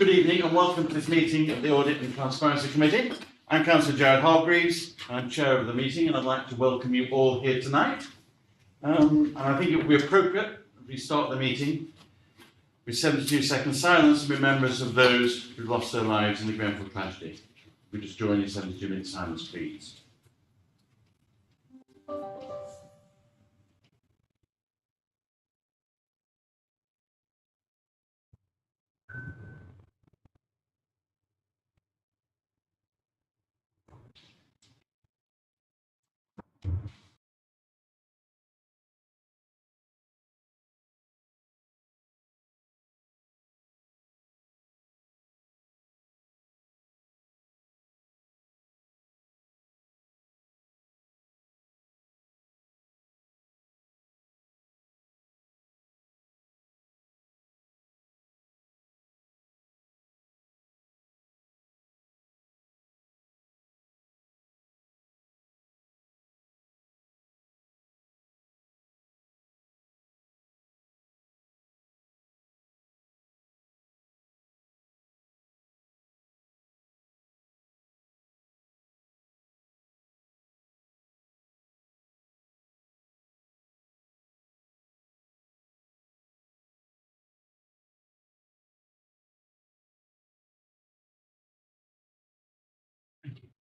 Good evening and welcome to this meeting of the Audit and Transparency Committee. I'm Councillor Gerard Hargreaves, I'm Chair of the meeting, and I'd like to welcome you all here tonight. And I think it would be appropriate if we start the meeting with 72 seconds silence in remembrance of those who lost their lives in the Grenfell tragedy. We just join in 72 minutes silence, please.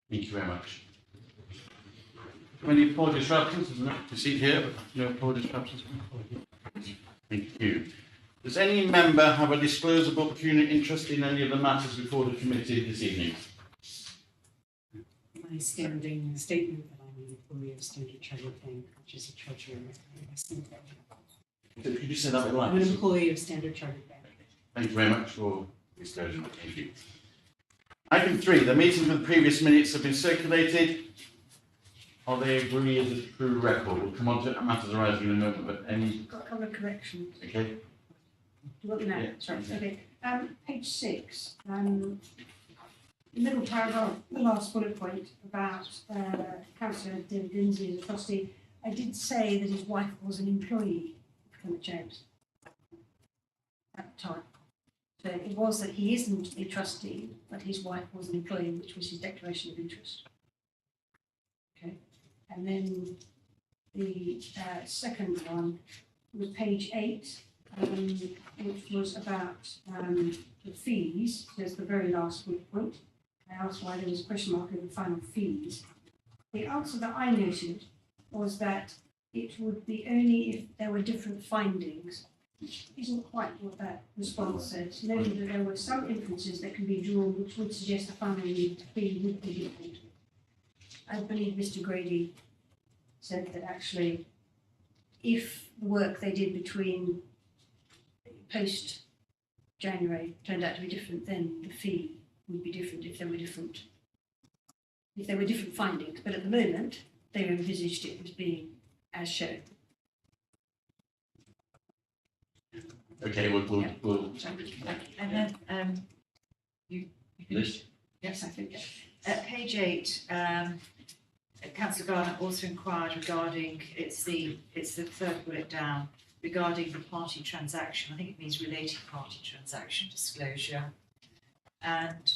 Thank you very much. Any poor disruptions? There's no proceed here, but no poor disruptions. Thank you. Does any member have a disclosable pecuniary interest in any of the matters before the committee this evening? My standing statement that I'm an employee of Standard Chartered Bank, which is a treasurer. Could you say that a bit louder? I'm an employee of Standard Chartered Bank. Thank you very much for disclosure. Thank you. Item 3. The meetings of the previous minutes have been circulated. Are they agreed as a true record? We'll come on to matters arising in a moment, but any... Got a couple of corrections. Okay. Do you want me now? Yeah. Sorry. Okay. Page 6. Middle paragraph, the last bullet point about Councillor David Lindsay as a trustee. I did say that his wife was an employee of Clement James at the time. So it was that he isn't a trustee, but his wife was an employee, which was his declaration of interest. Okay. And then the second one was page 8, which was about the fees. There's the very last bullet point. I asked why there was a question mark over the final fees. The answer that I noted was that it would be only if there were different findings, which isn't quite what that response says. Noting that there were some inferences that can be drawn which would suggest the final fee would be different. I believe Mr. Grady said that actually, if the work they did between post-January turned out to be different, then the fee would be different if there were different findings. But at the moment, they envisaged it as being as shown. Okay, we'll And then you finished? Yes, I think. At page 8, Councillor Gardner also inquired regarding it's the third bullet down regarding the party transaction. I think it means related party transaction disclosure. And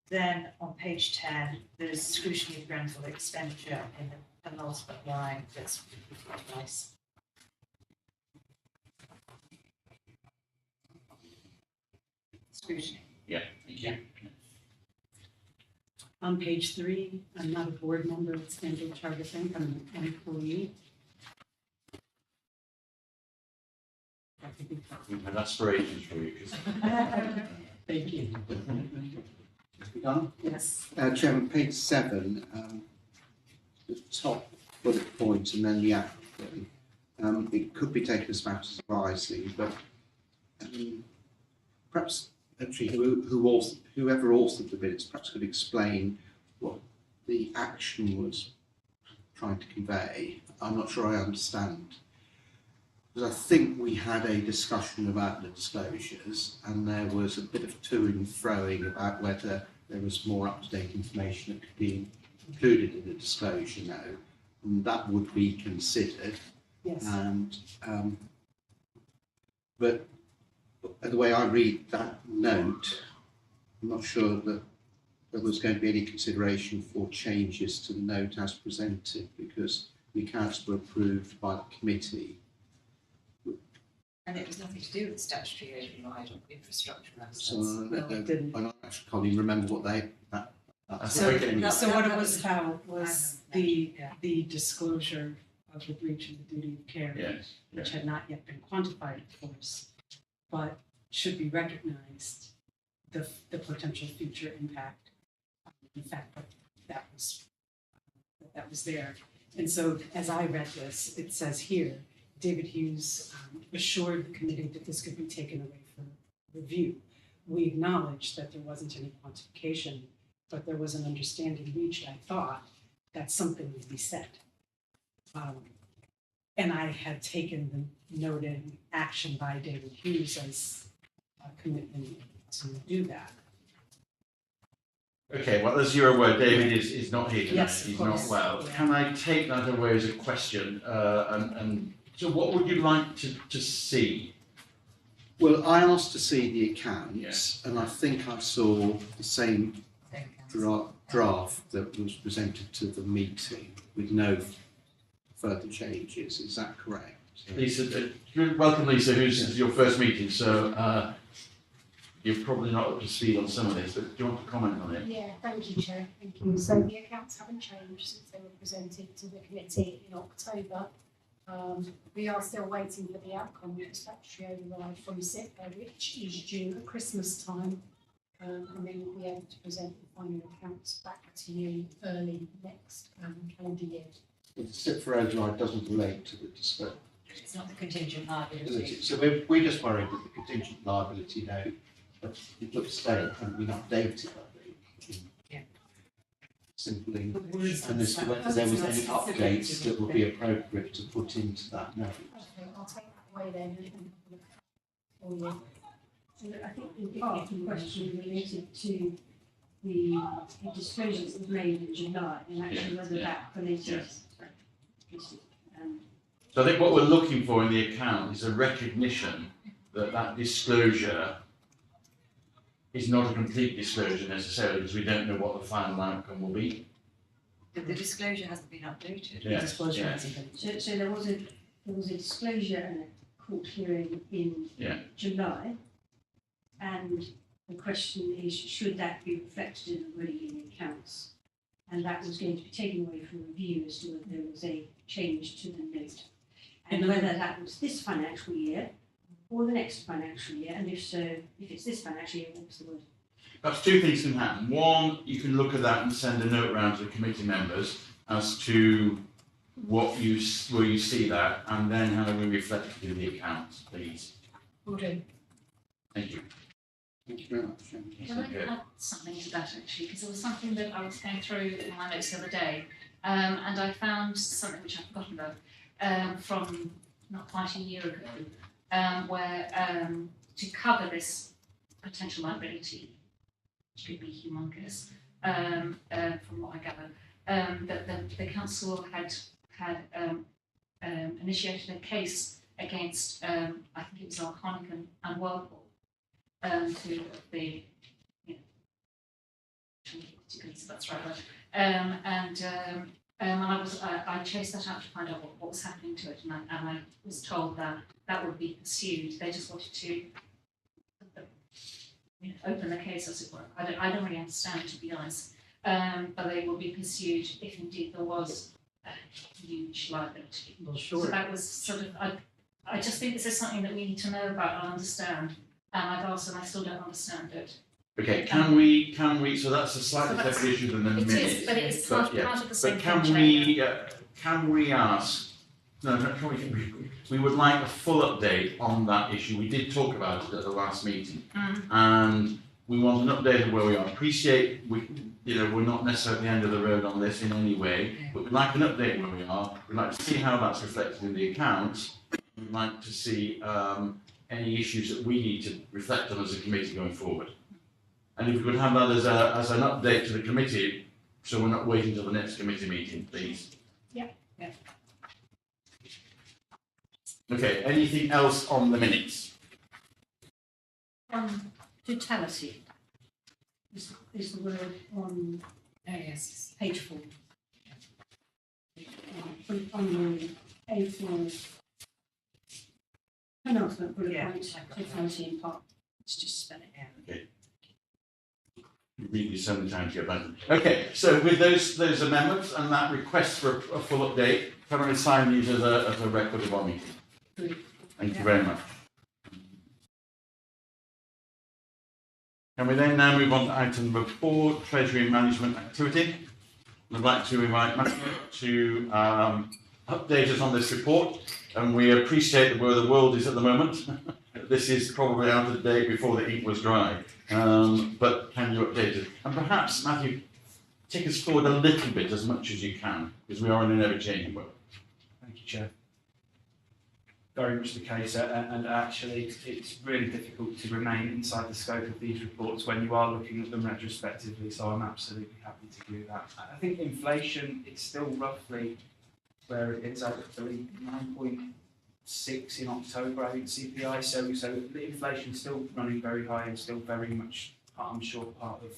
then on page 10, there's scrutiny of Grenfell expenditure in the penultimate line. That's nice. Scrutiny. yeah, thank you. On page 3, I'm not a board member of Standard Chartered Bank, I'm an employee. We've had aspirations for you. Thank you. Yes. Chairman, page 7, the top bullet point and then the applicant. It could be taken as matters arising, but perhaps actually whoever authored the minutes perhaps could explain what the action was trying to convey. I'm not sure I understand. Because I think we had a discussion about the disclosures and there was a bit of to and froing about whether there was more up-to-date information that could be included in the disclosure now, and that would be considered. Yes. And but the way I read that note, I'm not sure that there was going to be any consideration for changes to the note as presented because the accounts were approved by the committee. And it was nothing to do with statutory override or infrastructure assets. So No, it didn't. I don't actually can't even remember what that So, Okay. so what it was held was I know, yeah. the disclosure of the breach of the duty of care, Yes. which had not yet been quantified, of course, but should be recognized, the potential future impact, the fact that that was there. And so, as I read this, it says here, David Hughes assured the committee that this could be taken away for review. We acknowledged that there wasn't any quantification, but there was an understanding reached, I thought, that something would be said. And I had taken the noted action by David Hughes as a commitment to do that. Okay, well, as you're aware, David is not here tonight. Yes, of He's course. not well. Yeah. Can I take that away as a question? And so what would you like to see? Well, I asked to see the accounts, and I think I saw the same draft that was presented to the meeting with no further changes. Is that correct? Lisa, welcome Lisa, who's this is your first meeting, so you're probably not up to speed on some of this, but do you want to comment on it? Yeah, thank you, Chair. Thank you. So the accounts haven't changed since they were presented to the committee in October. We are still waiting for the outcome of the statutory override from SIPA, which is due at Christmas time. And then we'll be able to present the final accounts back to you early next calendar year. But the SIP for override doesn't relate to the disclosure. It's not the contingent liability. So we're just worried that the contingent liability note, it looks stale, and been updated, I think. Yeah. Simply, The words and as to whether there was any updates that would be appropriate to put into that note. Okay, I'll take that away then and have a look for you. So I think the part of the question related to the disclosures that was made in July and actually whether that related. So I think what we're looking for in the account is a recognition that that disclosure is not a complete disclosure necessarily, because we don't know what the final outcome will be. The disclosure hasn't been updated. Yes, Disclosure yes. hasn't been. So there was a disclosure and a court hearing in Yeah. July. And the question is, should that be reflected already in the accounts? And that was going to be taken away for review as to whether there was a change to the note. And whether that was this financial year or the next financial year, and if so, if it's this financial year, what's the word? Perhaps two things can happen. One, you can look at that and send a note round to the committee members as to where you see that, and then how we reflect it in the accounts, please. Will do. Thank you. Thank you very much. Can I add something to that actually, because there was something that I was going through in my notes the other day, and I found something which I've forgotten about from not quite a year ago, where to cover this potential liability, which could be humongous, from what I gather, that the council had initiated a case against, I think it was Arconic and Whirlpool, to the, you know, that's right. And I chased that out to find out what was happening to it, and I was told that that would be pursued. They just wanted to, you know, open the case, as it were. I don't really understand, to be honest. But they will be pursued if indeed there was a huge liability. Well, sure. So that was sort of, I just think this is something that we need to know about and understand. And I've asked and I still don't understand it. Okay, can we, so that's a slightly So that's- separate issue than the It minutes. is, but it is But, yeah, part of the same But thing. can we ask, no, we would like a full update on that issue. We did talk about it at the last meeting. And we want an update of where we are. Appreciate, we're not necessarily at the end of the road on this in any way, but we'd like an update where we are. We'd like to see how that's reflected in the accounts. We'd like to see any issues that we need to reflect on as a committee going forward. And if we could have that as an update to the committee, so we're not waiting until the next committee meeting, please. Yeah. Yeah. Okay, anything else on the minutes? Totality. is the word on Yes. page 4. On the A4 announcement bullet Yeah, point, I got to that. 14 part. Let's just spell it out. You read these so many times, you get back. Okay, so with those amendments and that request for a full update, can I assign these as a record of our meeting? Thank you very much. Can we then now move on to item number 4, Treasury Management Activity? I'd like to invite Matthew to update us on this report, and we appreciate where the world is at the moment. This is probably out of date before the ink was dry, but can you update us? And perhaps, Matthew, take us forward a little bit, as much as you can, because we are in an ever-changing world. Thank you, Chair. Very much the case, and actually it's really difficult to remain inside the scope of these reports when you are looking at them retrospectively, so I'm absolutely happy to do that. I think inflation, it's still roughly where it is, I believe 9.6 in October, I think CPI, so the inflation's still running very high and still very much, I'm sure, part of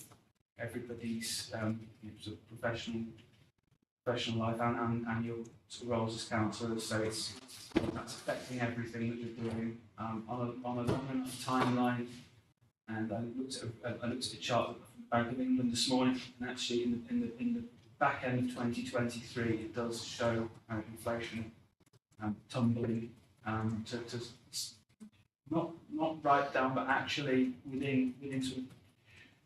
everybody's sort of professional life and your sort of roles as councillors, so that's affecting everything that you're doing on a long enough timeline. And I looked at a chart from the Bank of England this morning, and actually in the back end of 2023, it does show inflation tumbling to not right down, but actually within sort of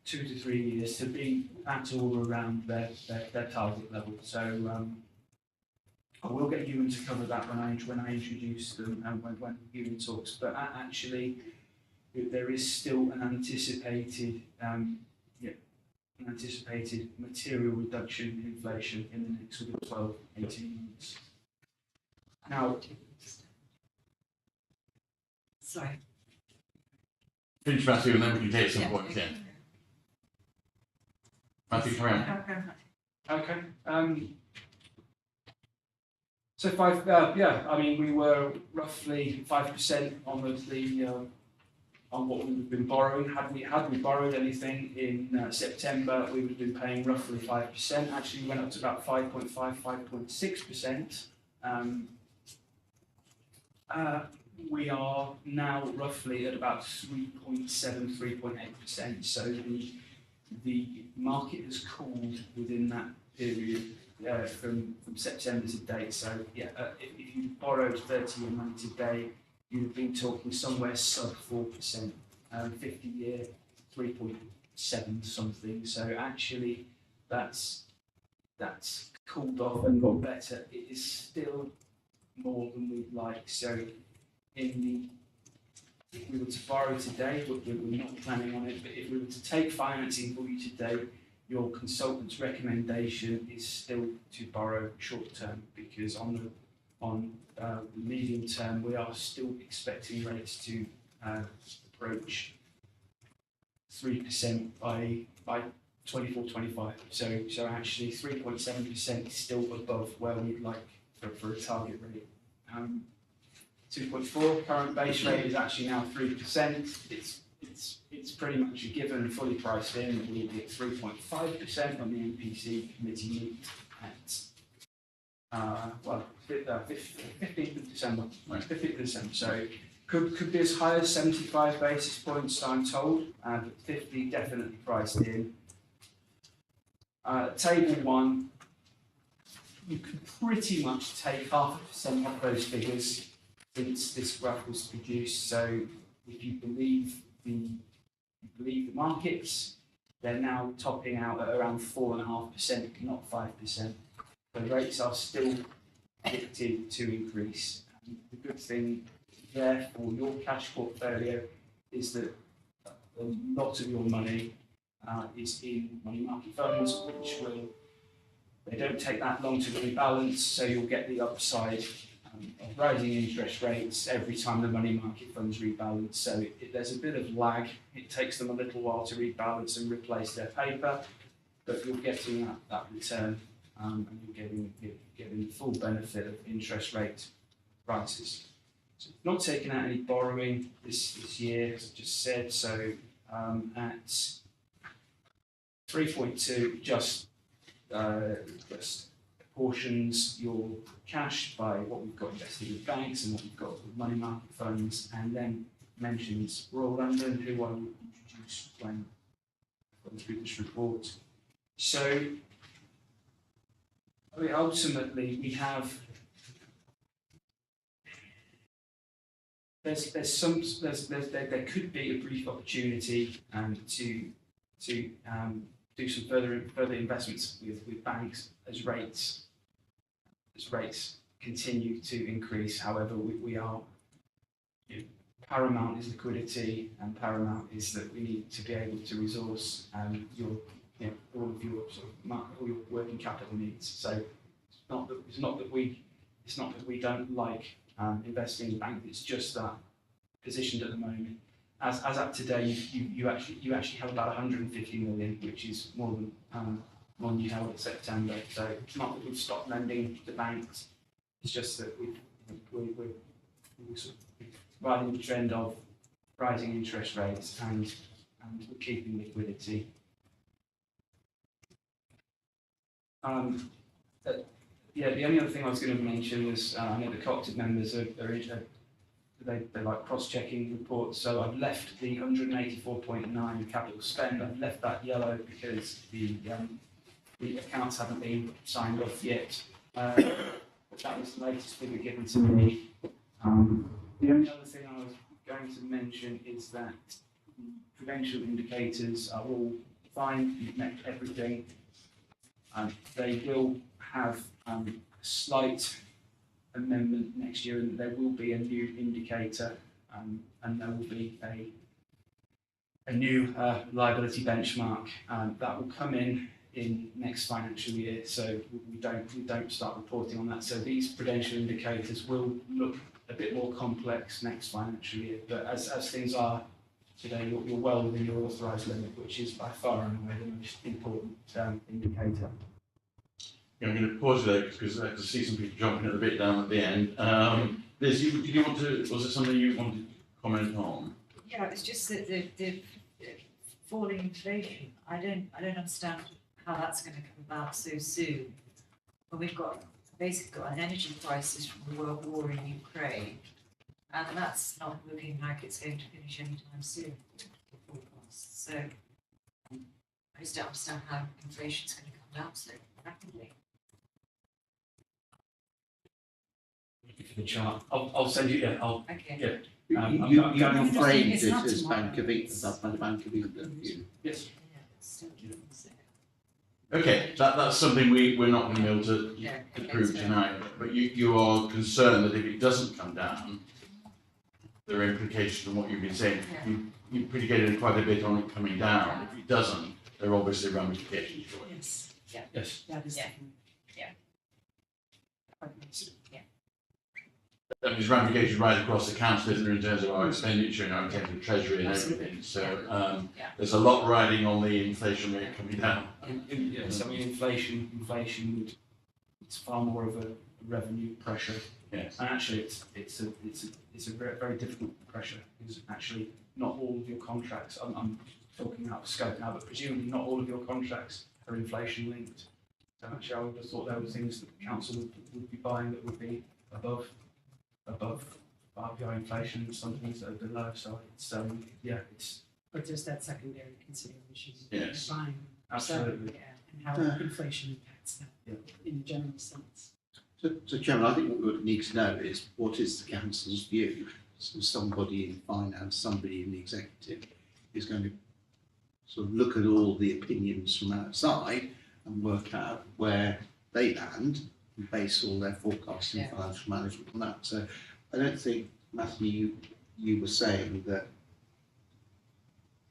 2 to 3 years to be at or around their target level. So I will get Ewan to cover that when I introduce them and when Ewan talks. But actually, there is still an anticipated material reduction in inflation in the next sort of 12, 18 months. Now, Sorry. Finish, Matthew, and then we can take some points, yeah. Matthew, carry on. okay. So we were roughly 5% on on what we would have been borrowing. Had we borrowed anything in September, we would have been paying roughly 5%. Actually, we went up to about 5.5, 5.6%. We are now roughly at about 3.7, 3.8%. So the market has cooled within that period from September to date. So if you borrowed 30-year money today, you'd have been talking somewhere sub 4%, 50-year 3.7 something. So actually, that's cooled off and got better. It is still more than we'd like. So if we were to borrow today, we're not planning on it, but if we were to take financing for you today, your consultant's recommendation is still to borrow short term, because on the medium term we are still expecting rates to approach 3% by 24-25. So actually 3.7% is still above where we'd like for a target rate. 2.4 current base rate is actually now 3%. It's pretty much a given and fully priced in. We'll be at 3.5% on the MPC committee meet at 15th of December. Right. 15th of December. So could be as high as 75 basis points, I'm told, but 50 definitely priced in. Table 1, you could pretty much take 0.5% off those figures since this graph was produced. So if you believe the markets, they're now topping out at around 4.5%, not 5%. The rates are still predicted to increase. And the good thing there for your cash portfolio is that a lot of your money is in money market funds, which they don't take that long to rebalance, so you'll get the upside of rising interest rates every time the money market funds rebalance. So there's a bit of lag. It takes them a little while to rebalance and replace their paper, but you're getting that return, and you're getting the full benefit of interest rate rises. So we've not taken out any borrowing this year, as I just said. So at 3.2 just portions your cash by what we've got invested with banks and what we've got with money market funds, and then mentions Royal London, who I will introduce when going through this report. So, I mean, ultimately, we have there could be a brief opportunity to do some further investments with banks as rates continue to increase. However, we are, paramount is liquidity, and paramount is that we need to be able to resource all of your all your working capital needs. So it's not that we don't like investing in bank. It's just that positioned at the moment. As at today, you actually have about 150 million, which is more than one you held in September. So it's not that we've stopped lending to banks. It's just that we're sort of riding the trend of rising interest rates, and we're keeping liquidity. The only other thing I was going to mention was I know the co-opted members they like cross-checking reports, so I've left the 184.9 capital spend. I've left that yellow because the accounts haven't been signed off yet. But that was the latest figure given to me. The only other thing I was going to mention is that prudential indicators are all fine. You've met everything. They will have a slight amendment next year, and there will be a new indicator, and there will be a new liability benchmark that will come in next financial year. So we don't start reporting on that. So these prudential indicators will look a bit more complex next financial year. But as things are today, you're well within your authorised limit, which is by far and away the most important indicator. Yeah, I'm going to pause there because I can see some people jumping at the bit down at the end. Liz, did you want to? Was it something you wanted to comment on? Yeah, it's just that the falling inflation. I don't understand how that's going to come about so soon when we've basically got an energy crisis from the world war in Ukraine, and that's not looking like it's going to finish anytime soon. So I just don't understand how inflation's going to come down so rapidly. For the chart, I'll send you. Yeah, I'll. Okay. Yeah. You framed It's it not as tomorrow. Bank of England, by the Bank of England view. Yes. Okay, that's something we're not going to be able to Yeah, okay, prove so- tonight. But you are concerned that if it doesn't come down, there are implications from what you've been saying. Yeah. You predicated quite a bit on it coming down. If it doesn't, there are obviously ramifications for it. Yes, Yes. that is Yeah. definitely. Yeah. Quite nice. That means ramifications right across the council, isn't there, in terms of our expenditure and our terms of treasury and everything. So Yeah. there's a lot riding on the inflation rate coming down. Yes, I mean inflation. It's far more of a revenue pressure, Yes. and actually it's a very, very difficult pressure because actually not all of your contracts. I'm talking out of scope now, but presumably not all of your contracts are inflation linked. So actually, I would have thought there were things that the council would be buying that would be above RPI inflation, and some things that are below. So it's it's But there's that secondary consideration. Yes. Buying. absolutely. Yeah, and how inflation impacts that in a general sense. So Chairman, I think what we would need to know is what is the council's view? So somebody in finance, somebody in the executive is going to sort of look at all the opinions from outside and work out where they land and base all their forecasting and financial management on that. So I don't think, Matthew, you were saying that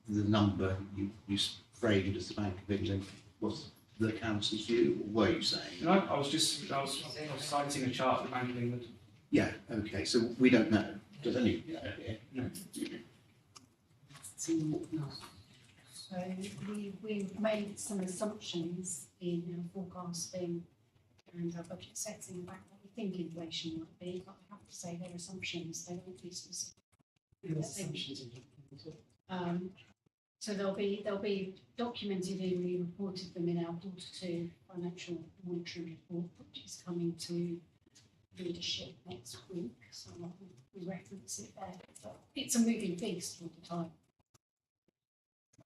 the number you framed as the Bank of England was the council's view, or were you saying? No, I was citing a chart of the Bank of England. Yeah, okay, so we don't know. Does anybody know? No. No. So we've made some assumptions in our forecasting and our budget setting about what we think inflation might be, but I have to say they're assumptions, they won't be specific. And the assumptions are different. So they'll be documented in, we reported them in our Q2 financial monitoring report, which is coming to leadership next week. So we reference it there. But it's a moving feast all the time.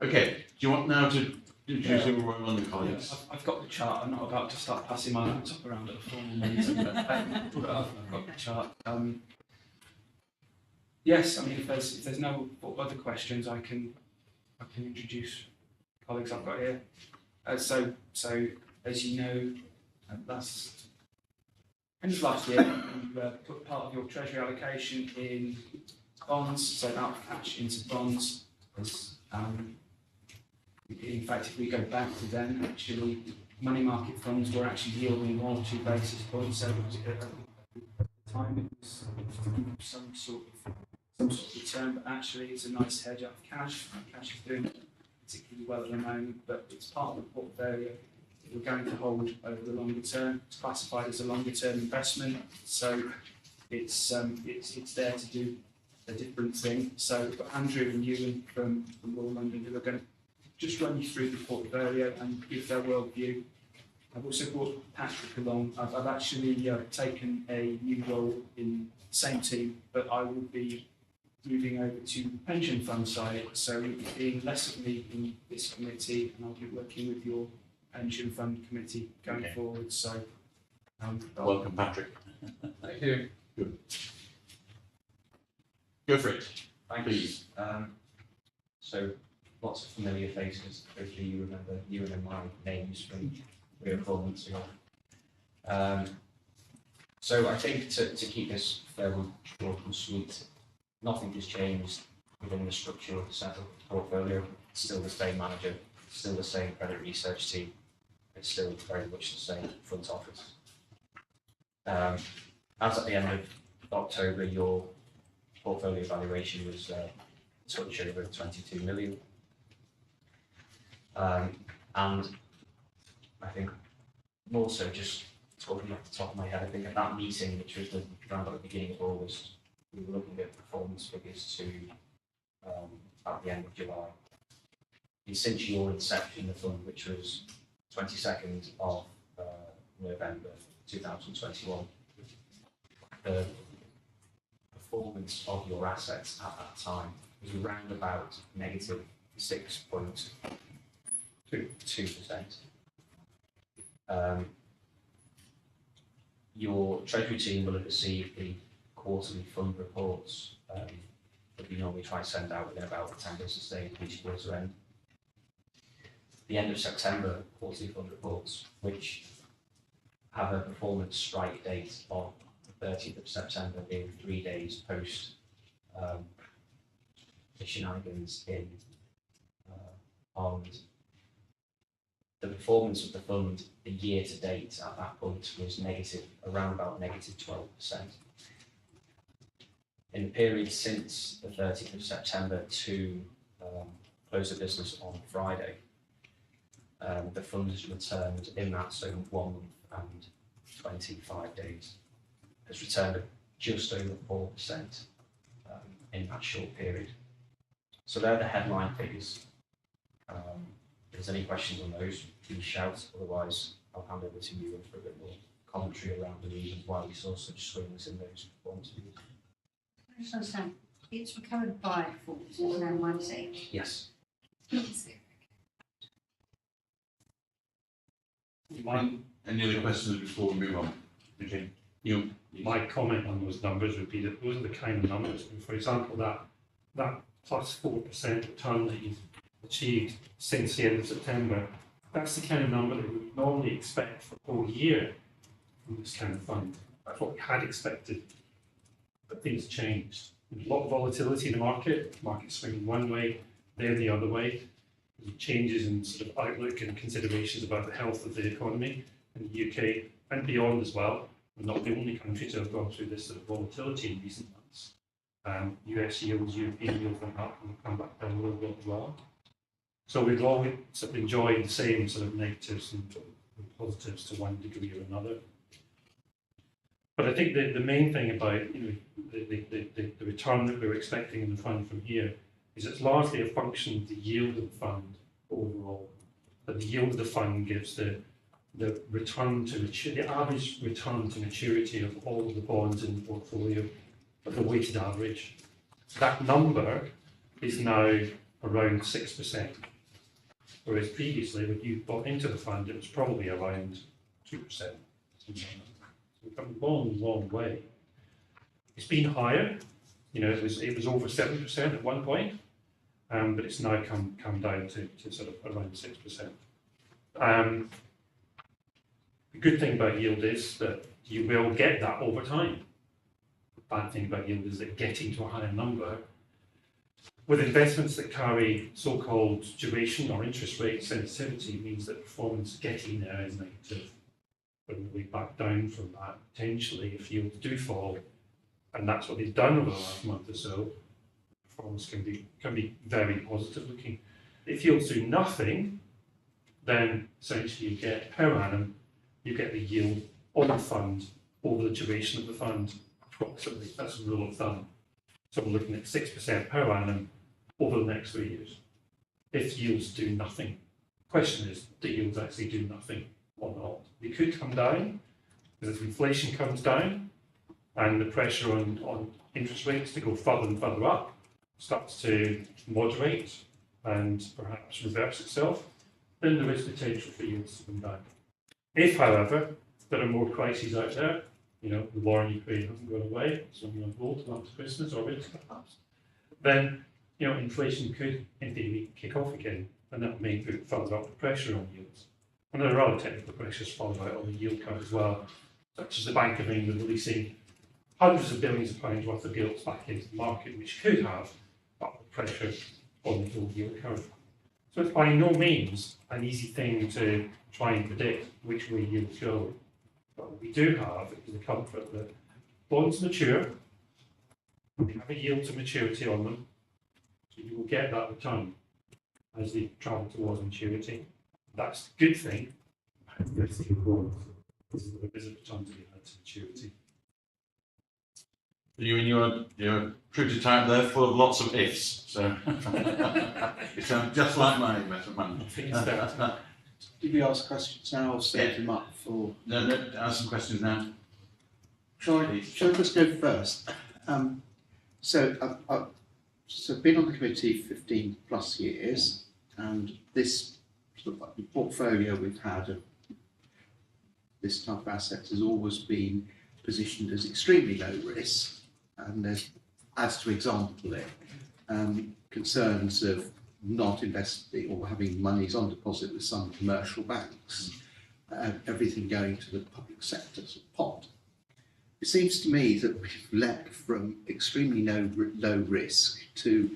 Okay, do you want now to introduce everyone on the colleagues? I've got the chart. I'm not about to start passing my laptop around at a formal meeting, but I've got the chart. Yes, I mean, if there's no other questions, I can introduce colleagues I've got here. So as you know, end of last year, you put part of your treasury allocation in bonds, so out of cash into bonds. In fact, if we go back to then, actually, money market funds were actually yielding 1 or 2 basis points. So at the time, it was some sort of return, but actually, it's a nice hedge out of cash. Cash is doing particularly well at the moment, but it's part of the portfolio that we're going to hold over the longer term. It's classified as a longer term investment, so it's there to do a different thing. So we've got Andrew and Ewan from Royal London who are going to just run you through the portfolio and give their worldview. I've also brought Patrick along. I've actually taken a new role in the same team, but I will be moving over to the pension fund side. So you'll be seeing less of me in this committee, and I'll be working with your pension fund committee going forward. So Welcome, Patrick. Thank you. Good. Go for it. Thanks. Please. So lots of familiar faces. Hopefully you remember you and my names from 3 or 4 months ago. So I think to keep this fairly short and sweet, nothing has changed within the structure of the settled portfolio. It's still the same manager, still the same credit research team. It's still very much the same front office. As at the end of October, your portfolio valuation was a touch over 22 million. And I think more so just talking off the top of my head, I think at that meeting, which was around at the beginning of August, we were looking at performance figures to at the end of July. And since your inception, the fund, which was 22nd of November 2021, the performance of your assets at that time was around about negative 6.2%. Your treasury team will have received the quarterly fund reports that we normally try to send out within about 10 business days each quarter end. The end of September quarterly fund reports, which have a performance strike date of the 30th of September, being 3 days post the shenanigans in Parliament. The performance of the fund, the year to date at that point, was negative, around about negative 12%. In the period since the 30th of September to close of business on Friday, the fund has returned in that same 1 month and 25 days, has returned just over 4% in that short period. So they're the headline figures. If there's any questions on those, please shout. Otherwise, I'll hand over to you for a bit more commentary around the reasons why we saw such swings in those performance figures. I just understand, it's recovered by 4%, now -8. Yes. Any other questions before we move on? Okay. You. My comment on those numbers would be that those are the kind of numbers. For example, that plus 4% return that you've achieved since the end of September, that's the kind of number that we would normally expect for a whole year from this kind of fund. That's what we had expected, but things changed. There's a lot of volatility in the market swinging one way, then the other way. There's changes in sort of outlook and considerations about the health of the economy in the UK and beyond as well. We're not the only country to have gone through this sort of volatility in recent months. US yields, European yields went up and come back down a little bit as well. So we've all sort of enjoyed the same sort of negatives and positives to one degree or another. But I think the main thing about the return that we're expecting in the fund from here is it's largely a function of the yield of the fund overall. But the yield of the fund gives the return to the average return to maturity of all of the bonds in the portfolio, at the weighted average. That number is now around 6%, whereas previously when you bought into the fund it was probably around 2%. So we've come a long, long way. It's been higher, it was over 7% at one point, but it's now come down to sort of around 6%. The good thing about yield is that you will get that over time. The bad thing about yield is that getting to a higher number, with investments that carry so-called duration or interest rate sensitivity, means that performance getting there is negative. When we back down from that, potentially if yields do fall, and that's what they've done over the last month or so, performance can be very positive looking. If yields do nothing, then essentially you get per annum, you get the yield on the fund over the duration of the fund, approximately. That's a rule of thumb. So we're looking at 6% per annum over the next 3 years. If yields do nothing. The question is, do yields actually do nothing or not? They could come down, because if inflation comes down and the pressure on interest rates to go further and further up starts to moderate and perhaps reverse itself, then there is potential for yields to come down. If, however, there are more crises out there, the war in Ukraine hasn't gone away, it's only on hold till after Christmas or winter perhaps, then inflation could, in theory, kick off again, and that may put further upward pressure on yields. And there are other technical pressures further out on the yield curve as well, such as the Bank of England releasing hundreds of billions of pounds worth of gilts back into the market, which could have upward pressure on the whole yield curve. So it's by no means an easy thing to try and predict which way yields go. But what we do have is the comfort that bonds mature, they have a yield to maturity on them, so you will get that return as they travel towards maturity. That's a good thing. The best thing bonds is that there is a return to be had to maturity. You and your prototype there, full of lots of ifs. So it sounds just like my investment money. Did we ask questions now or set them up for? No, ask some questions now. Shall I just go first? So I've been on the committee 15 plus years, and this sort of portfolio we've had of this type of assets has always been positioned as extremely low risk, and there's, as to example it, concerns of not investing or having monies on deposit with some commercial banks, everything going to the public sector pot. It seems to me that we've leapt from extremely low risk to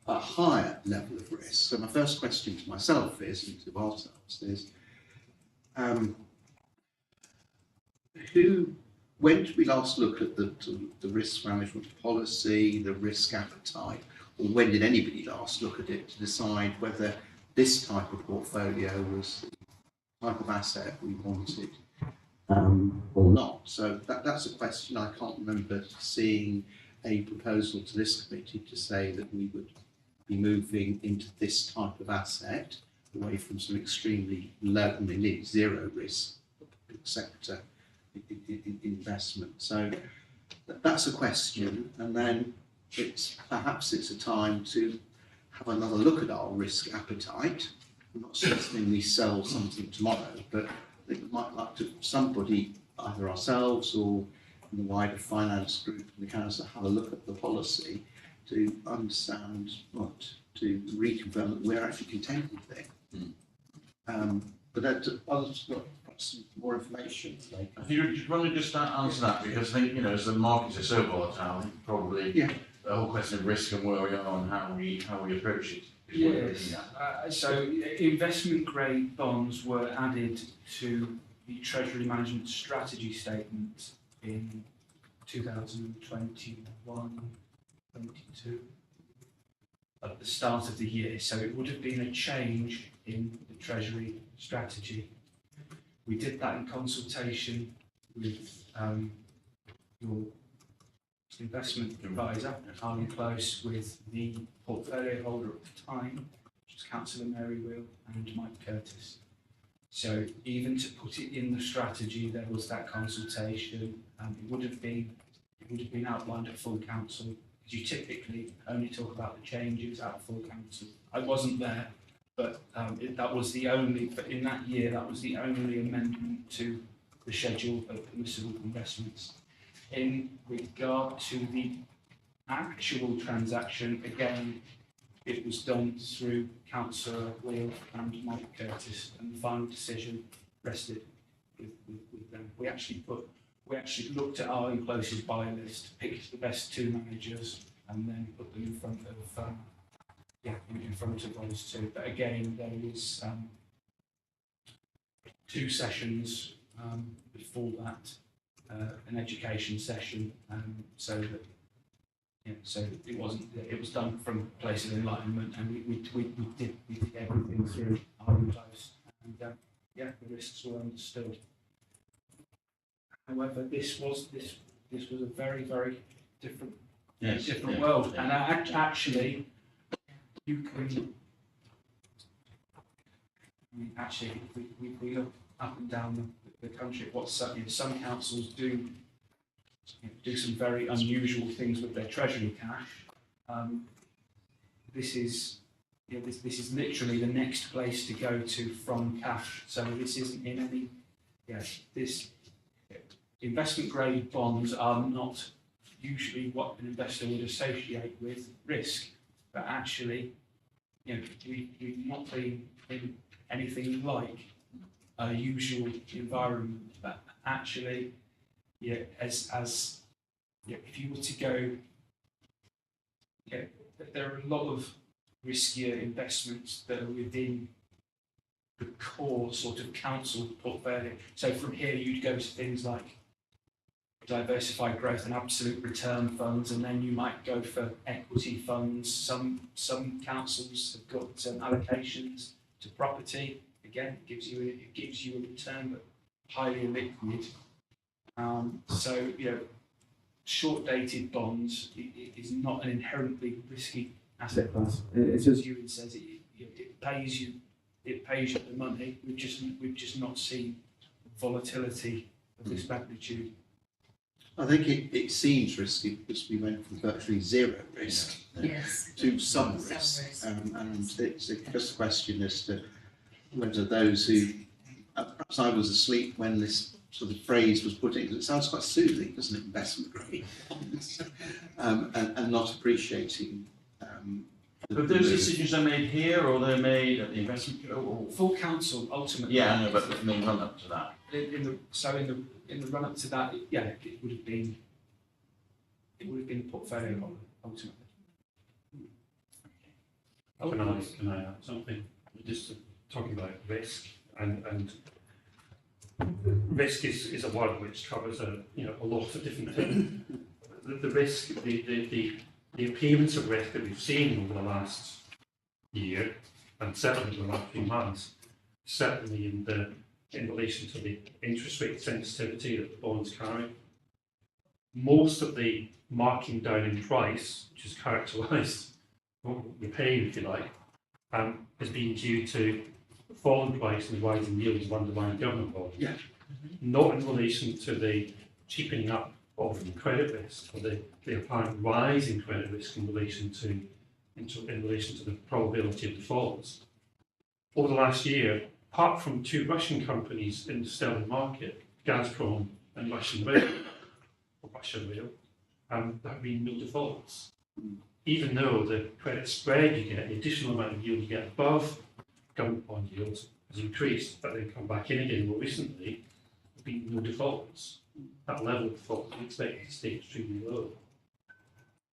a higher level of risk. So my first question to myself is, and to ourselves is, when did we last look at the risk management policy, the risk appetite, or when did anybody last look at it to decide whether this type of portfolio was the type of asset we wanted or not? So that's a question. I can't remember seeing a proposal to this committee to say that we would be moving into this type of asset away from some extremely low, nearly zero risk public sector investment. So that's a question, and then perhaps it's a time to have another look at our risk appetite. I'm not suggesting we sell something tomorrow, but I think we might like to somebody, either ourselves or in the wider finance group in the council, have a look at the policy to understand to reconfirm that we're actually content with it. But others got some more information. I think you want to just answer that, because I think, as the markets are so volatile, I think probably the whole question of risk and where we are and how we approach it. Yes. So investment grade bonds were added to the Treasury Management Strategy Statement in 2021-22 at the start of the year. So it would have been a change in the Treasury strategy. We did that in consultation with your investment advisor, Arlen Close, with the portfolio holder at the time, which was Councillor Mary Will and Mike Curtis. So even to put it in the strategy, there was that consultation. It would have been outlined at full council, because you typically only talk about the changes at full council. I wasn't there, but that was the only. But in that year, that was the only amendment to the schedule of permissible investments. In regard to the actual transaction, again, it was done through Councillor Wheel and Mike Curtis, and the final decision rested with them. We actually looked at our closest buy list, picked the best 2 managers, and then put them in front of in front of those 2. But again, there was 2 sessions before that, an education session, so that. Yeah, so it wasn't. It was done from a place of enlightenment, and we did everything through our close, and the risks were understood. However, this was a very different world, and actually you can. I mean, actually, if we look up and down the country, what some councils do some very unusual things with their treasury cash. This is literally the next place to go to from cash. So this isn't in any. This investment grade bonds are not usually what an investor would associate with risk, but actually, we've not been in anything like a usual environment. But actually, if you were to go, there are a lot of riskier investments that are within the core sort of council portfolio. So from here, you'd go to things like diversified growth and absolute return funds, and then you might go for equity funds. Some councils have got allocations to property. Again, it gives you a return, but highly liquid. So, short-dated bonds is not an inherently risky asset class. As Ewan says, it pays you the money. We've just not seen volatility of this magnitude. I think it seems risky because we went from virtually zero risk to some risk, and it's just a question as to whether those who perhaps I was asleep when this sort of phrase was put in, because it sounds quite soothing, doesn't it, investment grade, and not appreciating. But those decisions are made here, or they're made at the investment or Full council ultimately. Yeah, I know, but in the run up to that. In the run up to that, it would have been the portfolio holder ultimately. Can I add something? Just talking about risk, and risk is a word which covers a lot of different things. The risk, the appearance of risk that we've seen over the last year, and certainly the last few months, certainly in relation to the interest rate sensitivity that the bonds carry. Most of the marking down in price, which is characterised, what we're paying, if you like, has been due to the fall in price and the rise in yields of underlying government bonds. Yeah. Not in relation to the cheapening up of credit risk, or the apparent rise in credit risk in relation to the probability of defaults. Over the last year, apart from 2 Russian companies in the sterling market, Gazprom and Russian Rail, or Russia Rail, there have been no defaults. Even though the credit spread you get, the additional amount of yield you get above government bond yields has increased, but then come back in again more recently, there have been no defaults. That level of default is expected to stay extremely low.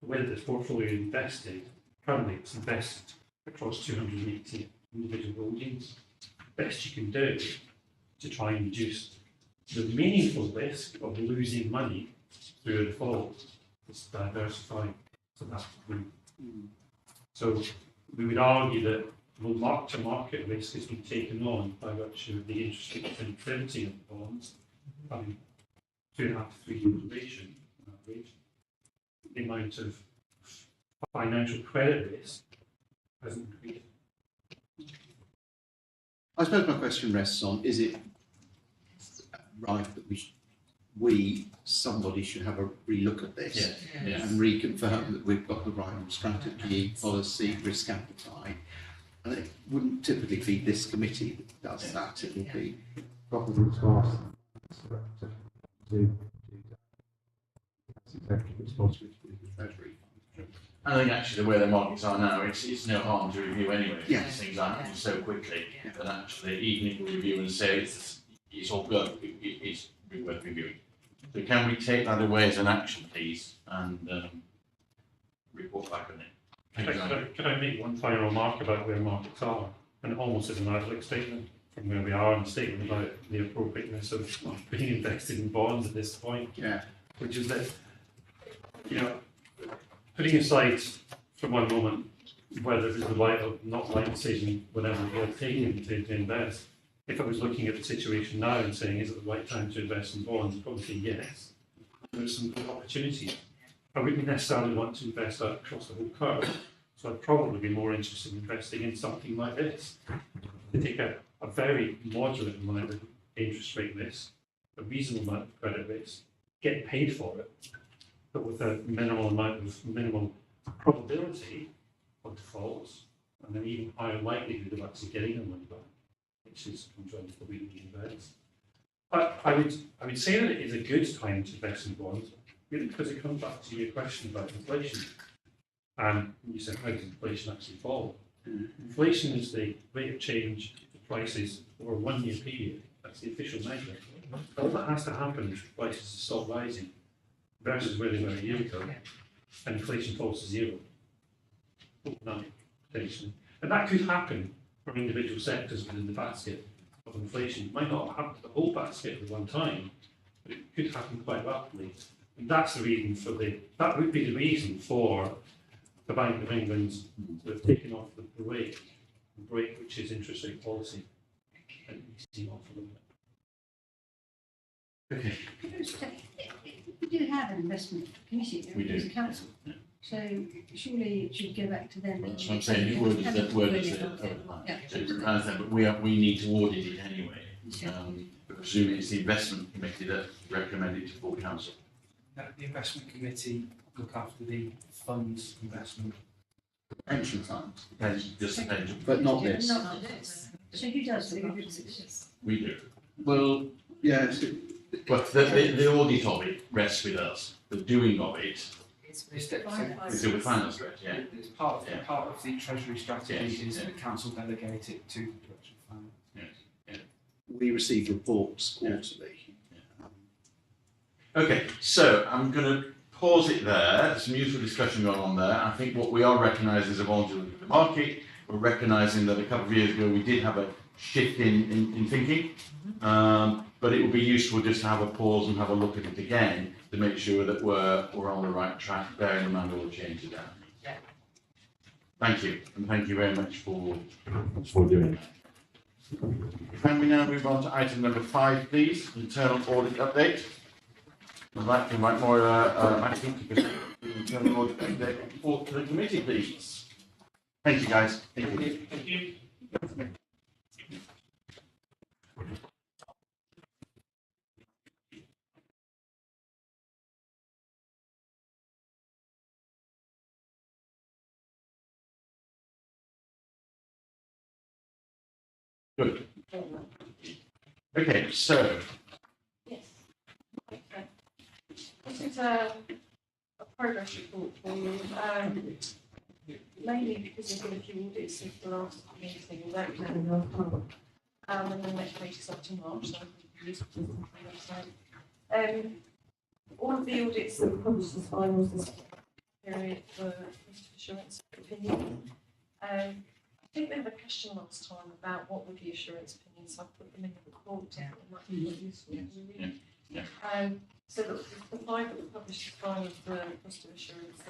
The way that this portfolio is invested, currently it's invested across 280 individual holdings. The best you can do to try and reduce the meaningful risk of losing money through a default is diversifying to that group. So we would argue that the mark-to-market risk has been taken on by virtue of the interest rate sensitivity of the bonds, having 2.5 to 3 year duration on average. the amount of financial credit risk hasn't increased. I suppose my question rests on, is it right that somebody should have a relook at this and reconfirm that we've got the right strategy, policy, risk appetite? And it wouldn't typically be this committee that does that. It would be probably to ask executive responsibility with the Treasury. I think actually the way the markets are now, it's no harm to review anyway. Yeah. These things are happening so quickly that actually, even if we review and say it's all good, it's worth reviewing. So can we take that away as an action, please, and report back on it? Thank you, John. Can I make one final remark about where markets are? And almost as an outlook statement from where we are, and a statement about the appropriateness of being invested in bonds at this point. Yeah. Which is that, putting aside for one moment whether it is the right or not right decision whenever we're taking to invest, if I was looking at the situation now and saying, is it the right time to invest in bonds, I'd probably say yes. There's some good opportunities. I wouldn't necessarily want to invest out across the whole curve, so I'd probably be more interested in investing in something like this. To take a very moderate amount of interest rate risk, a reasonable amount of credit risk, get paid for it, but with a minimal probability of defaults, and an even higher likelihood of actually getting the money back, which is conjoined with the way we invest. I would say that it is a good time to invest in bonds, really, because it comes back to your question about inflation. And you said, how does inflation actually fall? Inflation is the rate of change of prices over a 1 year period. That's the official measure. All that has to happen is for prices to stop rising versus where they were a year ago, and inflation falls to zero. Overnight, potentially. And that could happen from individual sectors within the basket of inflation. It might not happen to the whole basket at one time, but it could happen quite rapidly. And that's the reason that would be the reason for the Bank of England's sort of taking off the brake, which is interest rate policy, and easing off a little bit. Okay. We do have an investment committee, We do. as a council. Yeah. So surely it should go back to them. That's what I'm saying, the word is Yeah. So we understand, but we need to audit it anyway. But presumably it's the investment committee that recommended it to full council. The investment committee look after the funds investment. Pension funds, Just the pension. but not this. Not this. So who does it? We do. Well, Yes. but the audit of it rests with us. The doing of it It's is with finance, correct? Yeah. It's part Yeah. of the treasury strategy Yes, is yeah. the council delegate it to the direction of finance. We receive reports quarterly. Okay, so I'm going to pause it there. There's some useful discussion going on there. I think what we are recognising is a voluntary look at the market. We're recognising that a couple of years ago we did have a shift in thinking, but it would be useful just to have a pause and have a look at it again to make sure that we're on the right track, bearing in mind all the changes there. Yeah. Thank you, and thank you very much for doing that. Can we now move on to item number 5, please? Internal audit update. I'd like to invite more management to present the internal audit update report to the committee, please. Thank you, guys. Thank you. Thank you. Good. Okay, so Yes. This is a progress report for you, mainly because there's been a few audits since the last meeting, and that came in last month. And the next meeting is up to March, so it's useful to see the website. All of the audits that were published as finals this period for assurance opinion. I think we had a question last time about what were the assurance opinions, so I put them in the report. I thought it might be quite useful to read. Yeah. So the 5 that were published as finals were cost of assurances.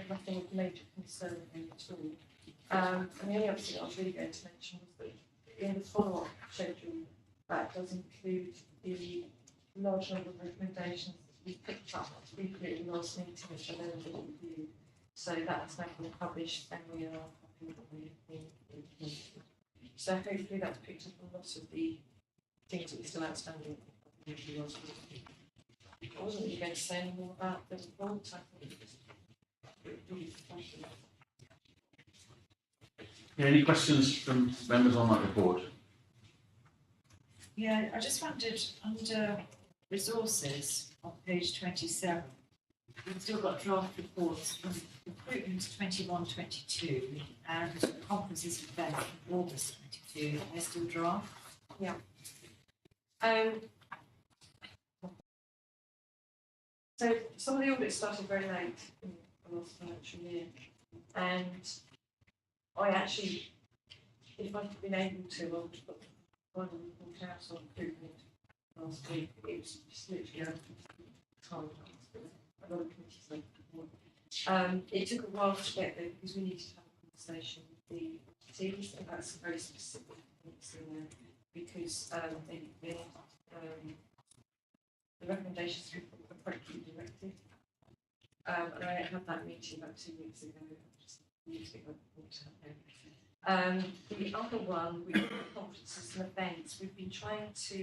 Nothing of major concern really at all. And the only other thing I was really going to mention was that in the follow-up schedule, that does include the large number of recommendations that we picked up briefly at the last meeting, which I know that we reviewed. So that's now been published and we are happy that we've been implemented. So hopefully that's picked up a lot of the things that are still outstanding. I wasn't really going to say any more about the report. I think it was professional. Any questions from members on that report? Yeah, I just wondered, under resources on page 27, we've still got draft reports from recruitment 21-22 and conferences and events from August 22, they're still draft. So some of the audits started very late in the last financial year, and I actually, if I'd been able to, I would have put the final report out on recruitment last week. It was just literally out of time. A lot of committees late before. It took a while to get there because we needed to have a conversation with the teams, and that's a very specific things in there because the recommendations were appropriately directed. And I had that meeting about 2 weeks ago. Just need to get my report out there. The other one, with conferences and events, we've been trying to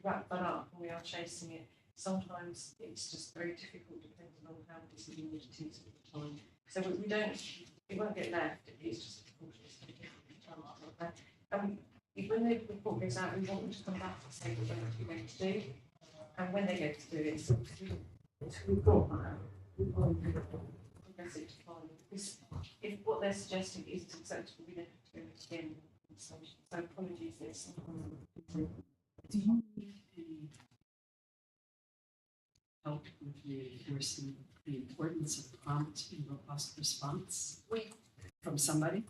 wrap that up, and we are chasing it. Sometimes it's just very difficult depending on how busy the audit is at the time. So we don't, it won't get left, it's just difficult to when the report goes out, we want them to come back and say what they're going to do. And when they go to do it, so we've got that, we've got to progress it to final. Because if what they're suggesting isn't acceptable, we don't have to go again. So apologies, there's some. Do you need any help with reinforcing the importance of prompt and robust response from somebody?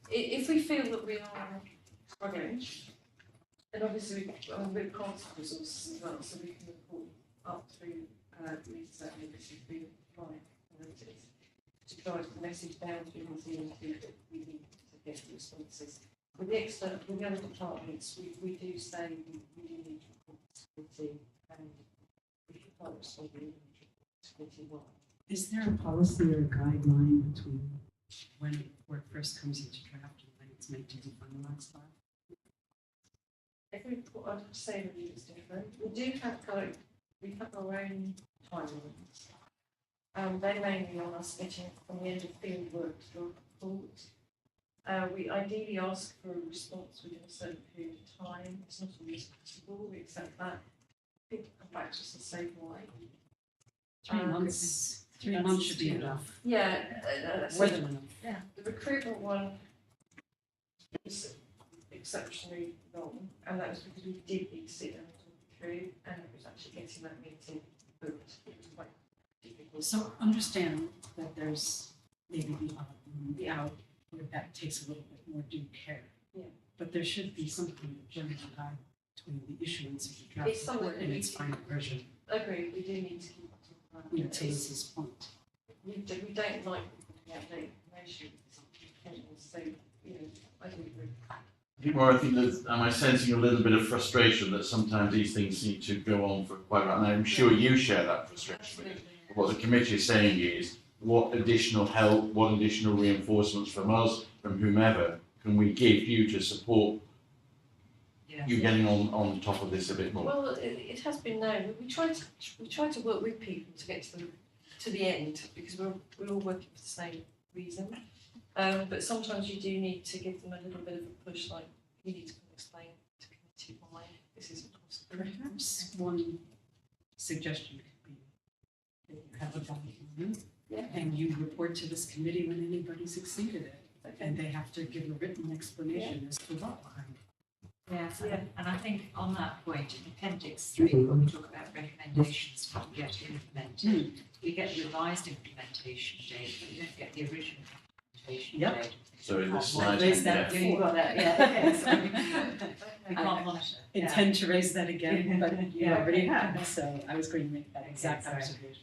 If we feel that we are struggling, and obviously we're constant resources as well, so we can report up through these through live analytics to drive the message down through the team that we need to get the responses. With the other departments, we do say we do need responsibility, and if you can't respond, we need responsibility. Is there a policy or a guideline between when a report first comes into draft and when it's meant to be finalized by? Every report, I'd have to say review is different. We do have we have our own timelines. They're mainly on us getting from the end of field work to draw report. We ideally ask for a response within a certain period of time. It's not always possible, we accept that. People come back to us and say why. 3 months. 3 months should be enough. Yeah, More than enough. yeah. The recruitment one is exceptionally long, and that was because we did need to sit down and talk it through, and it was actually getting that meeting booked. It was quite difficult. So understand that there's maybe the out where that takes a little bit more due care. Yeah. But there should be some kind of general guide between the issuance of the draft It's something report that and we its can- final version. Agreed, we do need to keep talking about To it. Liz's point. We don't like the update information, so, you know, I do agree. I think more, I think that, am I sensing a little bit of frustration that sometimes these things seem to go on for quite a while, and I'm sure you share that frustration with it. What the committee is saying is, what additional help, what additional reinforcements from us, from whomever, can we give you to support you getting on top of this a bit more? Well, it has been known. We try to work with people to get to the end because we're all working for the same reason. But sometimes you do need to give them a little bit of a push, like you need to come explain to committee why this isn't possible. Perhaps one suggestion could be that you have a document and you report to this committee when anybody succeeded it. And they have to give a written explanation as to what behind it. Yes, and I think on that point, in Appendix 3, when we talk about recommendations for yet to implement, we get the revised implementation date, but we don't get the original implementation date. So in this slide, Raise that yeah. You've got that, yeah, okay, so we can't monitor. Intend to raise that again, but you Yeah. already have, so I was going to make that exact sorry. observation.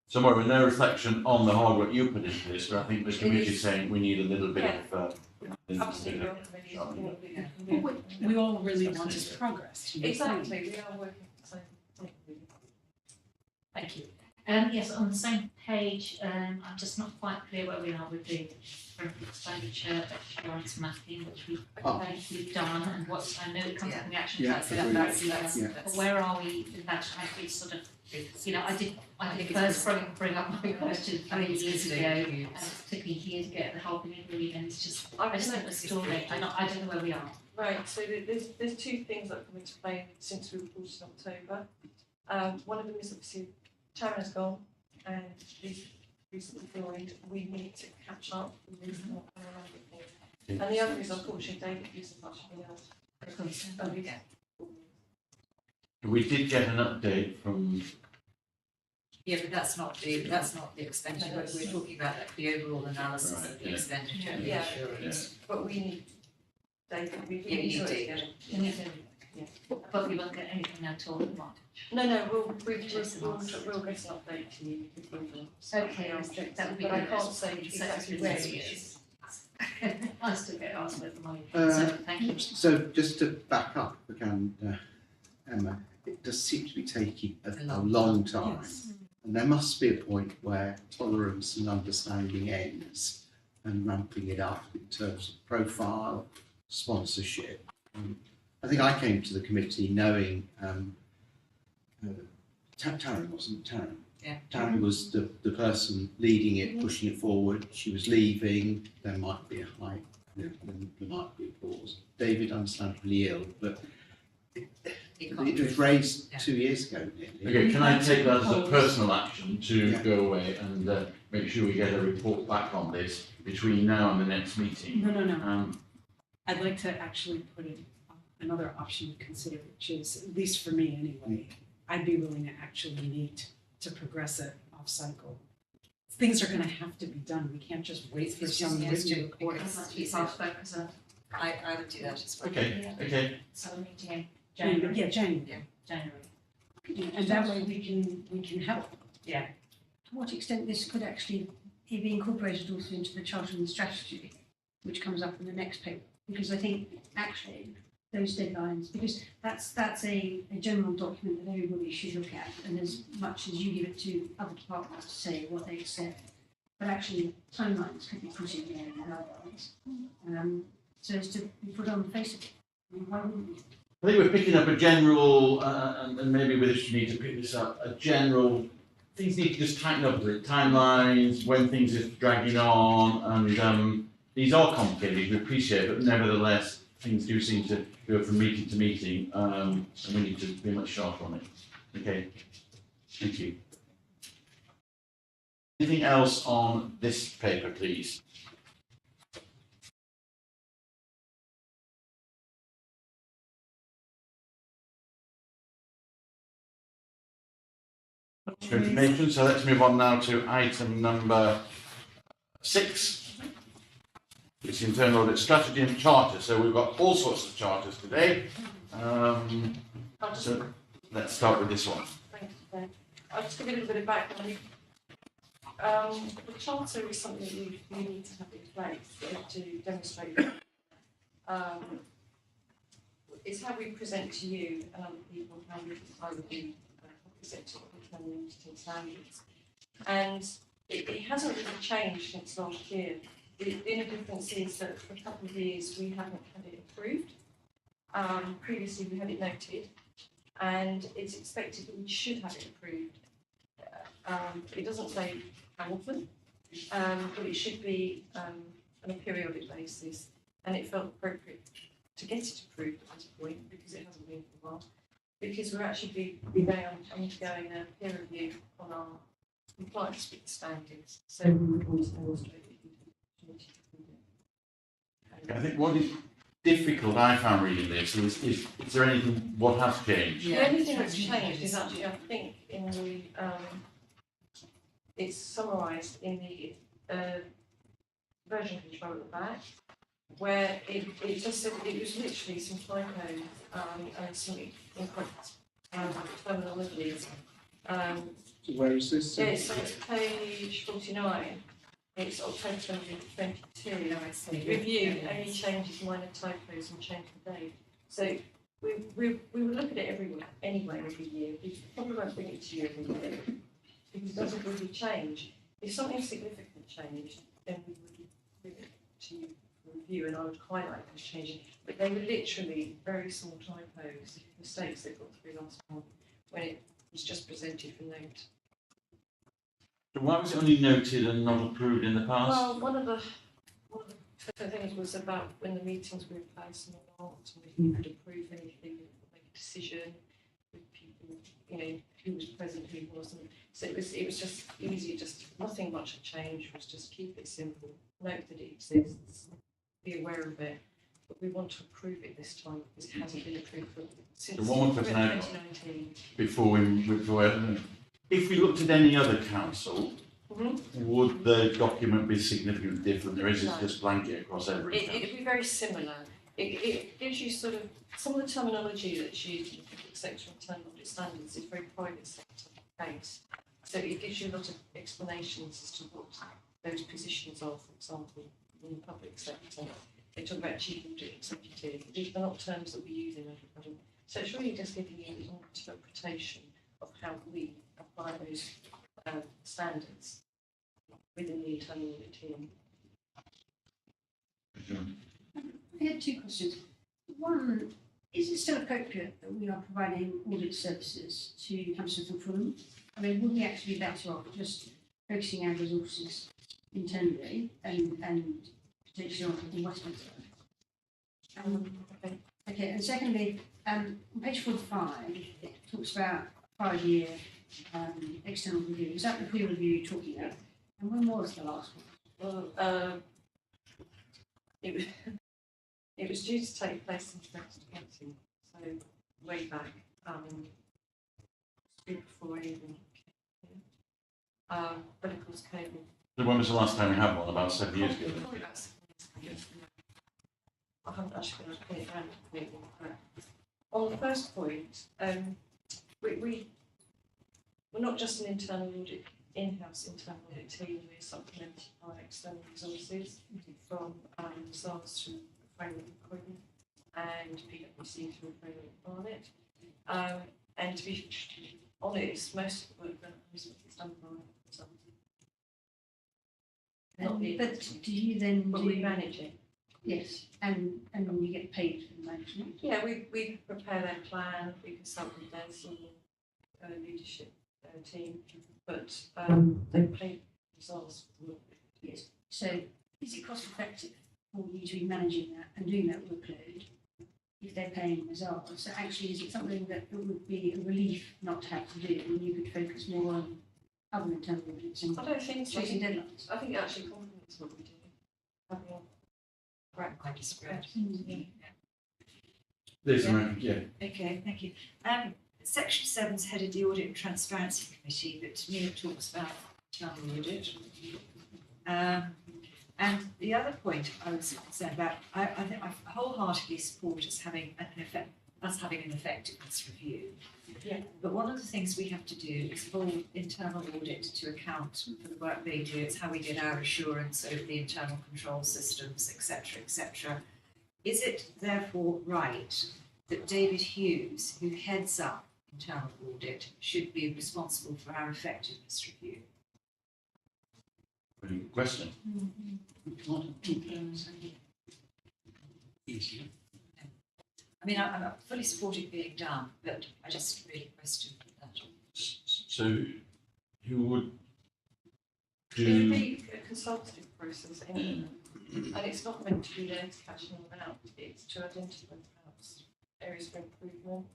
So more with no reflection on the hard work you put into this, but I think the committee is saying we need a little bit of absolutely welcome any support that you can What do. we all really want is progress. to your point. Exactly, we are working for the same thing. really. Thank you. Yes, on the same page, I'm just not quite clear where we are with the expenditure assurance mapping, which we've done, and what I know it comes up in the action Yeah, plan, so agreed. that's Yeah. but where are we in that? I think sort of, you know, I did first bring up my question a few years ago, and it took me years to get the whole thing agreed, and it's just, I just think the story, I don't know where we are. Right, so there's two things that come into play since we reported in October. One of them is obviously Sharon has gone and he's recently joined. We need to catch up with this and what kind of thing. And the other is unfortunately David used much of else. We did get an update from, Yeah, but that's not the expenditure, we're talking about the overall analysis of the Right, yeah. expenditure and the Yeah. insurance. But we need David, we Yeah, you need need to David. You need to, but we won't get anything at all at March. No, we'll get an update to you. Okay, that would be But I good. can't say exactly where it is. I still get asked where the money, Uh, so thank you. So just to back up, if I can, Emma, it does seem to be taking a long time. Yes. And there must be a point where tolerance and understanding ends and ramping it up in terms of profile, sponsorship. I think I came to the committee knowing Taryn wasn't Taryn. Yeah. Taryn was the person leading it, pushing it forward. She was leaving. There might be a high, there might be a pause. David understandably ill, but it was raised 2 years ago nearly. okay, can I take that as a personal action to Yeah. go away and make sure we get a report back on this between now and the next meeting? No. I'd like to actually put in another option to consider, which is, at least for me anyway, I'd be willing to actually meet to progress it off cycle. Things are gonna have to be done. We can't just wait for It's some just- it's written just- report. Because that's be part of that, because I would do that as well. Okay. so we're meeting in January. Yeah, January. January. And that way we can help. Yeah. To what extent this could actually be incorporated also into the charter and the strategy, which comes up in the next paper. Because I think actually those deadlines, because that's a general document that everybody should look at, and as much as you give it to other departments to say what they accept, but actually timelines could be put in there and otherwise. So as to be put on the face of it. I mean, why wouldn't we? I think we're picking up a general, and maybe we just need to pick this up, a general, things need to just tighten up a bit, timelines, when things are dragging on, and these are complicated, we appreciate it, but nevertheless, things do seem to go from meeting to meeting, and we need to be much sharper on it. Okay, thank you. Anything else on this paper, please? Information, so let's move on now to item number 6. It's internal audit strategy and charter. So we've got all sorts of charters today. So let's start with this one. Thank you, Ben. I'll just give you a little bit of background. The charter is something that you need to have in place to demonstrate. It's how we present to you and other people how we present to determining standards. And it hasn't really changed since last year. The only difference is that for a couple of years we haven't had it approved. Previously we had it noted, and it's expected that we should have it approved. It doesn't say how often, but it should be on a periodic basis, and it felt appropriate to get it approved at this point because it hasn't been for a while. Because we're actually undergoing a peer review on our compliance with the standards, so we would want to demonstrate that you can approve it. I think what is difficult I found reading this is there anything, what has changed? The only thing that's changed is actually, I think, in the, it's summarised in the version control at the back, where it just said, it was literally some typos and some incorrect terminologies. So where is this? Yeah, so it's page 49, It's October 2022. Review, only changes minor typos and change the date. So we will look at it anyway every year. We probably won't bring it to you every year because it doesn't really change. If something significant changed, then we would bring it to you for review, and I would highlight those changes. But they were literally very small typos, mistakes that got through last month when it was just presented for note. So why was it only noted and not approved in the past? Well, one of the things was about when the meetings were in person or not, and if you could approve anything, make a decision with people, you know, who was present, who wasn't. So it was just easy, just nothing much had changed, was just keep it simple, note that it exists, be aware of it. But we want to approve it this time because it hasn't been approved since So one more question I- 2019. Before if we looked at any other council, would the document be significantly different, or is it No. just blanket across every council? It'd be very similar. It gives you sort of, some of the terminology that's used in the public sector in terms of audit standards is very private sector based. So it gives you a lot of explanations as to what those positions are, for example, in the public sector. They talk about chief audit executive. These are not terms that we use in everybody. So it's really just giving you an interpretation of how we apply those standards within the internal audit team. I had two questions. One, is it still appropriate that we are providing audit services to councillors from Fulham? I mean, would we actually be better off just focusing our resources internally and potentially on Westminster? Okay. Okay, and secondly, on page 45, it talks about 5-year external review. Is that the peer review you're talking about? And when was the last one? Well, it was due to take place in 2020, so way back, before I even came here. But of course, COVID. So when was the last time we had one? About 7 years ago. Probably about 7 years ago. I haven't actually been able to put it down completely. But on the first point, we're not just an internal audit, in-house internal audit team. We're supplemented by external resources from SARS through framework agreement and PwC through framework Audit. And to be honest, most of the work that is done by consultants. But do you then But do... we manage it. Yes, and then you get paid for the management. Yeah, we prepare their plan, we consult with their senior leadership team, but they pay themselves for the work. Yes. So is it cost effective for you to be managing that and doing that workload if they're paying results? So actually, is it something that it would be a relief not to have to do and you could focus more on other internal audits and I don't think so. chasing deadlines? I think it actually complements what we do. Having I disagree. There's Yeah. yeah. Okay, thank you. Section 7's headed the Audit and Transparency Committee, but to me it talks about internal audit. And the other point I was concerned about, I think I wholeheartedly support us having an effectiveness review. Yeah. But one of the things we have to do is hold internal audit to account for the work they do. It's how we get our assurance over the internal control systems, etc., etc. Is it therefore right that David Hughes, who heads up internal audit, should be responsible for our effectiveness review? Very good question. I mean, I'm fully supporting being done, but I just really question that. So who would it would do? be a consultative process anyway. And it's not meant to be there to catch anyone out, it's to identify perhaps areas for improvement.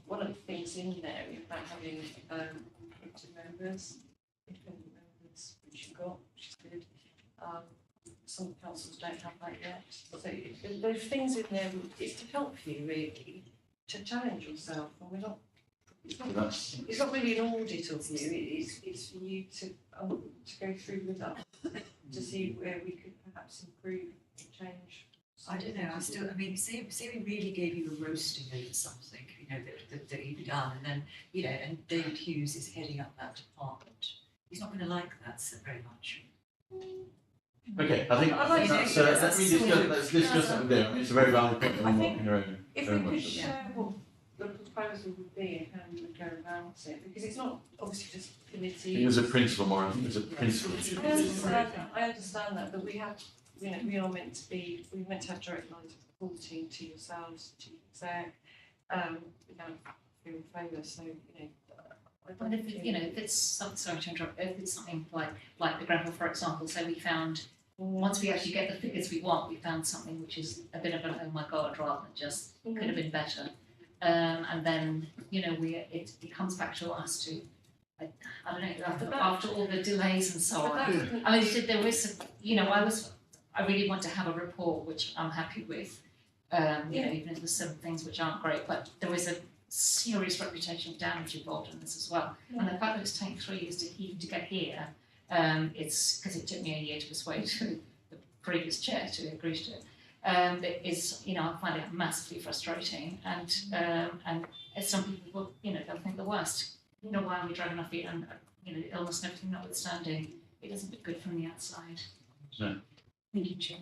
One of the things in there is about having independent members, which you've got, which is good. Some councils don't have that yet. So there's things in there, it's to help you really, to challenge yourself. And we're not, it's not really an audit of you, it's for you to go through with us, to see where we could perhaps improve and change. I don't know, I mean, say we really gave you a roasting over something, you know, that you've done, and then, you know, and David Hughes is heading up that department. he's not going to like that so very much. Okay, I think I'd like to that's, think let me discuss, let's discuss that with them. I mean, it's a very valid point, I and think in your own, If very we could much. share what the proposal would be and how we would go about it, because it's not obviously just I committee. think there's a principle, Maura, I think there's a principle. I understand that, but we have, you know, we are meant to be, we're meant to have direct lines of reporting to yourselves, chief exec, without feeling favour, so, you know. And if, you know, if it's sorry to interrupt, if it's something like the gravel, for example, so we found, once we actually get the figures we want, we found something which is a bit of an oh my god, rather than just could have been better. And then, you know, it comes back to us to, I don't know, after all the delays and so on. I mean, there was some, you know, I really want to have a report which I'm happy with, you know, even if there's some things which aren't great, but there was a serious reputational damage involved in this as well. And the fact that it's taken 3 years to get here, it's because it took me a year to persuade the previous chair to agree to it. It is, you know, I find it massively frustrating, and as some people will, you know, they'll think the worst. You know, why are we dragging our feet? And you know, illness and everything notwithstanding, it doesn't look good from the outside. No. Thank you, Chair.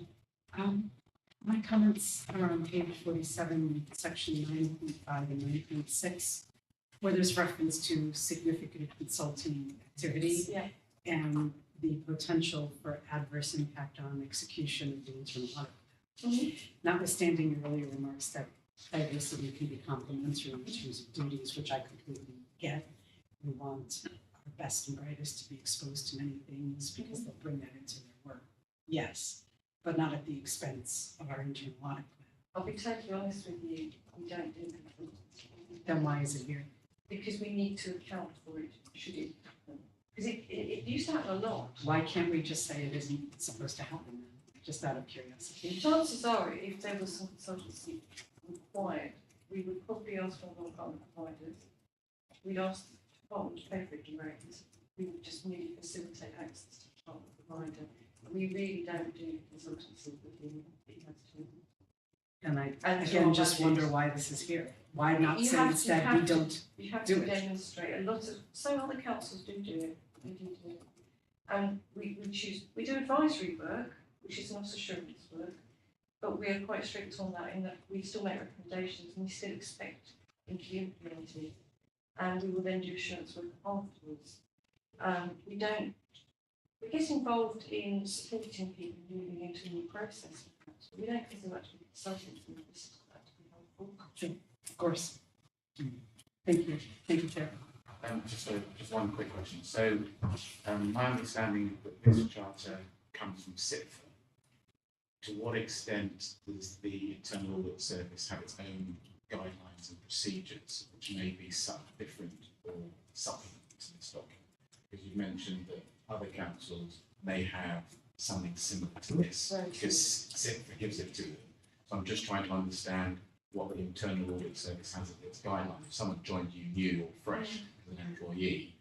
My comments are on page 47, section 9.5 and 9.6, where there's reference to significant consulting activity Yeah. and the potential for adverse impact on execution of the internal audit. Notwithstanding your earlier remarks that diversity can be complementary in terms of duties, which I completely get. We want our best and brightest to be exposed to many things because they'll bring that into their work. Yes, but not at the expense of our internal audit plan. I'll be totally honest with you, we don't do that. Then why is it here? Because we need to account for it, should it happen. Because it used to happen a lot. Why can't we just say it isn't supposed to happen then? Just out of curiosity. Chances are, if there was some consultancy required, we would probably ask for one of our providers. We'd ask the department to pay for it direct. We would just merely facilitate access to the department provider. We really don't do consultancy within it. And I, And again, to just our wonder budget. why this is here. Why not You say have to- instead you we have to- don't? You have do to it. demonstrate, a lot of, some other councils do it, they do it. And we do advisory work, which is not assurance work, but we are quite strict on that in that we still make recommendations and we still expect them to be implemented. And we will then do assurance work afterwards. We get involved in supporting people moving into a new process, but we don't consider actually consultants in this that to be helpful. Of course. Thank you, Chair. Just one quick question. So, my understanding that this charter comes from SIPFA. To what extent does the Internal Audit Service have its own guidelines and procedures, which may be different or supplement to this document? Because you mentioned that other councils may have something similar to this, because SIPFA gives it to them. So I'm just trying to understand what the Internal Audit Service has as its guidelines. If someone joined you new or fresh as an employee,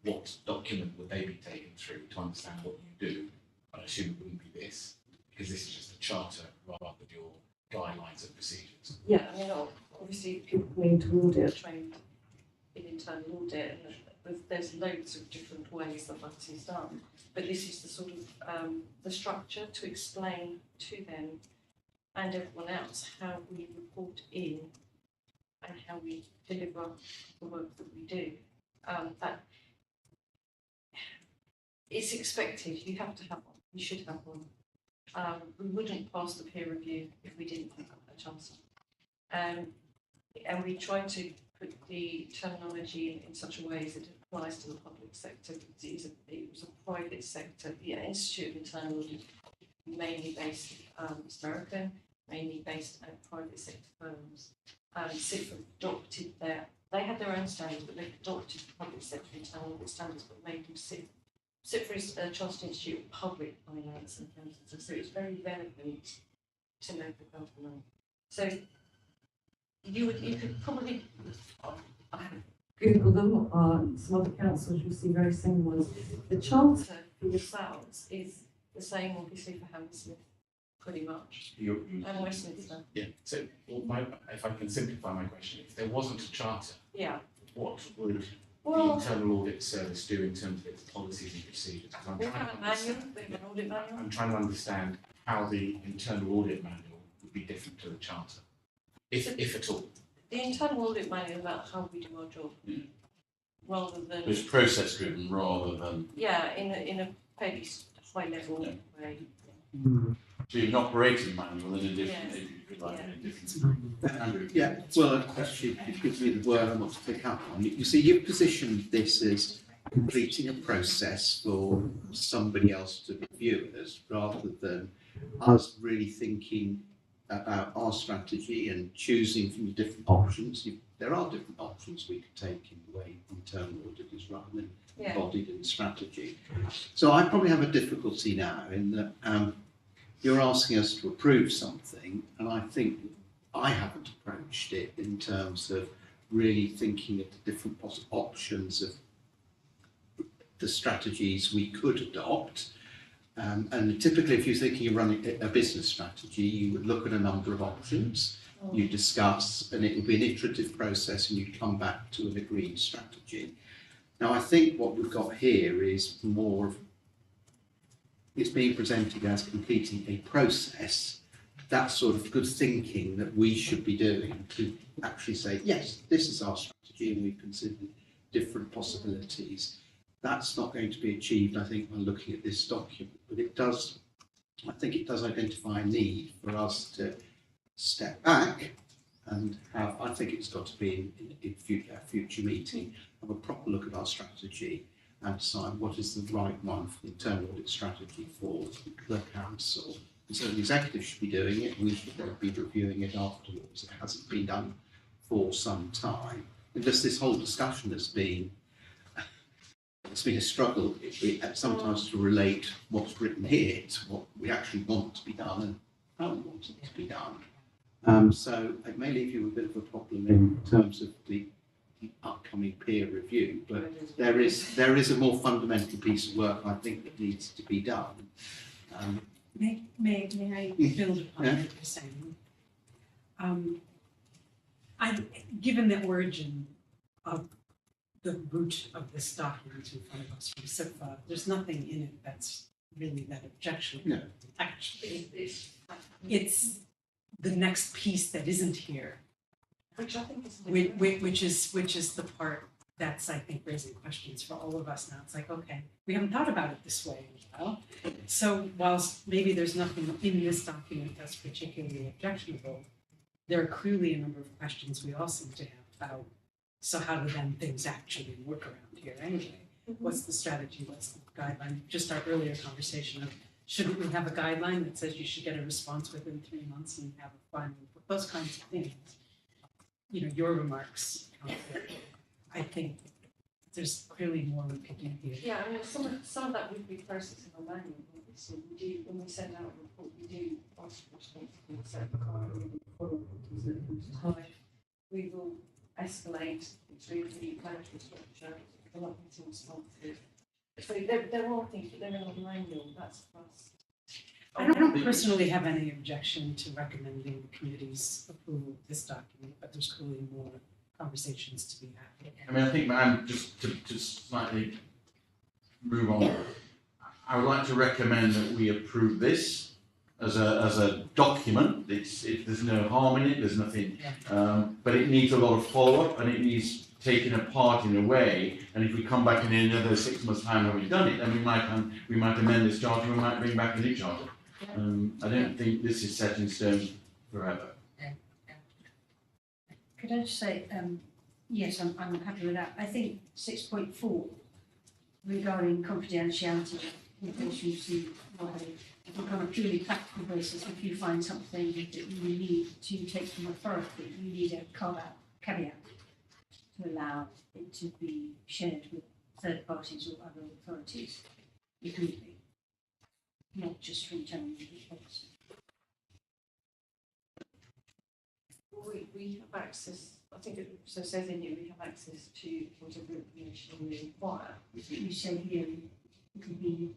what document would they be taken through to understand what you do? I assume it wouldn't be this, because this is just a charter rather than your guidelines and procedures. Yeah, I mean, obviously people coming into audit are trained in internal audit, and there's loads of different ways that that is done. But this is the sort of the structure to explain to them and everyone else how we report in and how we deliver the work that we do. That it's expected. You have to have one. You should have one. We wouldn't pass the peer review if we didn't have a chance. And we try to put the terminology in such a way as it applies to the public sector, because it was a private sector, Institute of Internal Audit, mainly based American, mainly based at private sector firms. SIPFA adopted they had their own standards, but they adopted the public sector internal audit standards, but made them SIPFA is a Chartered Institute of Public Finance and Accountancy, so it's very relevant to local government. So you could probably, I haven't Googled them, some other councils you'll see very similar ones. The charter for yourselves is the same obviously for Hammersmith, pretty much, and Westminster. Yeah. So, if I can simplify my question, if there wasn't a charter, Yeah. what would Well- internal audit service do in terms of its policies and procedures? 'Cause I'm We trying to have a manual, understand- we have an audit manual. I'm trying to understand how the internal audit manual would be different to the charter, if at all. The internal audit manual is about how we do our job. Yeah. Rather than, It's process driven rather than, yeah, in a fairly high level Yeah. way. so you've an operating manual and a different, Yes. if you could like, Yeah. a different. Andrew? Yeah, well, actually, it gives me the word I want to pick up on. You see, you've positioned this as completing a process for somebody else to review us, rather than us really thinking about our strategy and choosing from the different options. There are different options we could take in the way internal audit is run and Yeah. embodied in strategy. So I probably have a difficulty now in that you're asking us to approve something, and I think I haven't approached it in terms of really thinking of the different options of the strategies we could adopt. And typically, if you're thinking of running a business strategy, you would look at a number of options, you discuss, and it would be an iterative process, and you come back to an agreed strategy. Now, I think what we've got here is more of, it's being presented as completing a process. That sort of good thinking that we should be doing to actually say, yes, this is our strategy, and we've considered different possibilities. That's not going to be achieved, I think, by looking at this document, but it does, I think it does identify a need for us to step back and have, I think it's got to be in future meeting, have a proper look at our strategy and decide what is the right one for the internal audit strategy for the council. And so the executive should be doing it, we should be reviewing it afterwards. It hasn't been done for some time. And just this whole discussion has been, it's been a struggle sometimes to relate what's written here to what we actually want to be done and how we want it to be done. So it may leave you with a bit of a problem in terms of the upcoming peer review, but there is a more fundamental piece of work I think that needs to be done. May I build upon Yeah. what you're saying? Given the origin of the root of this document in front of us from SIPA, there's nothing in it that's really that objectionable. No. Actually, it's the next piece that isn't here, Which I think is. which is the part that's, I think, raising questions for all of us now. It's like, okay, we haven't thought about it this way in a while. So whilst maybe there's nothing in this document that's particularly objectionable, there are clearly a number of questions we all seem to have about, so how do then things actually work around here anyway? What's the strategy? What's the guideline? Just our earlier conversation of, shouldn't we have a guideline that says you should get a response within 3 months and have a final, those kinds of things. You know, your remarks, Councillor, I think there's clearly more we could do here. Yeah, I mean, some of that would be processed in our manual, so we do, when we send out a report, we do ask for responsible set we will escalate through the management structure, the likely to responses. So there are things, but they're in our manual, that's for us. I don't personally have any objection to recommending the committee's approval of this document, but there's clearly more conversations to be had. I mean, I think, man, just to slightly move on, I would like to recommend that we approve this as a document. There's no harm in it, there's nothing, but it needs a lot of follow-up and it needs taken apart in a way. And if we come back in another 6 months' time when we've done it, then we might amend this charter, we might bring back a new charter. I don't think this is set in stone forever. Could I just say, yes, I'm happy with that. I think 6.4 regarding confidentiality in relation to on a purely practical basis, if you find something that you need to take from authority, you need a caveat to allow it to be shared with third parties or other authorities, equally, not just from internal reports. We have access, I think it so says in here, we have access to whatever information we require. You say here, it could be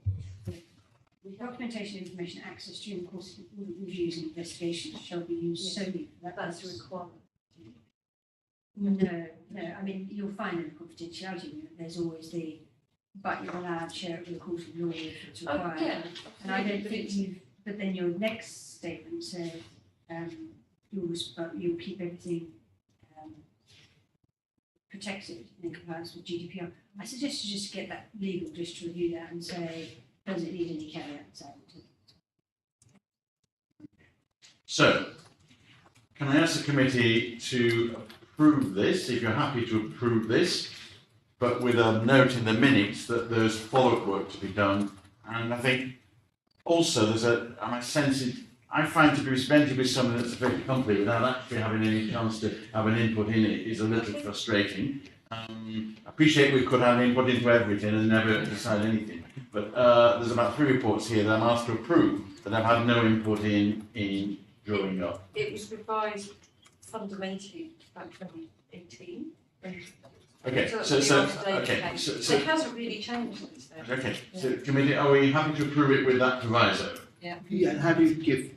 documentation, information, access during the course of audit reviews and investigations shall be used solely for that That's a purpose. requirement. No, I mean, you'll find in the confidentiality agreement, there's always but you're allowed to share it with the court of law if it's required. Yeah. And I don't think but then your next statement said, you'll keep everything protected in compliance with GDPR. I suggest you just get that legal, just to review that and say, does it need any caveats? So, can I ask the committee to approve this, if you're happy to approve this, but with a note in the minutes that there's follow-up work to be done. And I think also I find to be presented with something that's a bit complete without actually having any chance to have an input in it is a little frustrating. I appreciate we could have input into everything and never decide anything, but there's about 3 reports here that I'm asked to approve that I've had no input in drawing up. It was revised fundamentally back 2018. Okay, so It hasn't really changed since then. okay, so committee, are we happy to approve it with that proviso? Yeah, and how do you give,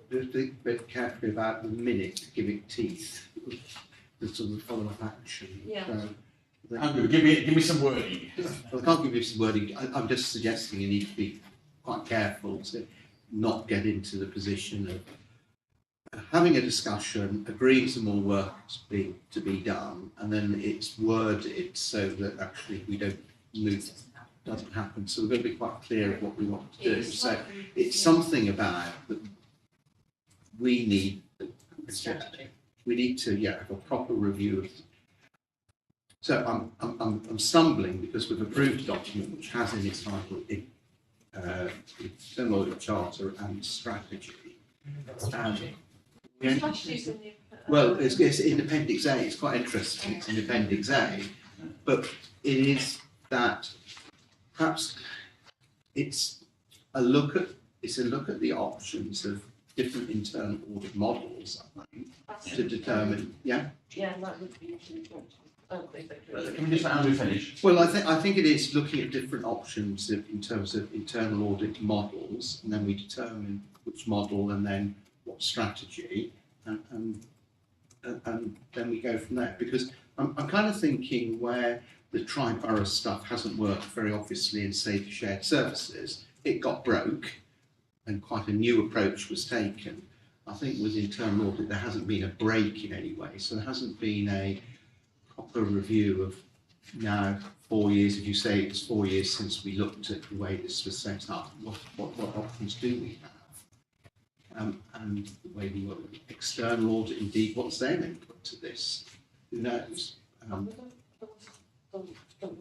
think very carefully about the minute, give it teeth, the sort of follow-up action. Yeah. Andrew, give me some wording. Well, I can't give you some wording, I'm just suggesting you need to be quite careful to not get into the position of having a discussion, agreeing some more work to be done, and then it's worded so that actually we don't move, doesn't happen. So we're going to be quite clear of what we want to do. So it's something about that we need to have a proper review of. So I'm stumbling because we've approved a document which has in its title internal audit charter and strategy. Well, it's in Appendix A. It's quite interesting. It's in Appendix A, but it is that perhaps it's a look at the options of different internal audit models, I think, to determine. Yeah. Yeah, that would be important. Can we just let Andrew finish? Well, I think it is looking at different options in terms of internal audit models, and then we determine which model and then what strategy, and then we go from there. Because I'm kind of thinking where the tri-borough stuff hasn't worked very obviously in, say, the shared services, it got broke, and quite a new approach was taken. I think with internal audit there hasn't been a break in any way, so there hasn't been a proper review of now 4 years. If you say it's 4 years since we looked at the way this was set up, what options do we have? And the way we work with external audit, indeed, what's their input to this? Who knows? Don't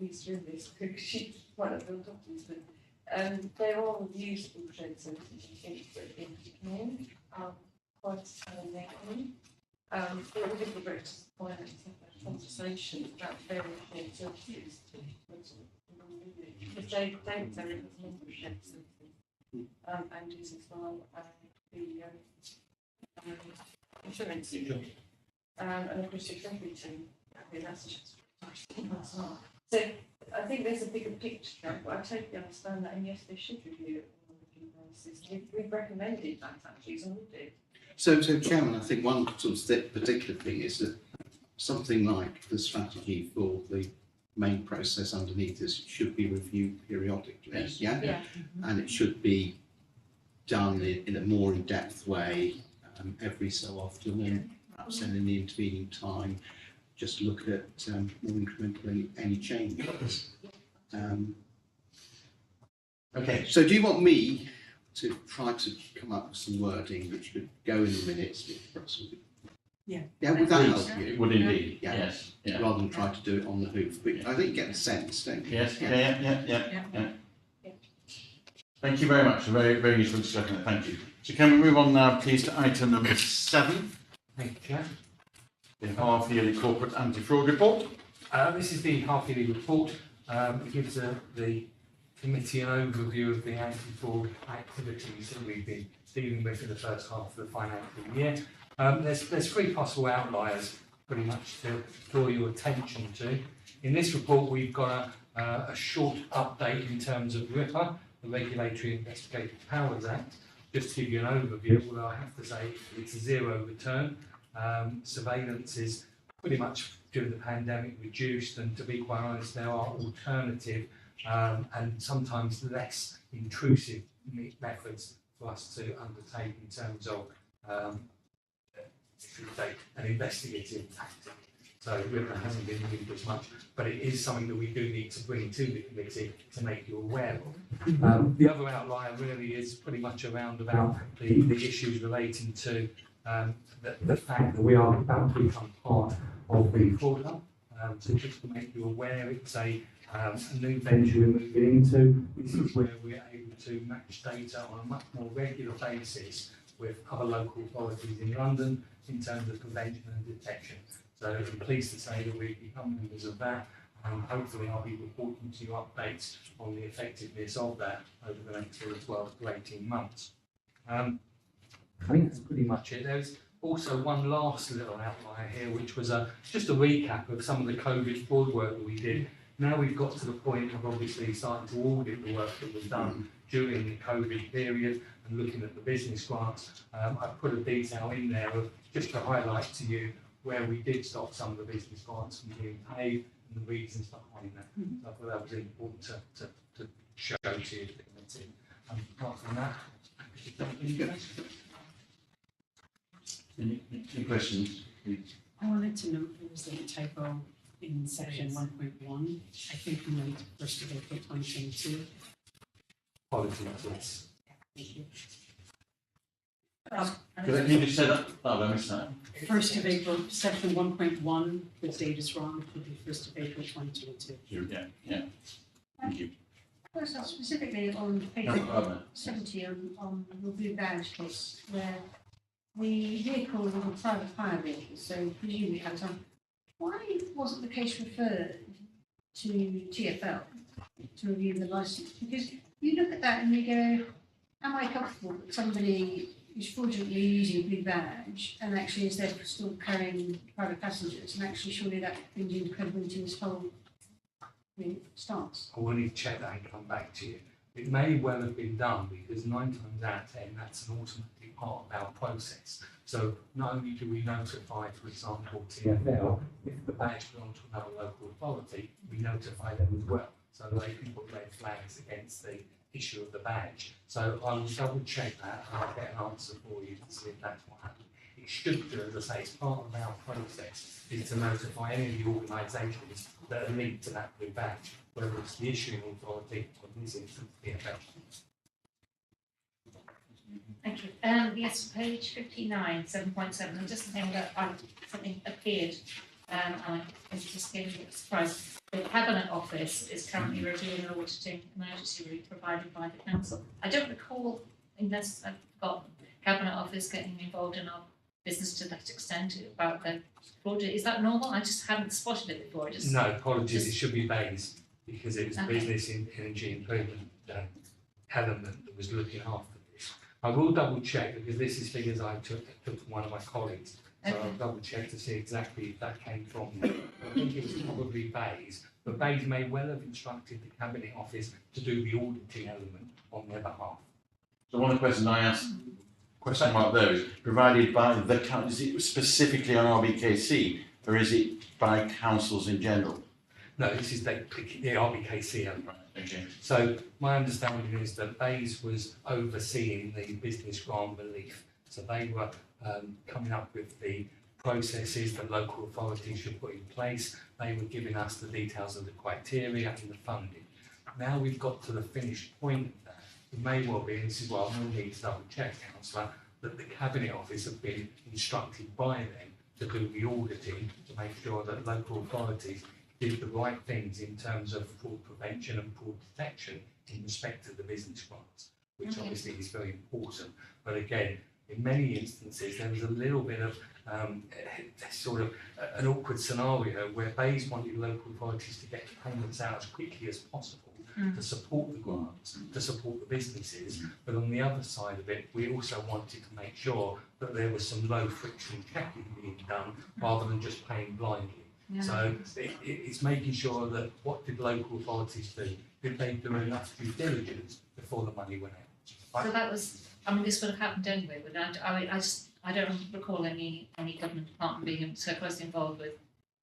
read through this because she's quite a build up into it. They're all useful shared services in quite challenging. But we did the breakfast finance conversation about various shared services. Because David has a number of shared services, and is as well the insurance, and of course it's everything. I think that's just as well. So I think there's a bigger picture, but I totally understand that, and yes, they should review it on a review basis. We've recommended that actually as an audit. So Chairman, I think one sort of particular thing is that something like the strategy for the main process underneath this should be reviewed periodically. Yes. Yeah? And it should be done in a more in-depth way every so often, and perhaps then in the intervening time just look at more incremental any changes. Okay. So do you want me to try to come up with some wording which could go in the minutes? Yeah. Yeah, would that Please. help you? It would indeed. Yeah. Yes. Yeah. Rather than try to do it on the hoof. But I think you get the sense, don't you? Yes. Yeah. Thank you very much. Very, very useful discussion. Thank you. So can we move on now, please, to item number 7, Thank you, Chair. the half-yearly corporate anti-fraud report. This is the half-yearly report. It gives the committee an overview of the anti-fraud activities that we've been dealing with in the first half of the financial year. There's 3 possible outliers pretty much to draw your attention to. In this report, we've got a short update in terms of RIPA, the Regulatory Investigative Powers Act. Just to give you an overview, although I have to say it's a 0 return. Surveillance is pretty much during the pandemic reduced, and to be quite honest, there are alternative and sometimes less intrusive methods for us to undertake in terms of an investigative tactic. So it hasn't been used as much, but it is something that we do need to bring to the committee to make you aware of. The other outlier really is pretty much around about the issues relating to the fact that we are about to become part of the fraud hub. So just to make you aware, it's a new venture we're moving into. This is where we're able to match data on a much more regular basis with other local authorities in London in terms of prevention and detection. So I'm pleased to say that we've become members of that, and hopefully I'll be reporting to you updates on the effectiveness of that over the next 12 to 18 months. I think that's pretty much it. There's also one last little outlier here, which was just a recap of some of the COVID fraud work that we did. Now we've got to the point of obviously starting to audit the work that was done during the COVID period and looking at the business grants. I've put a detail in there of just to highlight to you where we did stop some of the business grants from being paid and the reasons behind that. So I thought that was important to show to you. Apart from that, Any questions, please? I wanted to note there was a typo in section 1.1. I think we meant 1st of April 2022. apologies, yes. Thank you. Could you just say that? Oh, I missed that. 1st of April, section 1.1, the date is wrong. It would be 1st of April 2022. Yeah. Thank you. First off, specifically on page No, 70 on the blue badge case, where the vehicle was a private hire vehicle, so presumably had some. Why wasn't the case referred to TfL to review the licence? Because you look at that and you go, am I comfortable that somebody who's fraudulently using a blue badge and actually is therefore still carrying private passengers, and actually surely that brings into credibility this whole stance? I will need to check that and come back to you. It may well have been done because 9 times out of 10, that's an automatic part of our process. So not only do we notify, for example, TfL, if the badge belongs to another local authority, we notify them as well. So they can put red flags against the issue of the badge. So I will double check that and I'll get an answer for you to see if that's what happened. It should do, as I say, it's part of our process, is to notify any of the organisations that are linked to that blue badge, whether it's the issuing authority or in this instance, TfL. Thank you. Yes, page 59, 7.7, and just saying that something appeared, and I was just getting a bit surprised. The Cabinet Office is currently reviewing and auditing emergency relief provided by the Council. I don't recall, unless I've forgotten, Cabinet Office getting involved in our business to that extent about the fraud. Is that normal? I just haven't spotted it before. No, apologies, it should be Bays, because it was Okay. business in energy improvement element that was looking after this. I will double check, because this is figures I took from one of my colleagues, so Okay. I'll double check to see exactly if that came from them. I think it was probably Bays, but Bays may well have instructed the Cabinet Office to do the auditing element on their behalf. So one of the questions I asked, question mark there, is provided by the council, is it specifically on RBKC or is it by councils in general? No, this is the RBKC element. Right, okay. So my understanding is that Bays was overseeing the business grant relief. So they were coming up with the processes that local authorities should put in place. They were giving us the details of the criteria and the funding. Now we've got to the finished point of that. It may well be, and this is what I will need to double check, Councillor, that the Cabinet Office have been instructed by them to do the auditing to make sure that local authorities did the right things in terms of fraud prevention and fraud detection in respect to the business grants, which obviously is very important. But again, in many instances, there was a little bit of sort of an awkward scenario where Bays wanted local authorities to get payments out as quickly as possible to support the grants, to support the businesses. But on the other side of it, we also wanted to make sure that there was some low friction checking being done rather than just paying blindly. Yeah. So it's making sure that what did local authorities do? Did they do enough due diligence before the money went out? So that was, I mean, this would have happened anyway, but I don't recall any government department being so closely involved with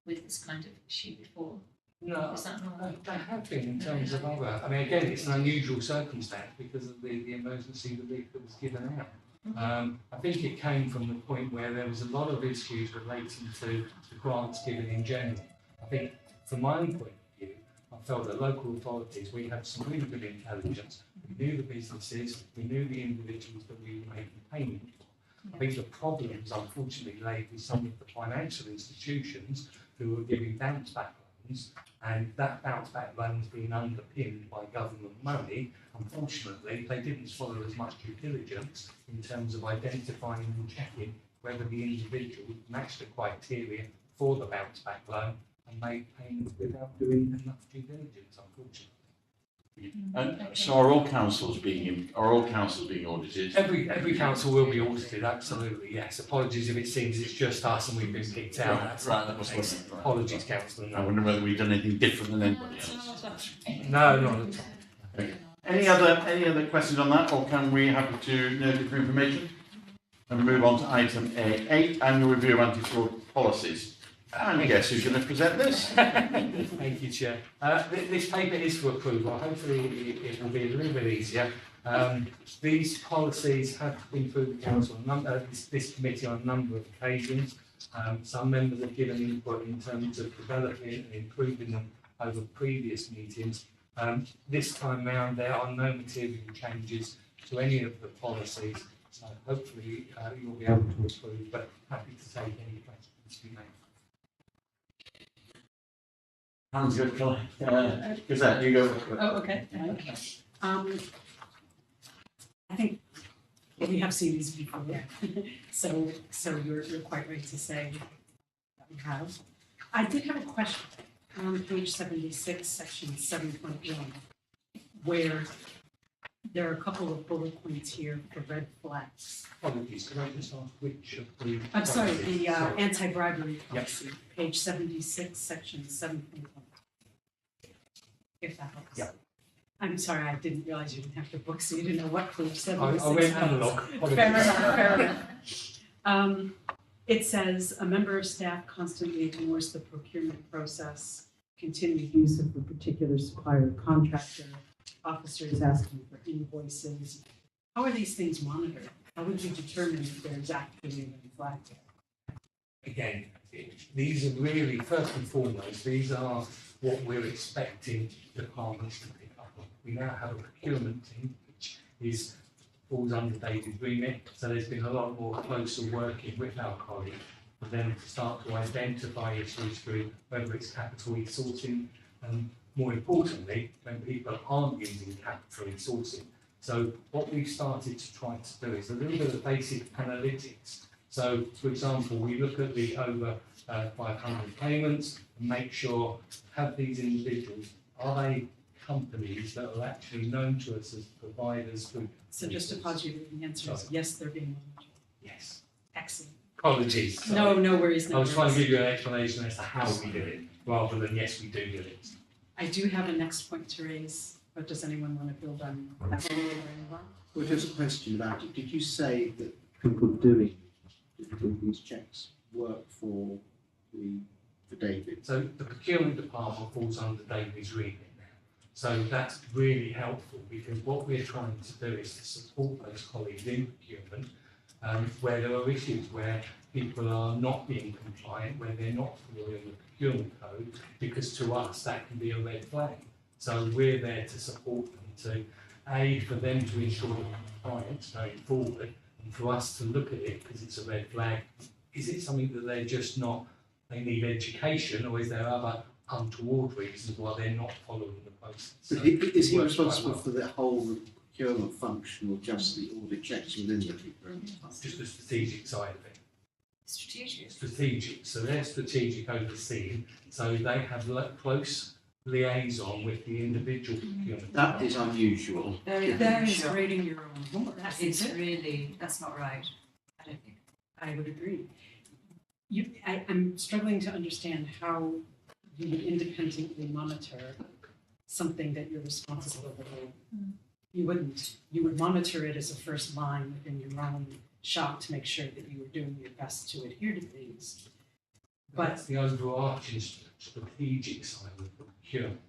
with this kind of issue before. No, Is that normal? they have been in terms of other, I mean, again, it's an unusual circumstance because of the emergency relief that was given out. I think it came from the point where there was a lot of issues relating to the grants given in general. I think from my own point of view, I felt that local authorities, we had some really good intelligence. We knew the businesses, we knew the individuals that we were making payment for. I think the problems unfortunately lay with some of the financial institutions who were giving bounce back loans, and that bounce back loans being underpinned by government money. Unfortunately, they didn't follow as much due diligence in terms of identifying and checking whether the individual matched the criteria for the bounce back loan and made payments without doing enough due diligence, unfortunately. And so are all councils being audited? Every council will be audited, absolutely, yes. Apologies if it seems it's just us and we've been picked out. Right, that was what I meant, right. Apologies, councillor. I wonder whether we've done anything different than anybody else. No, not at all. Okay. Any other questions on that, or can we happy to note it for information? And move on to item A8, annual review of anti-fraud policies. And guess who's going to present this? Thank you, Chair. This paper is for approval. Hopefully it will be a little bit easier. These policies have been through the council, this committee on a number of occasions. Some members have given input in terms of developing and improving them over previous meetings. This time round, there are no material changes to any of the policies, so hopefully you'll be able to approve, but happy to take any questions you may have. Hands good, Gazette, you go for it. Oh, okay. I think we have seen these before, so you're quite right to say that we have. I did have a question on page 76, section 7.1, where there are a couple of bullet points here for red flags. Apologies, could I just ask which of the... I'm sorry, policies? the Sorry. anti-bribery policy, page 76, section 7.1. If that helps. Yeah. I'm sorry, I didn't realize you didn't have the book, so you didn't know what page I 76 went was. analog. Fair enough, fair enough. It says, a member of staff constantly ignores the procurement process, continued use of the particular supplier or contractor, officers asking for invoices. How are these things monitored? How would you determine if there's actually a red flag there? Again, these are really, first and foremost, these are what we're expecting departments to pick up on. We now have a procurement team, which falls under David's remit, so there's been a lot more closer working with our colleagues for them to start to identify issues through whether it's capital resourcing, and more importantly, when people aren't using capital resourcing. So what we've started to try to do is a little bit of basic analytics. So, for example, we look at the over 500 payments and make sure, have these individuals, are they companies that are actually known to us as providers who... So just to pause you, the answer is yes, they're being monitored. Yes. Excellent. Apologies. No, no worries, no I was trying to worries. give you an explanation as to how we did it, rather than yes, we do it. I do have a next point to raise, but does anyone want to build on that? Well, just a question about it. Did you say that people doing these checks work for David? So the procurement department falls under David's remit now. So that's really helpful because what we're trying to do is to support those colleagues in procurement where there are issues where people are not being compliant, where they're not following the procurement code, because to us that can be a red flag. So we're there to support them for them to ensure compliance going forward, and for us to look at it because it's a red flag. Is it something that they're just not, they need education, or is there other untoward reasons why they're not following the process? So Is he it works quite responsible well. for the whole procurement function or just the audit checks within the procurement function? Just the strategic side of it. Strategic. So they're strategic overseeing, so they have close liaison with the individual procurement. That is unusual. That is grading your own homework. It's really, that's not right, I don't think. I would agree. I'm struggling to understand how you would independently monitor something that you're responsible for. You wouldn't. You would monitor it as a first line within your own shop to make sure that you were doing your best to adhere to things. But- That's the overarching strategic side of the procurement.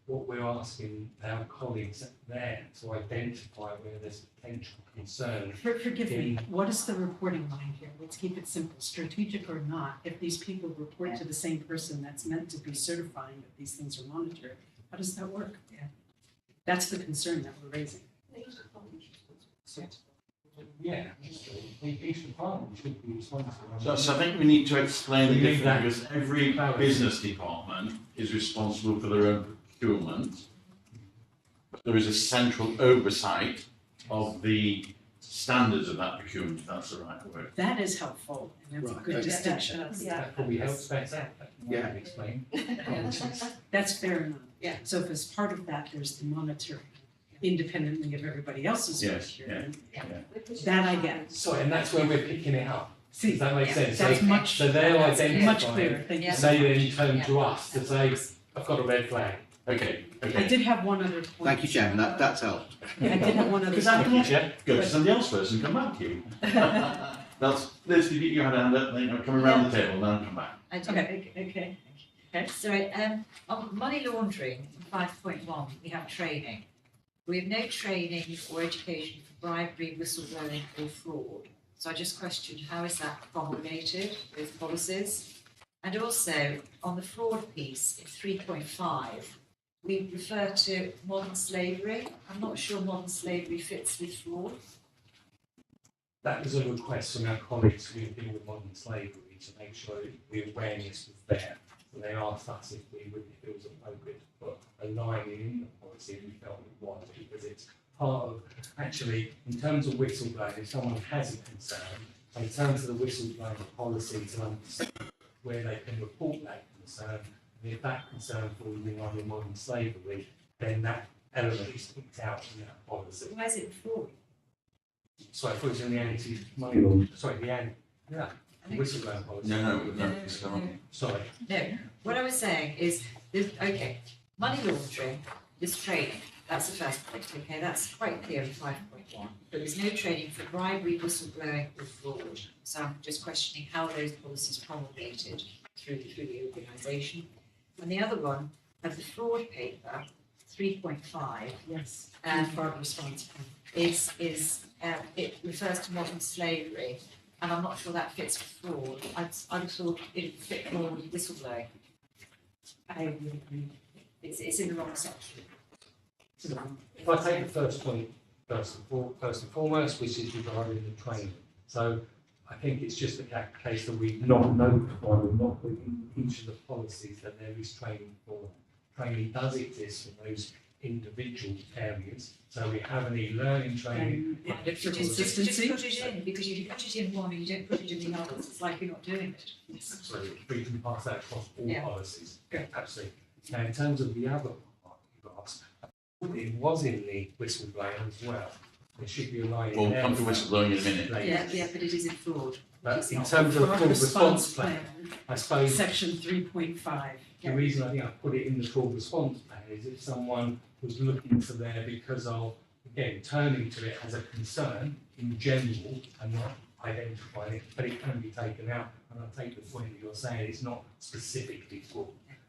What we're asking our colleagues there to identify where there's potential concern. Forgive me, what is the reporting line here? Let's keep it simple, strategic or not. If these people report to the same person that's meant to be certifying that these things are monitored, how does that work? That's the concern that we're raising. Yeah, each department should be responsible. So I think we need to explain the We need difference, that. because every Clarity. business department is responsible for their own procurement. But there is a central oversight of the standards of that procurement, if that's the right word. That is helpful, and that's a Right, good okay. distinction. That probably helps better. Yeah. Explain. That's fair enough. Yeah. So if as part of that, there's the monitoring independently of everybody else's Yes, procurement, yeah. that I get. Sorry, and that's where we're picking it up. See, Does that make sense? that's So- much, So they'll that's identify. much clearer, thank you Yeah. so They then much. turn to us to say, I've got a red flag. Okay, I okay. did have one other point. Thank you, Chairman, that's helped. I did have one other Because after point. that, go to somebody else first and come back to you. That's, Liz, did you had a hand up, then you're coming around the table, now come back. I do. Okay. Okay. Sorry, on money laundering, 5.1, we have training. We have no training or education for bribery, whistleblowing or fraud. So I just questioned, how is that promulgated with policies? And also, on the fraud piece in 3.5, we refer to modern slavery. I'm not sure modern slavery fits with fraud. That was a request from our colleagues who deal with modern slavery to make sure the awareness was there. So they asked us if it was appropriate to put a line in the policy, and we felt it was, because it's part of, actually, in terms of whistleblowing, if someone has a concern, in terms of the whistleblowing policy to understand where they can report that concern, and if that concern falls in line with modern slavery, then that element is picked out in that policy. Where's it fraud? Sorry, I thought it was in the anti-money laundering, sorry, the whistleblowing policy. No, it's not. Sorry. No, what I was saying is, okay, money laundering, there's training, that's the first point, okay, that's quite clear in 5.1. But there's no training for bribery, whistleblowing or fraud. So I'm just questioning how those policies promulgated through the organisation. And the other one, of the fraud paper, 3.5, Yes, Um, fraud response plan. it refers to modern slavery, and I'm not sure that fits with fraud. I'd have thought it'd fit more with whistleblowing. I would agree. It's in the wrong section. If I take the first point first and foremost, which is regarding the training. So I think it's just a case that we've not notified, we've not put in each of the policies that there is training for. Training does exist in those individual areas. So we have an e-learning training. And for Just consistency. put it in, because if you put it in one and you don't put it in the others, it's like you're not doing it. So we can pass that across all Yeah. policies. Good. Absolutely. Now, in terms of the other part you've asked, it was in the whistleblowing as well. There should be a line in We'll there. come to whistleblowing in a minute. Yeah, but it is in fraud. But in terms of full response plan, I suppose Section 3.5. the reason I think I put it in the full response plan is if someone was looking for there because of, again, turning to it as a concern in general and not identifying it, but it can be taken out. And I take the point that you're saying it's not specifically fraud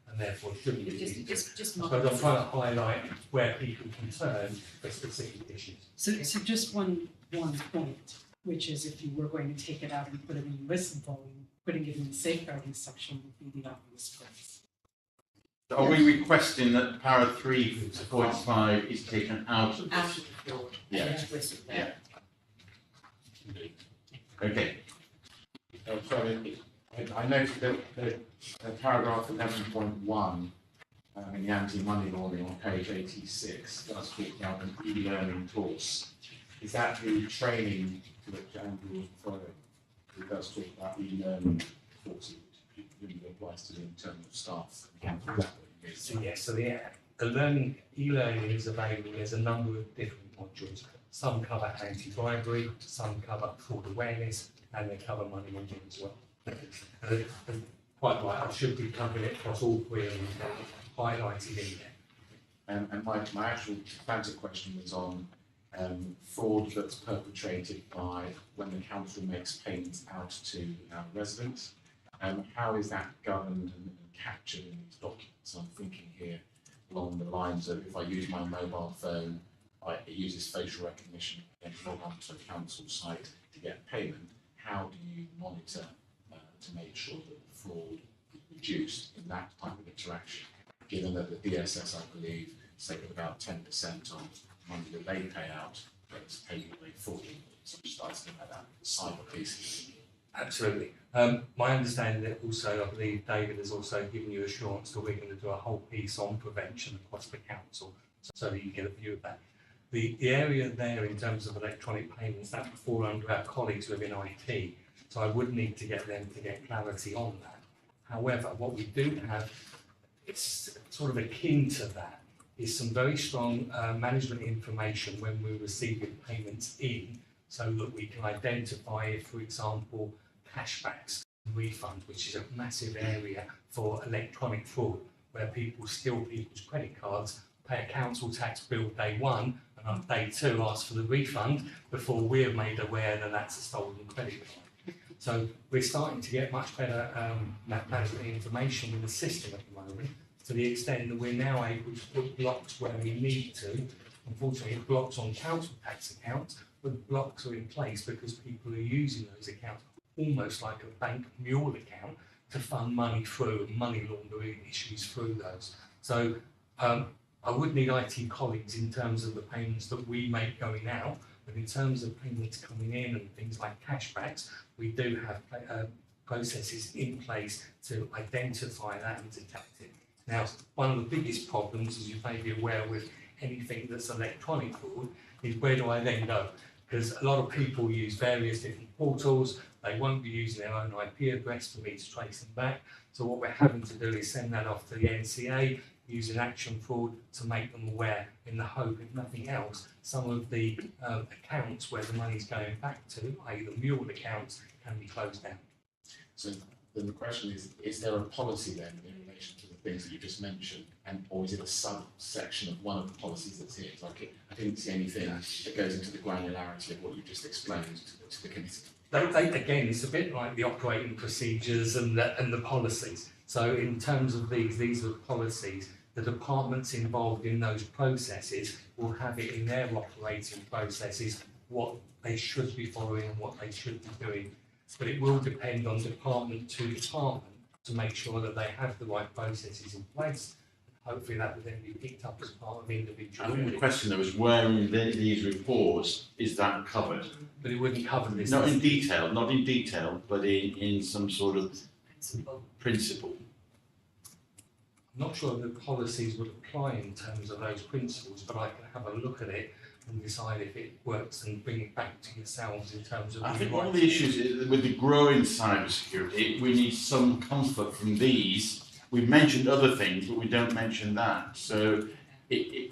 and therefore shouldn't be. Just I not. suppose I'm trying to highlight where people can turn for specific issues. So just one point, which is if you were going to take it out and put it in whistleblowing, putting it in the safeguarding section would be the obvious place. Are we requesting that para 3.5 is taken out of Out this? of the fraud. Yeah. Into whistleblowing. Okay, Sorry, I noted that paragraph 11.1 in the anti-money laundering on page 86 does talk about an e-learning course. Is that the training to which Andrew was referring? It does talk about e-learning courses, which presumably applies to the internal staff. So yes, so the e-learning is available. There's a number of different modules. Some cover anti-bribery, some cover fraud awareness, and they cover money laundering as well. And quite right, I should be covering it across all three of them, highlighted in there. And my actual substantive question was on fraud that's perpetrated by when the council makes payments out to residents. How is that governed and captured in these documents? I'm thinking here along the lines of if I use my mobile phone, it uses facial recognition and log on to a council site to get payment. How do you monitor to make sure that the fraud is reduced in that type of interaction? Given that the DSS, I believe, say about 10% on money that they pay out gets paid away for them. So just asking about that cyber piece. Absolutely. My understanding that also, I believe David has also given you assurance that we're going to do a whole piece on prevention across the council, so that you get a view of that. The area there in terms of electronic payments, that would fall under our colleagues within IT, so I would need to get them to get clarity on that. However, what we do have, it's sort of akin to that, is some very strong management information when we're receiving payments in, so that we can identify if, for example, cashbacks and refunds, which is a massive area for electronic fraud, where people steal people's credit cards, pay a council tax bill day one, and on day two ask for the refund before we're made aware that that's a stolen credit card. So we're starting to get much better management information with the system at the moment, to the extent that we're now able to put blocks where we need to. Unfortunately, blocks on council tax accounts, but blocks are in place because people are using those accounts almost like a bank mule account to fund money through and money laundering issues through those. So I would need IT colleagues in terms of the payments that we make going out, but in terms of payments coming in and things like cashbacks, we do have processes in place to identify that and detect it. Now, one of the biggest problems, as you may be aware with anything that's electronic fraud, is where do I then go? Because a lot of people use various different portals, they won't be using their own IP address for me to trace them back. So what we're having to do is send that off to the NCA, using action fraud to make them aware, in the hope, if nothing else, some of the accounts where the money's going back to, i.e. the mule accounts, can be closed down. So then the question is there a policy then in relation to the things that you just mentioned, or is it a subsection of one of the policies that's here? Like I didn't see anything that goes into the granularity of what you just explained to the committee. Again, it's a bit like the operating procedures and the policies. So in terms of these are policies. The departments involved in those processes will have it in their operating processes what they should be following and what they should be doing. But it will depend on department to department to make sure that they have the right processes in place. Hopefully that will then be picked up as part of individual. I think the question though is where in these reports is that covered? But it wouldn't cover this. Not in detail, but in some sort of principle. I'm not sure the policies would apply in terms of those principles, but I can have a look at it and decide if it works and bring it back to yourselves in terms of. I think one of the issues is with the growing cybersecurity, we need some comfort from these. We've mentioned other things, but we don't mention that. So it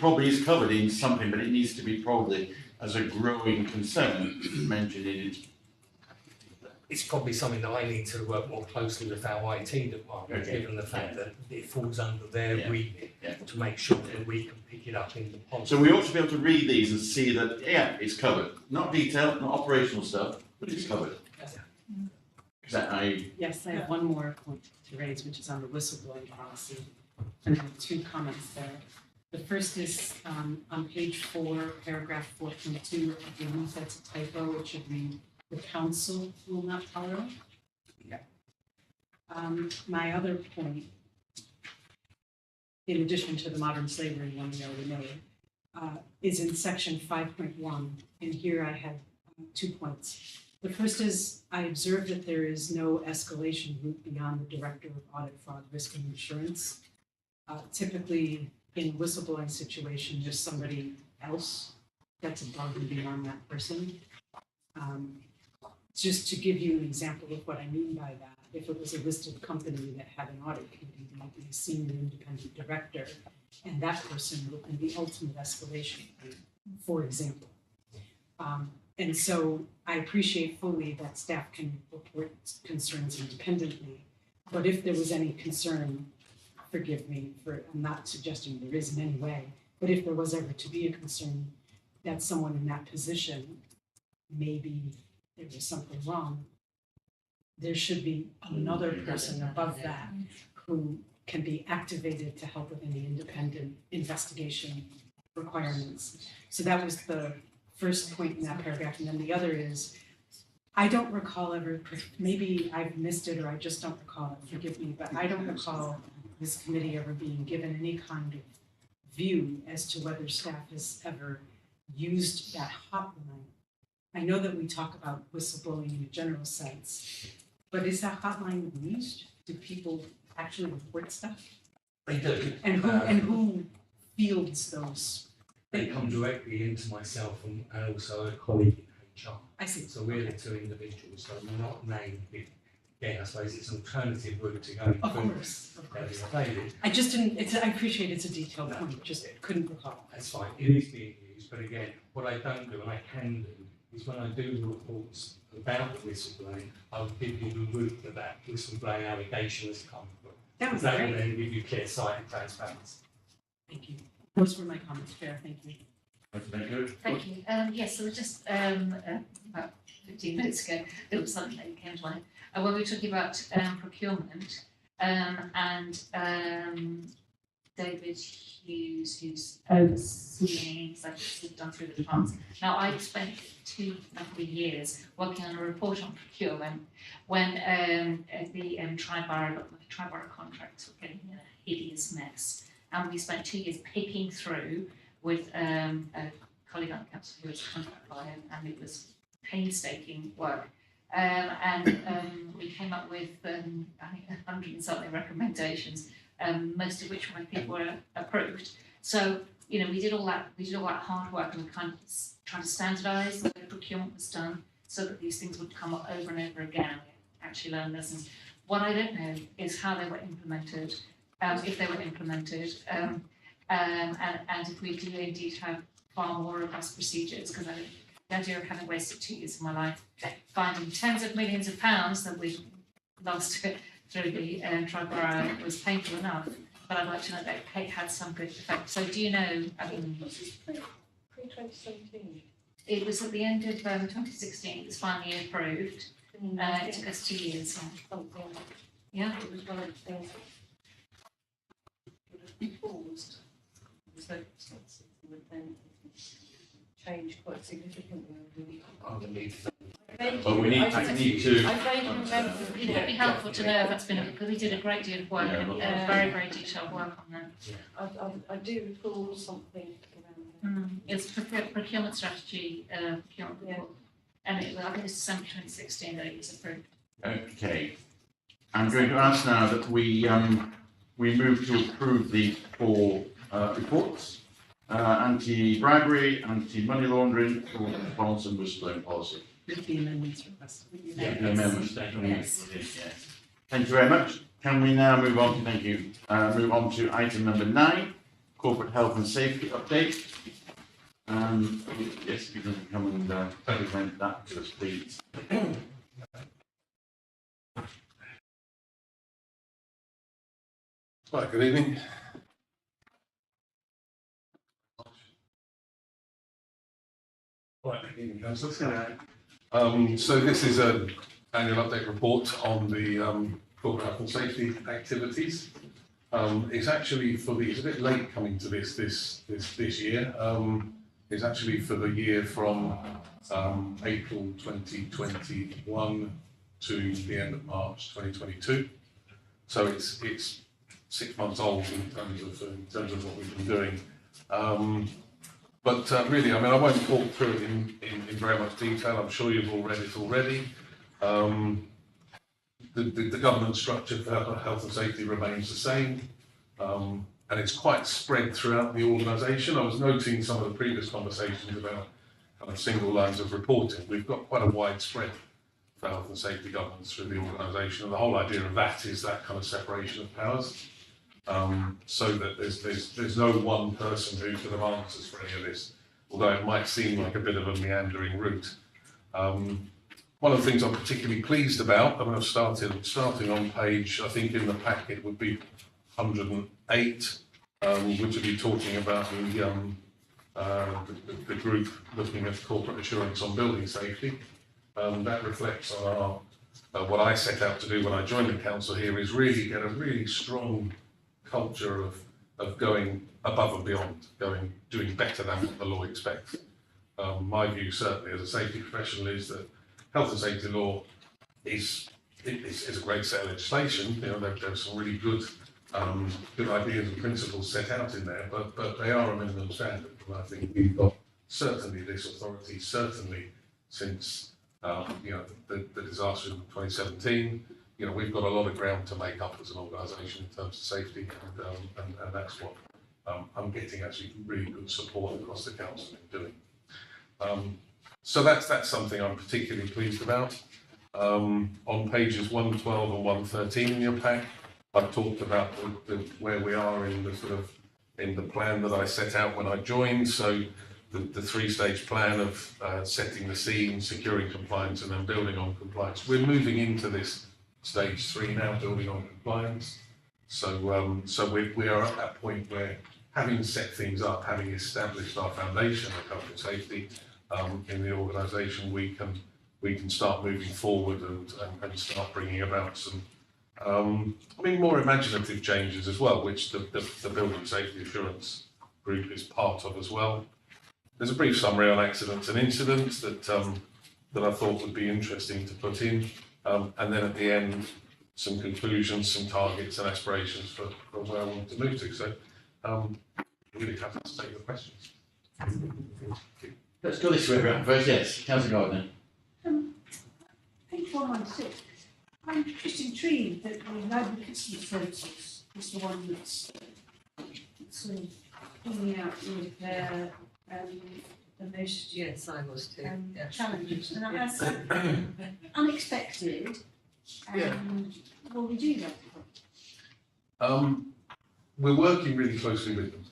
probably is covered in something, but it needs to be probably as a growing concern mentioned in it. It's probably something that I need to work more closely with our IT department, Okay. given the fact that it falls under their remit, to make sure that we can pick it up in the policy. So we ought to be able to read these and see that, yeah, it's covered. Not detailed, not operational stuff, but it's covered. Is that Yes, I have one more point to raise, which is on the whistleblowing policy. And I have two comments there. The first is on page 4, paragraph 4.2, I believe that's a typo, it should read, the council will not tolerate. Yeah. My other point, in addition to the modern slavery one we already made, is in section 5.1, and here I have 2 points. The first is, I observe that there is no escalation route beyond the Director of Audit, Fraud, Risk and Insurance. Typically, in a whistleblowing situation, there's somebody else that's above and beyond that person. Just to give you an example of what I mean by that, if it was a listed company that had an audit committee, there might be a senior independent director, and that person would be the ultimate escalation, for example. And so I appreciate fully that staff can report concerns independently, but if there was any concern, forgive me for, I'm not suggesting there is in any way, but if there was ever to be a concern that someone in that position, maybe there was something wrong, there should be another person above that who can be activated to help with any independent investigation requirements. So that was the first point in that paragraph, and then the other is, I don't recall ever, maybe I've missed it or I just don't recall it, forgive me, but I don't recall this committee ever being given any kind of view as to whether staff has ever used that hotline. I know that we talk about whistleblowing in a general sense, but is that hotline used? Do people actually report stuff? They do. And who fields those? They come directly into myself and also a colleague in HR. I see. So we're the two individuals, so we're not named. Again, I suppose it's an alternative route to going Of through. course. David. I just didn't, I appreciate it's a detailed point, just couldn't recall. That's fine, it is being used, but again, what I don't do and I can do is when I do the reports about the whistleblowing, I will give you the route that whistleblowing allegation has come from. That was That great. will then give you clear sight and transparency. Thank you. Those were my comments, Chair, thank you. Thank you. Thank you. Yes, so just about 15 minutes ago, there was something that came to mind. When we were talking about procurement and David Hughes, who's overseeing stuff that's done through the departments. Now, I spent 2 years working on a report on procurement when the tri-borough contracts were getting in a hideous mess. And we spent 2 years picking through with a colleague on the council who was a contract client, and it was painstaking work. We came up with, I think, 100 and something recommendations, most of which, I think, were approved. So, you know, we did all that hard work, and we kind of tried to standardise the way procurement was done, so that these things would come up over and over again. We actually learn lessons. What I don't know is how they were implemented, if they were implemented, and if we do indeed have far more robust procedures, because the idea of having wasted 2 years of my life finding tens of millions of pounds that we lost through the tri-borough was painful enough, but I'd like to know that it had some good effect. So do you know, I mean, Pre-2017. it was at the end of 2016, it was finally approved. It took us 2 years. Something. Yeah. It was one of the things that would have been paused. The circumstances would then change quite significantly. But we need to. I vaguely remember. It'd be helpful to know if that's been, because we did a great deal of work, very, very detailed work on that. I do recall something around It's procurement strategy, procurement report. And I think it was December 2016 that it was approved. Okay. I'm going to ask now that we move to approve the 4 reports. Anti-bribery, anti-money laundering, fraud, response and whistleblowing policy. With the amendments requested. Yeah, the amendments. Yes. Thank you very much. Can we now move on to, move on to item number 9, corporate health and safety update. Yes, if you can come and present that to us, please. Right, good evening. Right, good evening, councillors. So this is an annual update report on the corporate health and safety activities. It's actually it's a bit late coming to this year. It's actually for the year from April 2021 to the end of March 2022. So it's 6 months old in terms of what we've been doing. But really, I mean, I won't talk through it in very much detail. I'm sure you've all read it already. The governance structure for health and safety remains the same, and it's quite spread throughout the organisation. I was noting some of the previous conversations about kind of single lines of reporting. We've got quite a wide spread for health and safety governance through the organisation, and the whole idea of that is that kind of separation of powers. So that there's no one person who sort of answers for any of this, although it might seem like a bit of a meandering route. One of the things I'm particularly pleased about, I mean, starting on page, I think in the packet would be 108, which would be talking about the group looking at corporate assurance on building safety. That reflects on what I set out to do when I joined the council here is really get a really strong culture of going above and beyond, doing better than what the law expects. My view, certainly as a safety professional, is that health and safety law is a great set of legislation. You know, there's some really good ideas and principles set out in there, but they are a minimum standard. And I think we've got certainly this authority, certainly since the disaster in 2017. You know, we've got a lot of ground to make up as an organisation in terms of safety, and that's what I'm getting actually really good support across the council in doing. So that's something I'm particularly pleased about. On pages 112 and 113 in your pack, I've talked about where we are in the plan that I set out when I joined. So the three-stage plan of setting the scene, securing compliance, and then building on compliance. We're moving into this stage 3 now, building on compliance. So we are at that point where, having set things up, having established our foundation of health and safety in the organisation, we can start moving forward and start bringing about some more imaginative changes as well, which the Building Safety Assurance Group is part of as well. There's a brief summary on accidents and incidents that I thought would be interesting to put in, and then at the end, some conclusions, some targets and aspirations for where I want to move to. So really happy to take the questions. Let's go this way around first. Yes, Councillor Gardner. Page 116. I'm just intrigued that the library customer services is the one that's sort of pulling out with their the most Yes, I was too. challenges, and that's unexpected. Will we do that? We're working really closely with them.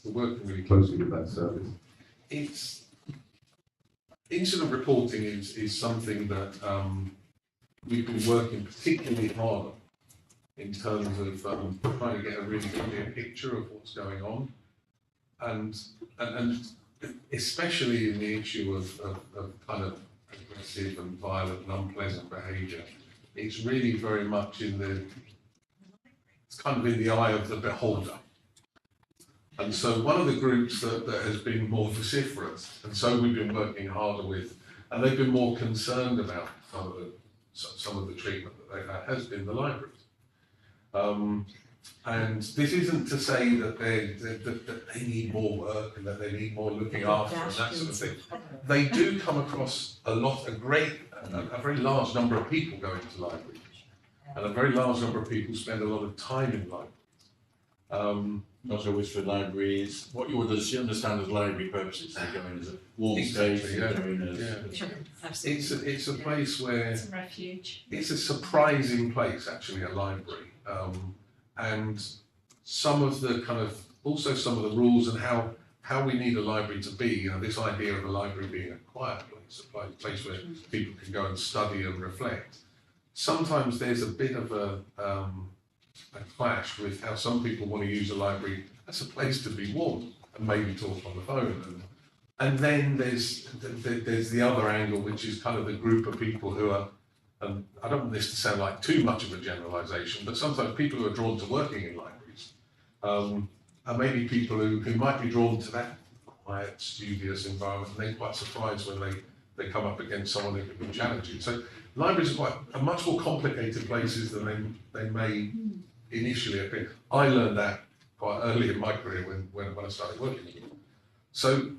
We're working really closely with that service. Incident reporting is something that we've been working particularly hard on in terms of trying to get a really clear picture of what's going on, and especially in the issue of kind of aggressive and violent and unpleasant behaviour. It's really very much it's kind of in the eye of the beholder. And so one of the groups that has been more vociferous, and so we've been working harder with, and they've been more concerned about some of the treatment that they've had, has been the libraries. And this isn't to say that they need more work and that they need more looking after and that sort of thing. They do come across a very large number of people going to libraries, and a very large number of people spend a lot of time in libraries. Not always for libraries. What you would understand as library purposes, they go in as a warm space. It's a place where It's a refuge. it's a surprising place, actually, a library, and some of the rules and how we need a library to be. You know, this idea of a library being a quiet place, a place where people can go and study and reflect. Sometimes there's a bit of a clash with how some people want to use a library as a place to be warm and maybe talk on the phone, and then there's the other angle, which is kind of the group of people who are, and I don't want this to sound like too much of a generalisation, but sometimes people who are drawn to working in libraries are maybe people who might be drawn to that quiet, studious environment, and they're quite surprised when they come up against someone who can be challenging. So libraries are much more complicated places than they may initially appear. I learned that quite early in my career when I started working with them. So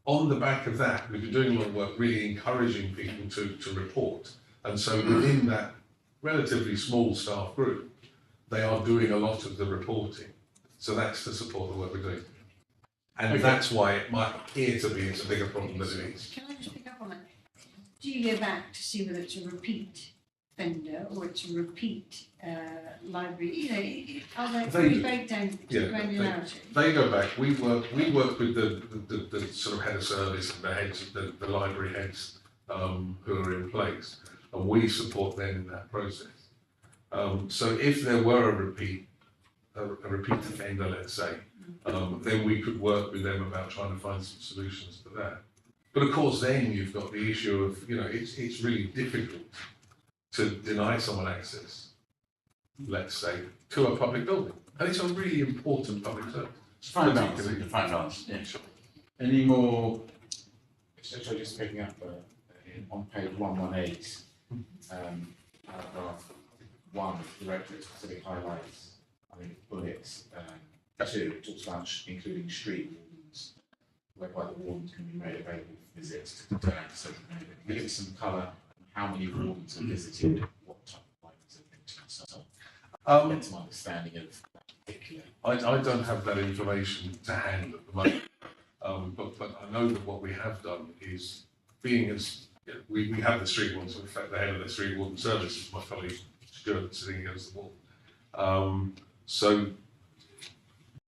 on the back of that, we've been doing a lot of work really encouraging people to report. And so within that relatively small staff group, they are doing a lot of the reporting. So that's to support the work we're doing. And that's why it might appear to be it's a bigger problem than it is. Can I just pick up on that? Do you go back to see whether it's a repeat vendor or it's a repeat library? You know, can we break down to granularity? They go back. We work with the sort of head of service and the heads, the library heads who are in place, and we support them in that process. So if there were a repeat offender, let's say, then we could work with them about trying to find some solutions to that. But of course, then you've got the issue of, it's really difficult to deny someone access, let's say, to a public building. And it's a really important public service. Fine balance, yeah. Sure. Any more? So just picking up on page 118, paragraph 1, directorate specific highlights, I think bullets, 2 talks about including street wardens, whereby the wardens can be made available for visits to the town. So give us some colour on how many wardens have visited, what type of items have been to, so get some understanding of that particular. I don't have that information to hand at the moment, but I know that what we have done is, being as we have the street wardens, in fact the head of the street warden service is my colleague Stuart sitting against the wall. So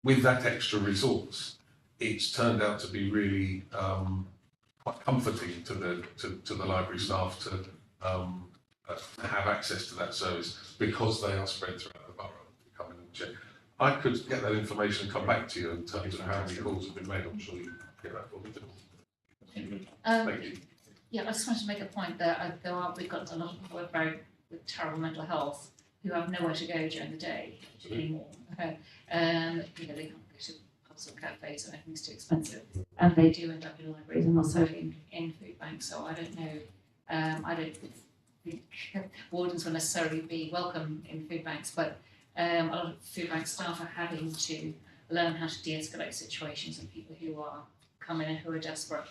with that extra resource, it's turned out to be really quite comforting to the library staff to have access to that service, because they are spread throughout the borough. To come in and check. I could get that information and come back to you in terms of how many calls have been made. I'm sure you get that for me too. Thank you. Yeah, I just wanted to make a point that we've got a lot of people with terrible mental health who have nowhere to go during the day anymore. They can't go to pubs or cafes, or everything's too expensive, and they do end up in libraries and also in food banks. So I don't know. I don't think wardens will necessarily be welcome in food banks, but a lot of food bank staff are having to learn how to de-escalate situations and people who are coming in who are desperate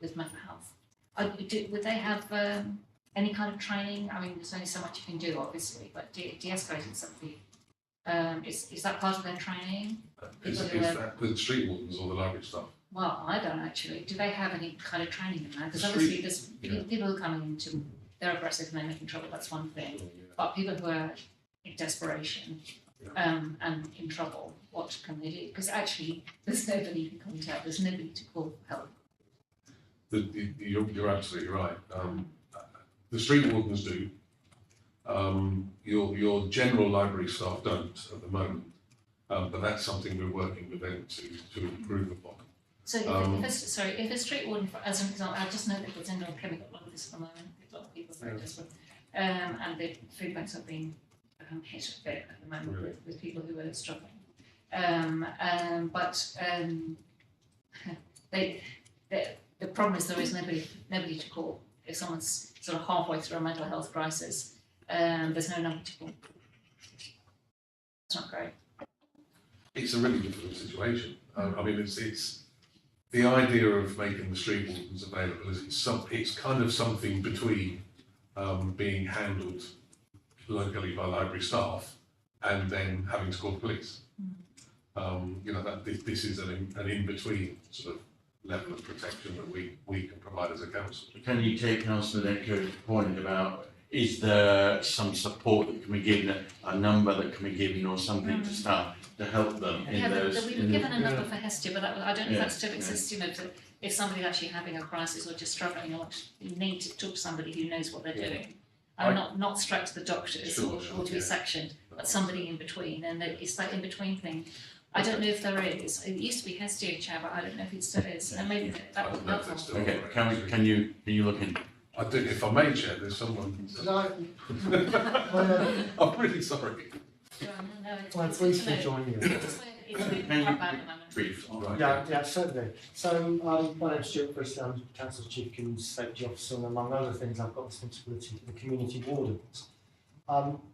with mental health. Would they have any kind of training? I mean, there's only so much you can do, obviously, but de-escalating somebody, is that part of their training? Is that with street wardens or the library staff? Well, I don't actually. Do they have any kind of training in that? Because obviously there's people who are coming into, they're aggressive and they're making trouble, that's one thing. But people who are in desperation and in trouble, what can they do? Because actually there's nobody to contact, there's nobody to call for help. You're absolutely right. The street wardens do. Your general library staff don't at the moment, but that's something we're working with them to improve upon. So if a street warden, as an example, I just know that there's indoor chemical, a lot of this at the moment, a lot of people are very desperate, and the food banks have been hit a bit at the moment with people who are struggling. The problem is there is nobody to call. If someone's sort of halfway through a mental health crisis, there's no number to call. It's not great. It's a really difficult situation. I mean, it's the idea of making the street wardens available is it's kind of something between being handled locally by library staff and then having to call the police. This is an in-between sort of level of protection that we can provide as a council. Can you take Councillor Denko's point about, is there some support that can be given, a number that can be given or something to staff to help them in those? We were given a number for Hestia, but I don't know if that still exists. If somebody's actually having a crisis or just struggling, or you need to talk to somebody who knows what they're doing. And not straight to the doctors or to be sectioned, but somebody in between. And it's that in between thing. I don't know if there is. It used to be Hestia chair, but I don't know if it still is. And maybe that would be helpful. Okay, can you look in? I do. If I may, Chair, there's someone. I'm really sorry. Well, please to join you. Brief. Yeah, certainly. So, my name's Stuart Bristol, I'm Council's Chief Community Safety Officer, and among other things, I've got responsibility for the community wardens.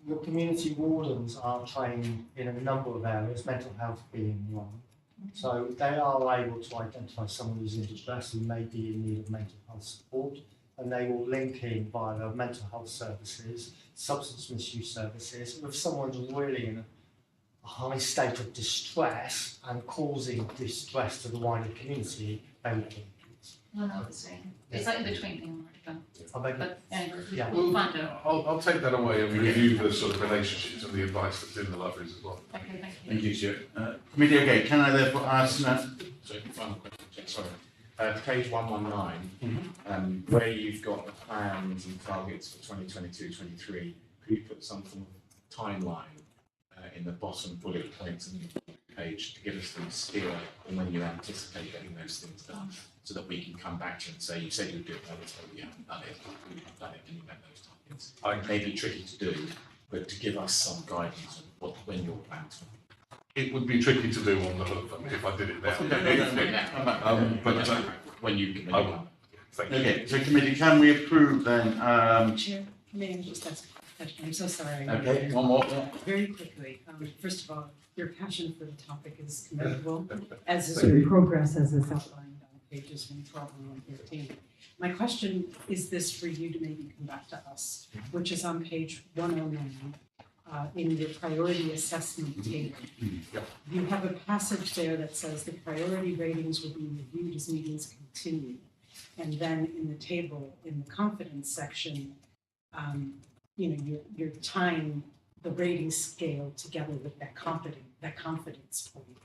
Your community wardens are trained in a number of areas, mental health being one. So they are able to identify someone who's in distress, who may be in need of mental health support, and they will link in via the mental health services, substance misuse services. If someone's really in a high state of distress and causing distress to the wider community, they will be. No, obviously. It's like in between thing. But yeah, we'll find out. I'll take that away and review the sort of relationships and the advice that's in the libraries as well. Okay, thank you. Thank you, Stuart. Committee, okay, can I therefore ask that? So, final question, sorry. Page 119, where you've got the plans and targets for 2022-23, could you put some form of timeline in the bottom bullet points of the page to give us some steer on when you anticipate getting those things done? so that we can come back to you and say, you said you'd do it, but we haven't done it, we haven't done it, and you met those targets. It may be tricky to do, but to give us some guidance on when your plans are. It would be tricky to do on the hoof if I did it now. But when you I will. Thank you. Okay, so committee, can we approve then, Chair, may I just ask a question? I'm so sorry. okay, one more, yeah. Very quickly, first of all, your passion for the topic is commendable, as is Thank your progress as is outlined on pages 112 and 113. My question is this for you to maybe come back to us, which is on page 109, in the priority assessment table. You have a passage there that says the priority ratings will be reviewed as meetings continue. And then in the table, in the confidence section, you're tying the rating scale together with that confidence point.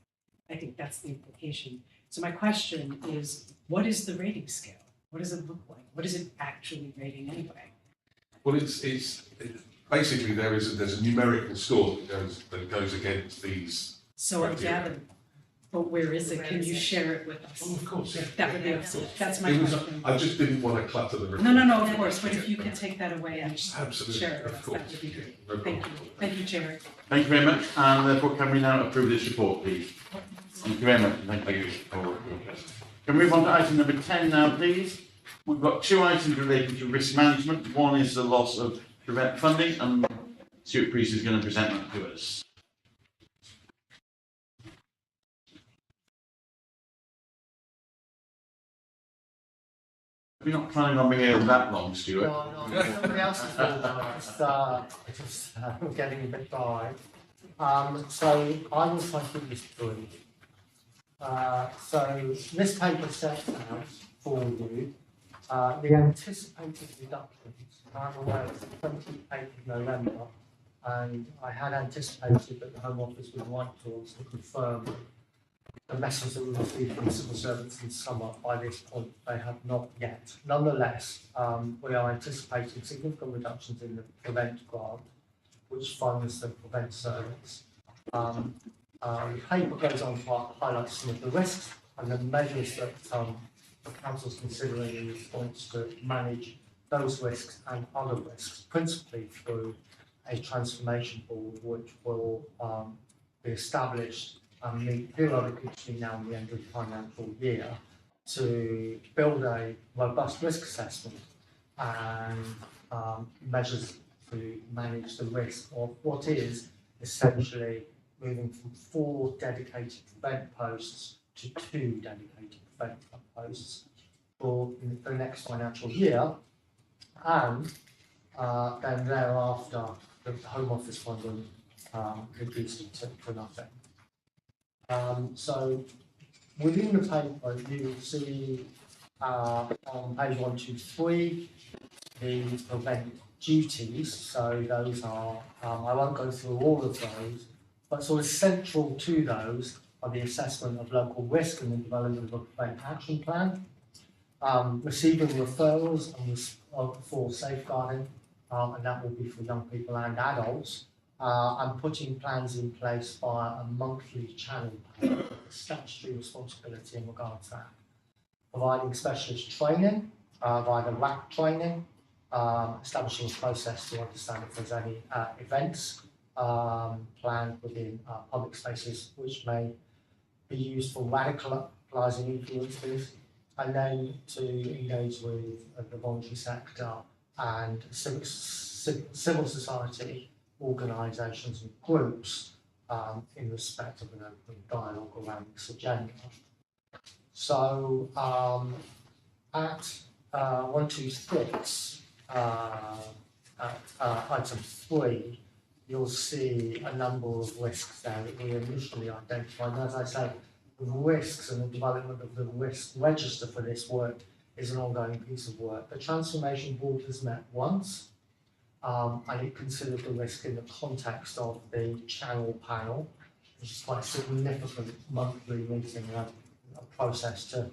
I think that's the implication. So my question is, what is the rating scale? What does it look like? What is it actually rating anyway? Well, it's basically there's a numerical score that goes against these. So I criteria. gather, but where is it? Can you share it with us? Oh, of course, yeah. That would be awesome. That's my It was, question. I just didn't want to clutter the report. No, of course, but if you could take that away and Absolutely, share it with of us, course. that would be great. No Thank problem. you. Thank you, Chair. Thank you very much, and therefore can we now approve this report, please? Thank you very much, thank you. Can we move on to item number 10 now, please? We've got two items related to risk management. One is the loss of prevent funding, and Stuart Priest is going to present that to us. We're not planning on being here that long, Stuart. No, somebody else's fault. I'm getting a bit by. So I will try to keep this brief. So this paper sets out for you the anticipated reductions. I'm aware it's the 28th of November, and I had anticipated that the Home Office would write to us to confirm the message that we received from civil servants in summer. By this point, they have not yet. Nonetheless, we are anticipating significant reductions in the Prevent grant, which funds the Prevent service. The paper goes on to highlight some of the risks and the measures that the Council is considering in response to manage those risks and other risks, principally through a transformation board which will be established and meet periodically between now and the end of the financial year to build a robust risk assessment and measures to manage the risk of what is essentially moving from 4 dedicated prevent posts to 2 dedicated prevent posts for the next financial year, and then thereafter the Home Office funding reduced to nothing. So within the paper you will see on page 123 the prevent duties. So those are, I won't go through all of those, but sort of central to those are the assessment of local risk and the development of a prevent action plan, receiving referrals and for safeguarding, and that will be for young people and adults, and putting plans in place via a monthly channel plan, statutory responsibility in regard to that. Providing specialist training via the WAC training, establishing a process to understand if there's any events planned within public spaces which may be used for radicalising influences, and then to engage with the voluntary sector and civil society organisations and groups in respect of an open dialogue around this agenda. So at 126, item 3, you'll see a number of risks there that we initially identified. And as I say, the risks and the development of the risk register for this work is an ongoing piece of work. The Transformation Board has met once, and it considered the risk in the context of the Channel Panel, which is quite a significant monthly meeting, a process to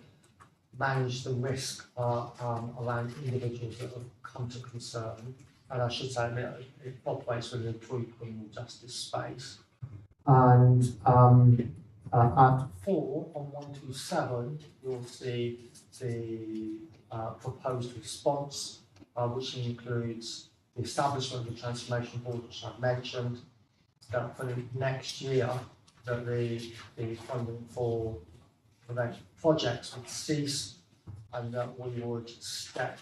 manage the risk around individuals that have come to concern. And I should say that it operates within the criminal justice space. And at 4 on 127, you'll see the proposed response, which includes the establishment of the transformation board, which I've mentioned, that for the next year, that the funding for prevention projects would cease, and that we would step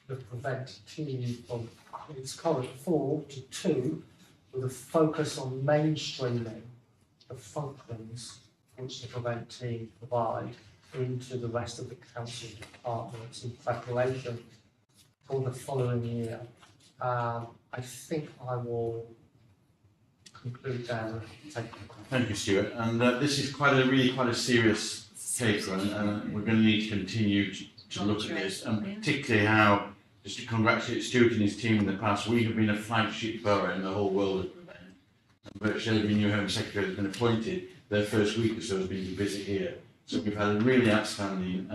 the prevent team from its current 4 to 2, with a focus on mainstreaming the functions which the prevent team provide into the rest of the council departments in preparation for the following year. I think I will conclude there and take the question. Thank you, Stuart. And this is quite a serious paper, and we're going to need to continue to look at this, and particularly how, just to congratulate Stuart and his team in the past, we have been a flagship borough in the whole world of prevent. And virtually every new Home Secretary has been appointed, their first week or so has been to visit here. So we've had a really outstanding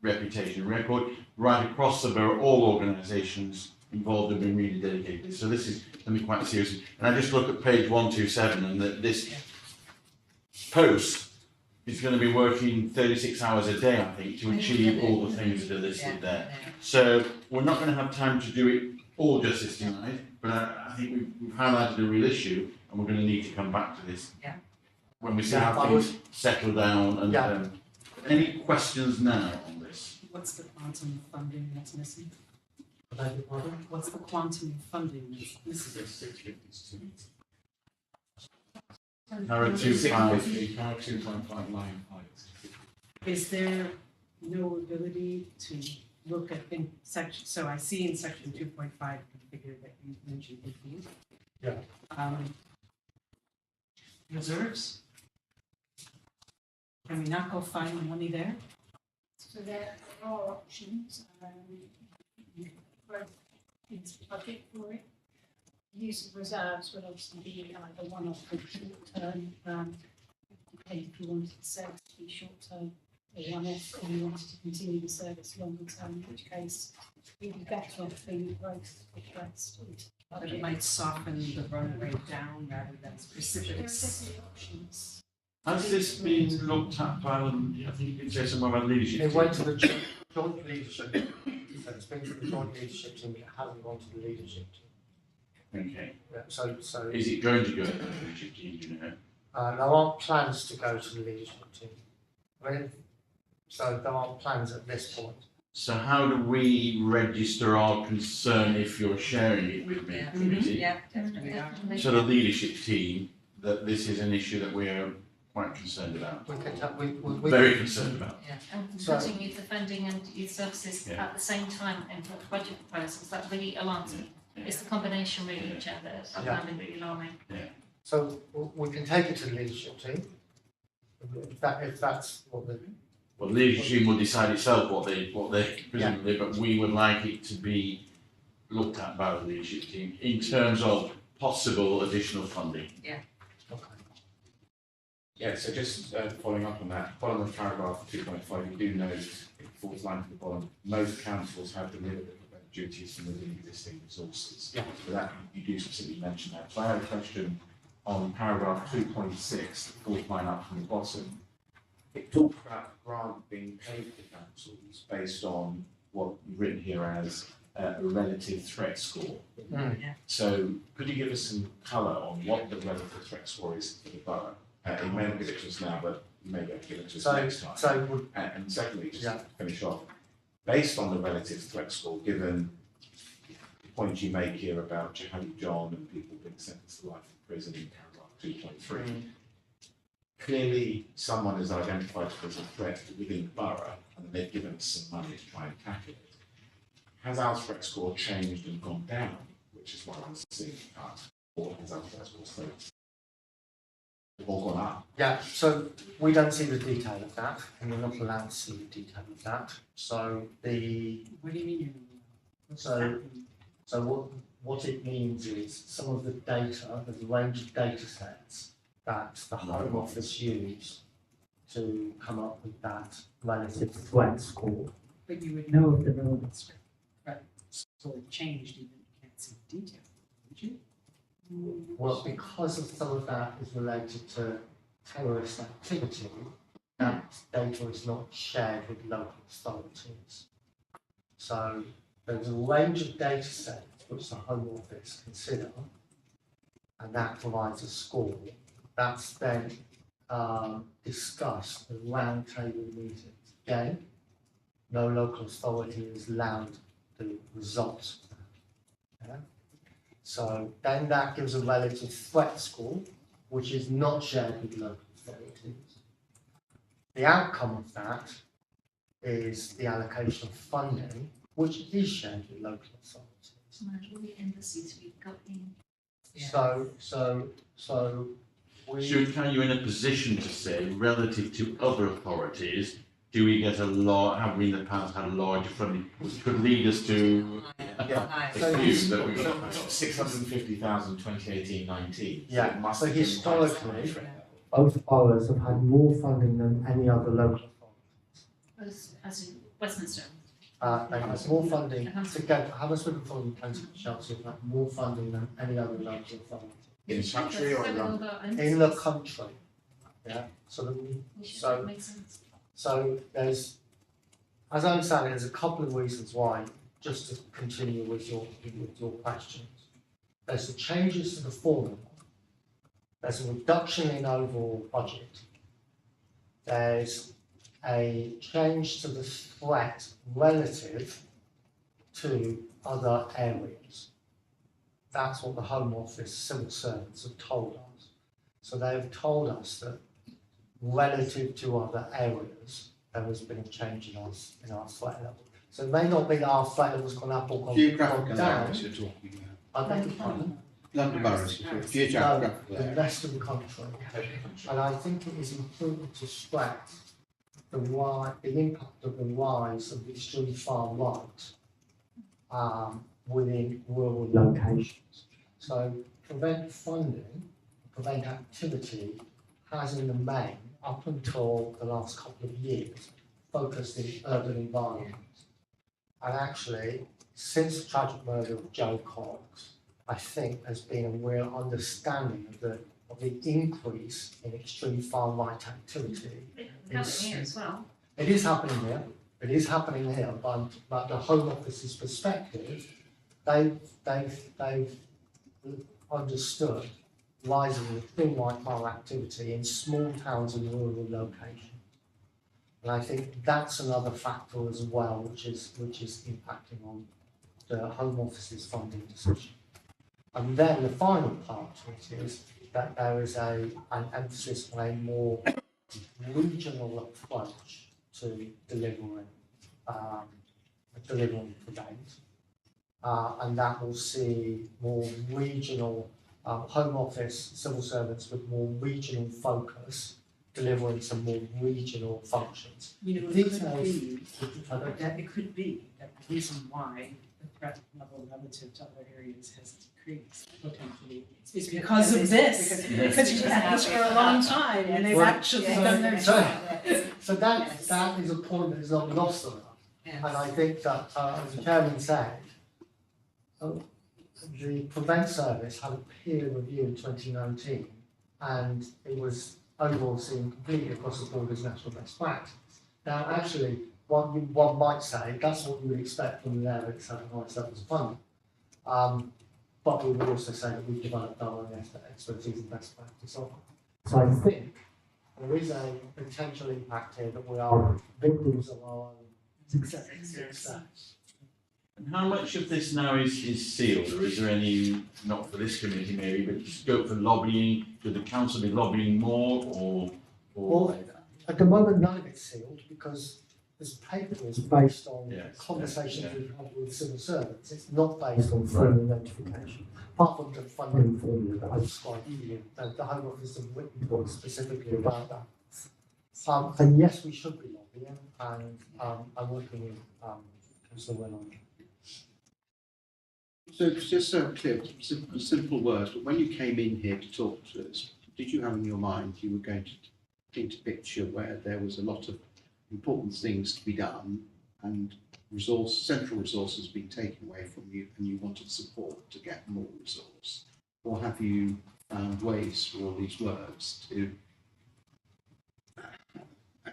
reputation record right across the borough. All organisations involved have been really dedicated. So this is going to be quite serious. And I just look at page 127, and that this post is going to be working 36 hours a day, I think, to achieve all the things that are listed there. So we're not going to have time to do it all justice tonight, but I think we've highlighted a real issue, and we're going to need to come back to this when we see how things settle down. And any questions now on this? What's the quantum of funding that's missing? What's the quantum of funding that's missing? Narrow 2.5. 2.5 Is there no ability to look at in section, so I see in section 2.5 the figure that you mentioned before. Yeah. Reserves? Can we not go find the money there? So there are options, both into the budget for it. Use of reserves would obviously be either one-off or short-term, depending if you wanted the service to be short-term or one-off, or you wanted to continue the service longer-term, in which case we'd be better off being growth addressed. But it might soften the run rate down rather than There are precipitous. definitely options. Has this been looked at by I think you could say somewhere about leadership? It went to the joint leadership. So it's been to the joint leadership team, it hasn't gone to the leadership team. Okay. Yeah, so Is it going to go to the leadership team, do you know? there aren't plans to go to the leadership team. So there aren't plans at this point. So how do we register our concern if you're sharing it with me, committee? Yeah, definitely. So the leadership team, that this is an issue that we're quite concerned about. Very concerned about. Yeah, and So- cutting youth offending and youth services at the same time in budget proposals, that really alarms me. It's the combination really, Chair, that I Yeah. find really alarming. So we can take it to the leadership team. If that's what the. Well, the leadership team will decide itself what they presumably, but we would like it to be looked at by the leadership team in terms of possible additional funding. Yeah, so just following up on that, bottom of paragraph 2.5, you do note, in the fourth line from the bottom, most councils have delivered the duties from within existing resources. Yeah. So that, you do specifically mention that. So I have a question on paragraph 2.6, the fourth line up from the bottom. It talks about grant being paid to councils based on what you've written here as a relative threat score. So could you give us some colour on what the relative threat score is for the borough? It may not give it to us now, but you may be able to give it to us next time. And secondly, just to finish off, based on the relative threat score, given the point you make here about Jihadi John and people being sentenced to life in prison in paragraph 2.3, clearly someone is identified as a threat within the borough and they've given us some money to try and tackle it. Has our threat score changed and gone down, which is why we're seeing it cut, or has our threat score stayed? All gone up? Yeah, so we don't see the detail of that, and we're not allowed to see the detail of that. So the. What do you mean? So what it means is some of the data, there's a range of data sets that the Home Office use to come up with that relative threat score. But you would know if the relevant threat score changed even if you can't see the detail, would you? Well, because of some of that is related to terrorist activity, that data is not shared with local authorities. So there's a range of data sets which the Home Office consider, and that provides a score. That's then discussed at roundtable meetings. Again, no local authority is allowed the results of that. Yeah? So then that gives a relative threat score, which is not shared with local authorities. The outcome of that is the allocation of funding, which is shared with local authorities. So all the embassies we've got in. So we. Stuart, are you in a position to say, relative to other authorities, do we get a lot, have we in the past had a larger funding, which could lead us to excuse that we've got 650,000 2018-19. Yeah, it must so have been historically, quite both boroughs have had more funding than any other local authority. As in Westminster. They have more funding to get, Hammersmith and County Chelsea have had more funding than any other local authority. in the country or in London? In the country, yeah, So makes sense. so there's, as I understand it, there's a couple of reasons why, just to continue with your questions. There's the changes to the formula, there's a reduction in overall budget, there's a change to the threat relative to other areas. That's what the Home Office civil servants have told us. So they have told us that relative to other areas, there has been a change in our threat level. So it may not be that our threat level's gone up or gone Geographical down. areas you're talking I beg your pardon? London boroughs, you're talking No, geographical the areas. rest of the country. And I think it is important to stress the impact of the rise of the extreme far right within rural locations. So prevent funding, prevent activity has in the main, up until the last couple of years, focused in urban environments. And actually, since the tragic murder of Joe Cox, I think there's been a real understanding of the increase in extreme far right activity. It's here as well. It is happening here. It is happening here, but the Home Office's perspective, they've understood rising in extreme white activity in small towns and rural locations. And I think that's another factor as well, which is impacting on the Home Office's funding decision. And then the final part of it is that there is an emphasis on a more regional approach to delivering prevent. And that will see more regional Home Office civil servants with more regional focus, delivering some more regional functions. You know, it could be that the reason why the threat level relative to other areas has decreased potentially is because of this. Because you've had this for a long time and they've actually done their job. So that is a point that is not lost on us. And I think that, as the chairman said, the Prevent Service had a peer review in 2019, and it was overall seen completely across the board as national best practice. Now, actually, one might say that's what you would expect from an area that's having highest levels of funding. But we would also say that we've developed our own expertise and best practice on it. So I think there is a potential impact here that we are victims of our own success. And how much of this now is sealed, or is there any, not for this committee maybe, but scope for lobbying? Should the council be lobbying more, or? Well, at the moment, none of it's sealed because this paper is based on conversations we've had with civil servants. It's not based on formal notification, apart from the funding formula that I described to you. The Home Office have written to us specifically about that. And yes, we should be lobbying, and I'm working with Councillor Well on that. So just so clear, simple words, but when you came in here to talk to us, did you have in your mind you were going to paint a picture where there was a lot of important things to be done and central resources being taken away from you and you wanted support to get more resource? Or have you found ways for all these words to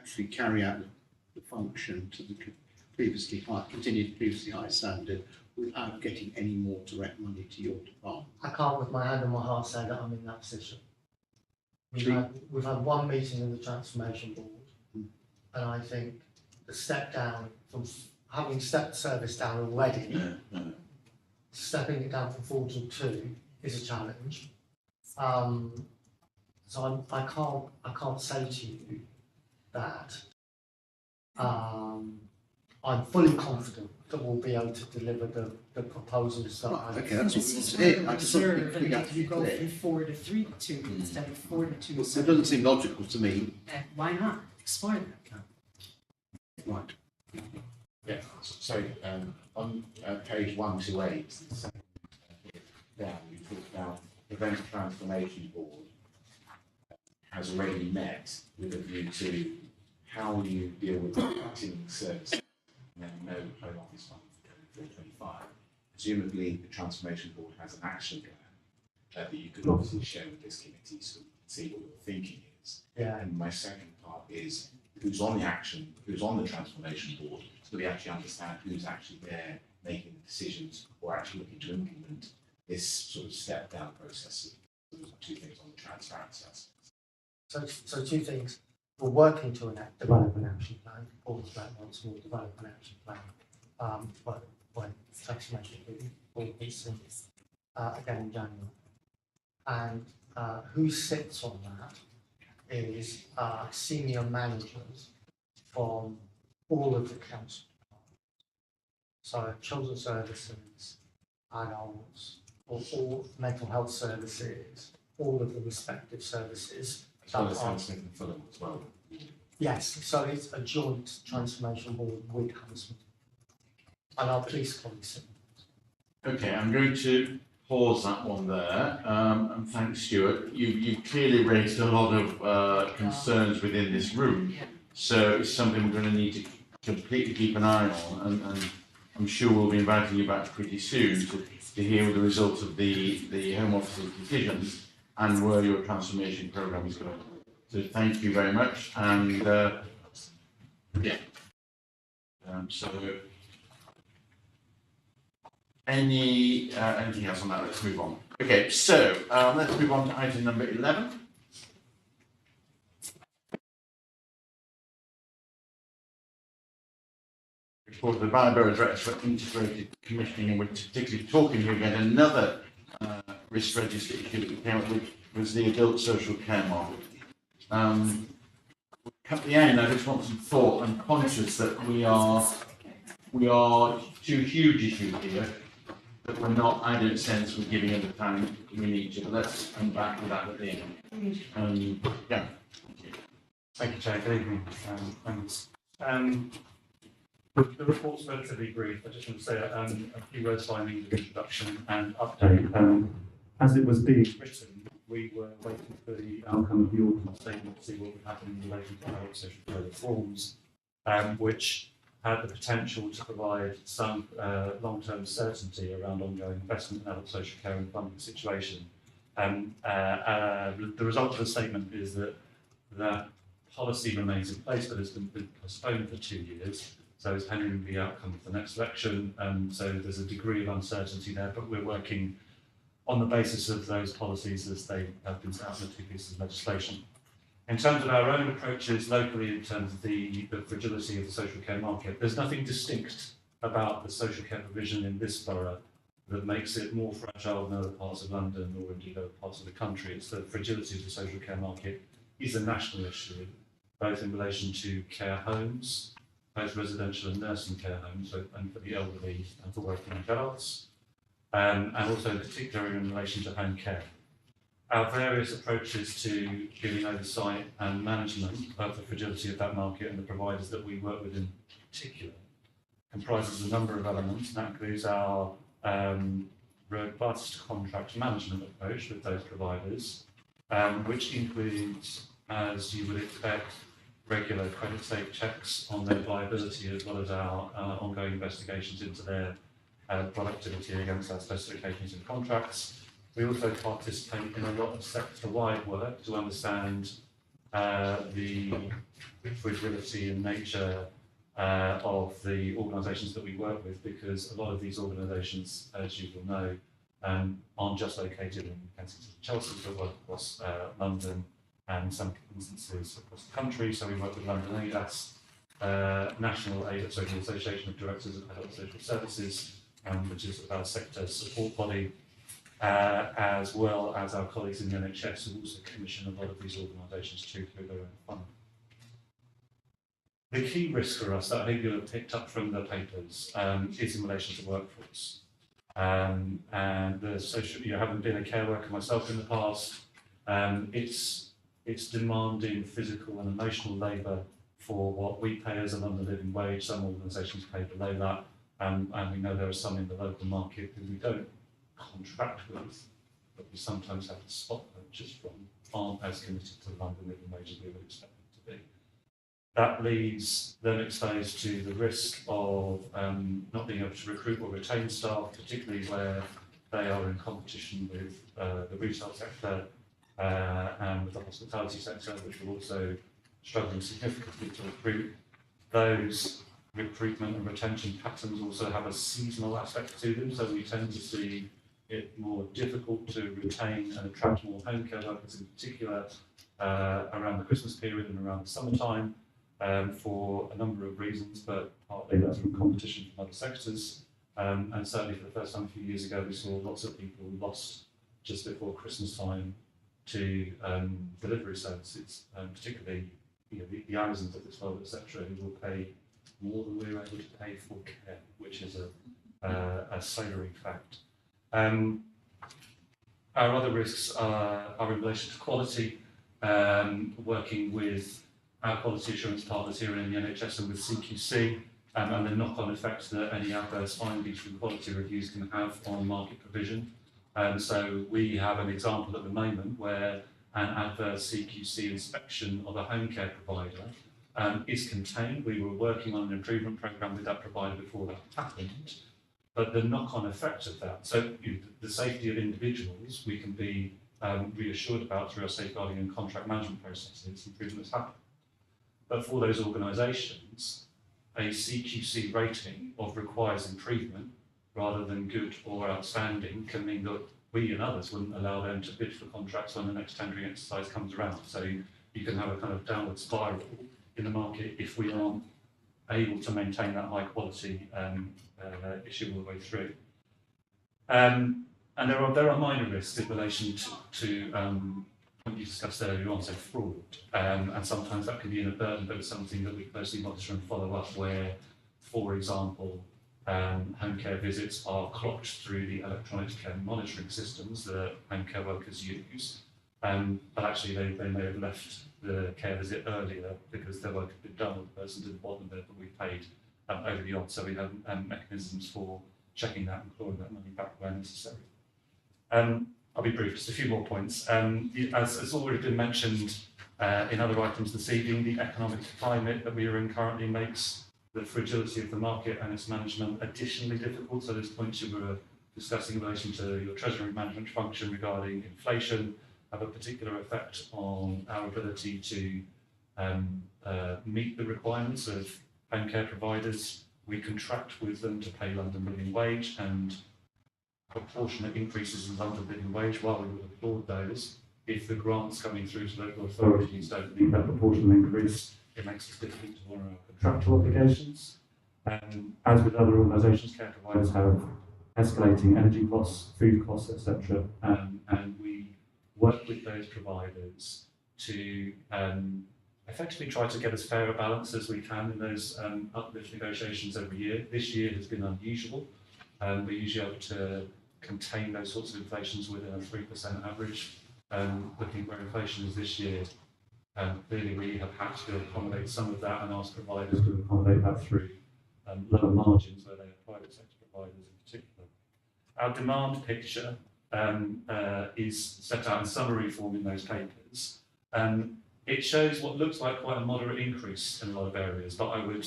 actually carry out the function to the continued previously high standard without getting any more direct money to your department? I can't with my hand on my heart say that I'm in that position. We've Please. had one meeting in the transformation board, and I think the step down from having stepped service down already, stepping it down from 4 to 2 is a challenge. So I can't say to you that I'm fully confident that we'll be able to deliver the proposals that Right, I. okay, that's This what is we where say. the I just want to reserve, be and clear. if you go from 4 to 3 to 2 instead of 4 to 2. Well, it doesn't seem logical to me. Why not? Explore that. Right. Yeah, so on page 128, down, you talk about Event Transformation Board has already met with a view to how you deal with the cutting service and then no Home Office fund for 2025. Presumably, the Transformation Board has an action plan that you could obviously share with this committee so we can see what your thinking is. Yeah. And my second part is who's on the Transformation Board, so we actually understand who's actually there making the decisions or actually looking to implement this sort of step down process. Those are two things on the transparency aspect. So 2 things. We're working to develop an action plan. Paul's about once we'll develop an action plan. By transformation board meeting again in January. And who sits on that is senior managers from all of the council departments. So children's services, adults, or all mental health services, all of the respective services. As well as Hammersmith and Fulham as well. Yes, so it's a joint transformation board with Hammersmith and our police colleagues. Okay, I'm going to pause that one there. And thanks, Stuart. You clearly raised a lot of concerns within this room. So it's something we're going to need to completely keep an eye on, and I'm sure we'll be inviting you back pretty soon to hear the results of the Home Office's decisions and where your transformation programme is going. So thank you very much, and yeah. So anything else on that? Let's move on. Okay, so let's move on to item number 11. Report of the Borough Director for Integrated Commissioning, and we're particularly talking here about another risk register issue that we came up with, was the adult social care market. At the end, I just want some thought. I'm conscious that we are two huge issues here that we're not, I don't sense we're giving it the time we need to, but let's come back with that at the end. Yeah. Thank you, Chair. Good evening. Thanks. The report's relatively brief. I just want to say a few words finding the introduction and update. As it was being written, we were waiting for the outcome of the ordinance statement to see what would happen in relation to adult social care reforms, which had the potential to provide some long-term certainty around ongoing investment in adult social care and funding situation. The result of the statement is that that policy remains in place, but it's been postponed for 2 years. So it's pending the outcome of the next election. So there's a degree of uncertainty there, but we're working on the basis of those policies as they have been set out in the 2 pieces of legislation. In terms of our own approaches locally, in terms of the fragility of the social care market, there's nothing distinct about the social care provision in this borough that makes it more fragile than other parts of London or indeed other parts of the country. It's the fragility of the social care market is a national issue, both in relation to care homes, both residential and nursing care homes, and for the elderly and for working adults, and also particularly in relation to home care. Our various approaches to giving oversight and management of the fragility of that market and the providers that we work with in particular comprises a number of elements. That includes our robust contract management approach with those providers, which includes, as you would expect, regular credit safe checks on their viability, as well as our ongoing investigations into their productivity against our specifications and contracts. We also participate in a lot of sector-wide work to understand the fragility and nature of the organisations that we work with, because a lot of these organisations, as you will know, aren't just located in Kensington and Chelsea, but work across London and in some instances across the country. So we work with London ADAS, National ADAS, so the Association of Directors of Adult Social Services, which is a sector support body, as well as our colleagues in the NHS who also commission a lot of these organisations too through their own fund. The key risk for us that I think you'll have picked up from the papers is in relation to workforce. And the social, having been a care worker myself in the past, it's demanding physical and emotional labour for what we pay as a London living wage. Some organisations pay below that, and we know there are some in the local market who we don't contract with, but we sometimes have to spot purchase from, aren't as committed to the London living wage as we would expect them to be. That leaves them exposed to the risk of not being able to recruit or retain staff, particularly where they are in competition with the retail sector and with the hospitality sector, which are also struggling significantly to recruit. Those recruitment and retention patterns also have a seasonal aspect to them, so we tend to see it more difficult to retain and attract more home care workers, in particular around the Christmas period and around the summertime, for a number of reasons, but partly that's from competition from other sectors. And certainly for the first time a few years ago, we saw lots of people lost just before Christmas time to delivery services, particularly the Amazons of this world, etc., who will pay more than we're able to pay for care, which is a sobering fact. Our other risks are in relation to quality, working with our quality assurance partners here in the NHS and with CQC, and the knock-on effect that any adverse findings from quality reviews can have on market provision. So we have an example at the moment where an adverse CQC inspection of a home care provider is contained. We were working on an improvement programme with that provider before that happened, but the knock-on effect of that, so the safety of individuals, we can be reassured about through our safeguarding and contract management processes, improvements happen. But for those organisations, a CQC rating of requires improvement rather than good or outstanding can mean that we and others wouldn't allow them to bid for contracts when the next tendering exercise comes around. So you can have a kind of downward spiral in the market if we aren't able to maintain that high quality issue all the way through. And there are minor risks in relation to what you discussed earlier on, so fraud, and sometimes that can be inadvertent, but it's something that we closely monitor and follow up where, for example, home care visits are clocked through the electronic care monitoring systems that home care workers use, but actually they may have left the care visit earlier because their work had been done or the person didn't want them there, but we paid over the odds, so we have mechanisms for checking that and clawing that money back where necessary. I'll be brief, just a few more points. As already been mentioned in other items this evening, the economic climate that we are in currently makes the fragility of the market and its management additionally difficult. So those points you were discussing in relation to your treasury management function regarding inflation have a particular effect on our ability to meet the requirements of home care providers. We contract with them to pay London living wage, and proportionate increases in London living wage, while we would applaud those, if the grants coming through to local authorities don't meet that proportional increase, it makes it difficult to honour our contractual obligations. As with other organisations, care providers have escalating energy costs, food costs, etc. And we work with those providers to effectively try to get as fair a balance as we can in those uplift negotiations every year. This year has been unusual. We're usually able to contain those sorts of inflations within a 3% average. Looking where inflation is this year, clearly we have had to accommodate some of that and ask providers to accommodate that through lower margins where they are private sector providers in particular. Our demand picture is set out in summary form in those papers. It shows what looks like quite a moderate increase in a lot of areas, but I would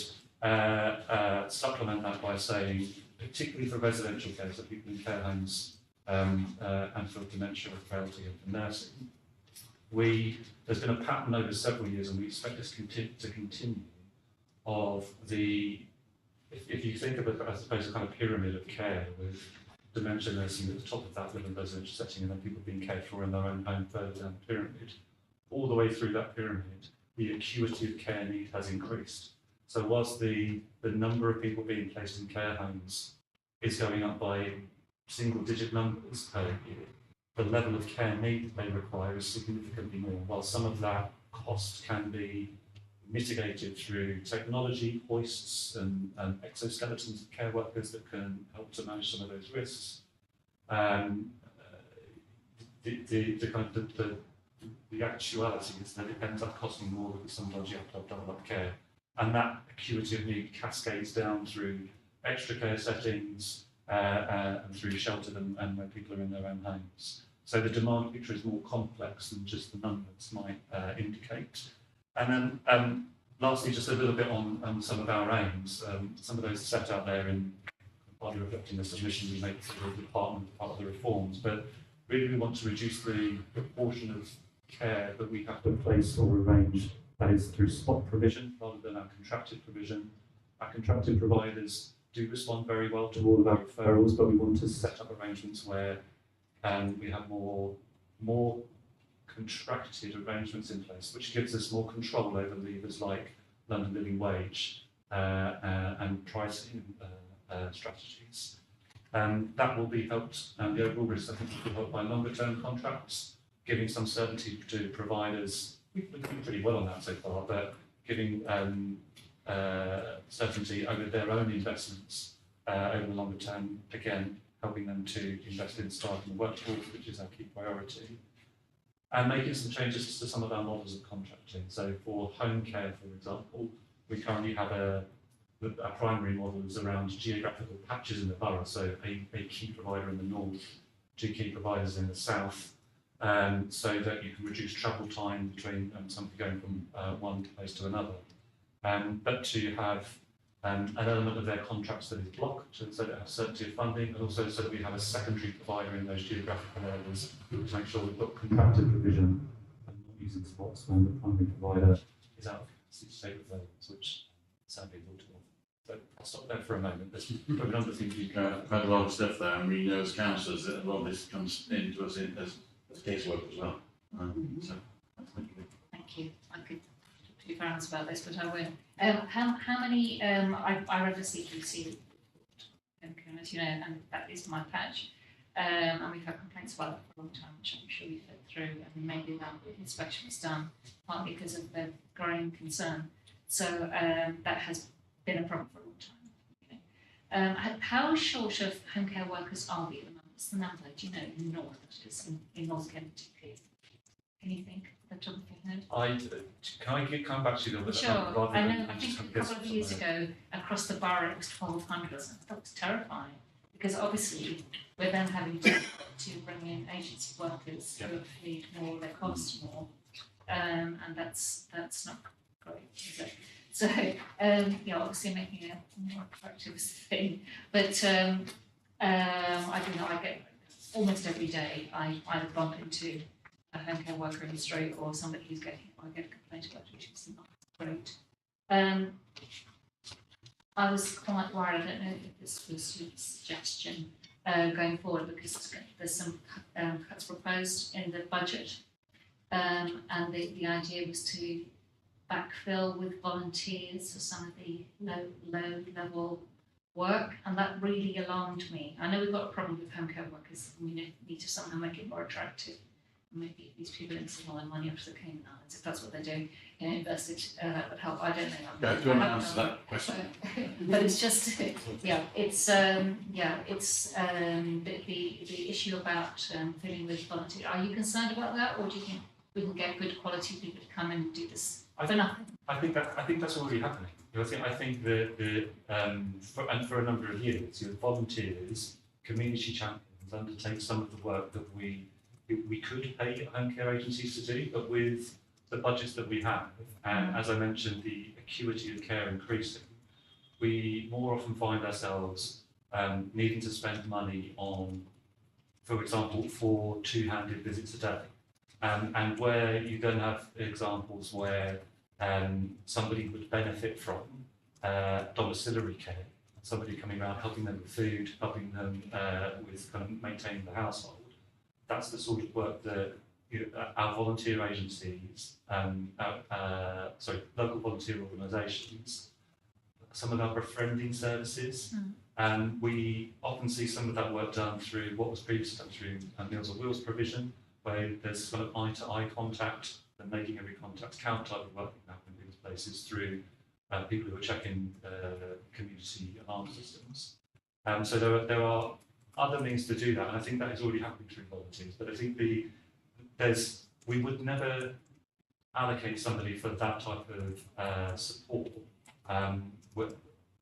supplement that by saying, particularly for residential care, so people in care homes and for dementia, frailty and for nursing, there's been a pattern over several years, and we expect this to continue, of if you think of it, I suppose, a kind of pyramid of care with dementia nursing at the top of that living residential setting, and then people being cared for in their own home further down the pyramid, all the way through that pyramid, the acuity of care need has increased. So whilst the number of people being placed in care homes is going up by single-digit numbers per year, the level of care need they require is significantly more. While some of that cost can be mitigated through technology, hoists and exoskeletons of care workers that can help to manage some of those risks, the actuality is that it ends up costing more because sometimes you have to have double up care. And that acuity of need cascades down through extra care settings and through sheltered and where people are in their own homes. So the demand picture is more complex than just the numbers might indicate. And then lastly, just a little bit on some of our aims. Some of those are set out there in partly reflecting the submission we make to the department, part of the reforms, but really we want to reduce the proportion of care that we have to place or arrange that is through spot provision rather than our contracted provision. Our contracted providers do respond very well to all of our referrals, but we want to set up arrangements where we have more contracted arrangements in place, which gives us more control over levers like London Living Wage and pricing strategies. That will be helped, the overall risk I think will be helped by longer term contracts, giving some certainty to providers. We've been doing pretty well on that so far, but giving certainty over their own investments over the longer term, again, helping them to invest in staff and the workforce, which is our key priority. And making some changes to some of our models of contracting. So for home care, for example, we currently have our primary model is around geographical patches in the borough. So a key provider in the north, two key providers in the south, so that you can reduce travel time between somebody going from one place to another. But to have an element of their contracts that is blocked, so that it has certainty of funding, and also so that we have a secondary provider in those geographical areas to make sure we've got contracted provision and not using spots when the primary provider is out of capacity to take the those, which sadly is all too often. So I'll stop there for a moment. There's probably a number of things you can. Quite a lot of stuff there, and we know as councillors that a lot of this comes into us as casework as well. So thank you. Thank you. I could talk to you for hours about this, but I won't. How many? I read the CQC report, as you know, and that is my patch. And we've had complaints about it for a long time, which I'm sure we've fed through, and maybe that inspection was done partly because of the growing concern. So that has been a problem for a long time. How short of home care workers are we at the moment? What's the number? Do you know in North, that is, in North Kent particularly? Can you think off the top of your head? Can I come back to you with Sure. I know. I think a couple of years ago, across the borough, it was 1,200. That was terrifying because obviously we're then having to bring in agency workers who need more, they cost more, and that's not great, is it? So obviously making it more attractive is the thing. But I do know I get almost every day I either bump into a home care worker in the street or somebody who's I get a complaint about, which is not great. I was quite worried, I don't know if this was your suggestion going forward, because there's some cuts proposed in the budget, and the idea was to backfill with volunteers for some of the low level work, and that really alarmed me. I know we've got a problem with home care workers, and we need to somehow make it more attractive. Maybe these people in some more money off the Cayman Islands, if that's what they're doing, invested, that would help. I don't know. Yeah, do you want to answer that question? But it's just, it's the issue about filling with volunteers. Are you concerned about that, or do you think we can get good quality people to come and do this for nothing? I think that's already happening. I think that for a number of years, your volunteers, community champions undertake some of the work that we could pay home care agencies to do, but with the budgets that we have, and as I mentioned, the acuity of care increasing, we more often find ourselves needing to spend money on, for example, 4 two-handed visits a day. And where you then have examples where somebody would benefit from domiciliary care, somebody coming around helping them with food, helping them with kind of maintaining the household. That's the sort of work that our volunteer agencies, local volunteer organisations, some of our befriending services, we often see some of that work done through what was previously done through Meals on Wheels provision, where there's sort of eye-to-eye contact and making every contact count type of work that happen in these places through people who are checking community alarm systems. So there are other means to do that, and I think that is already happening through volunteers. But I think we would never allocate somebody for that type of support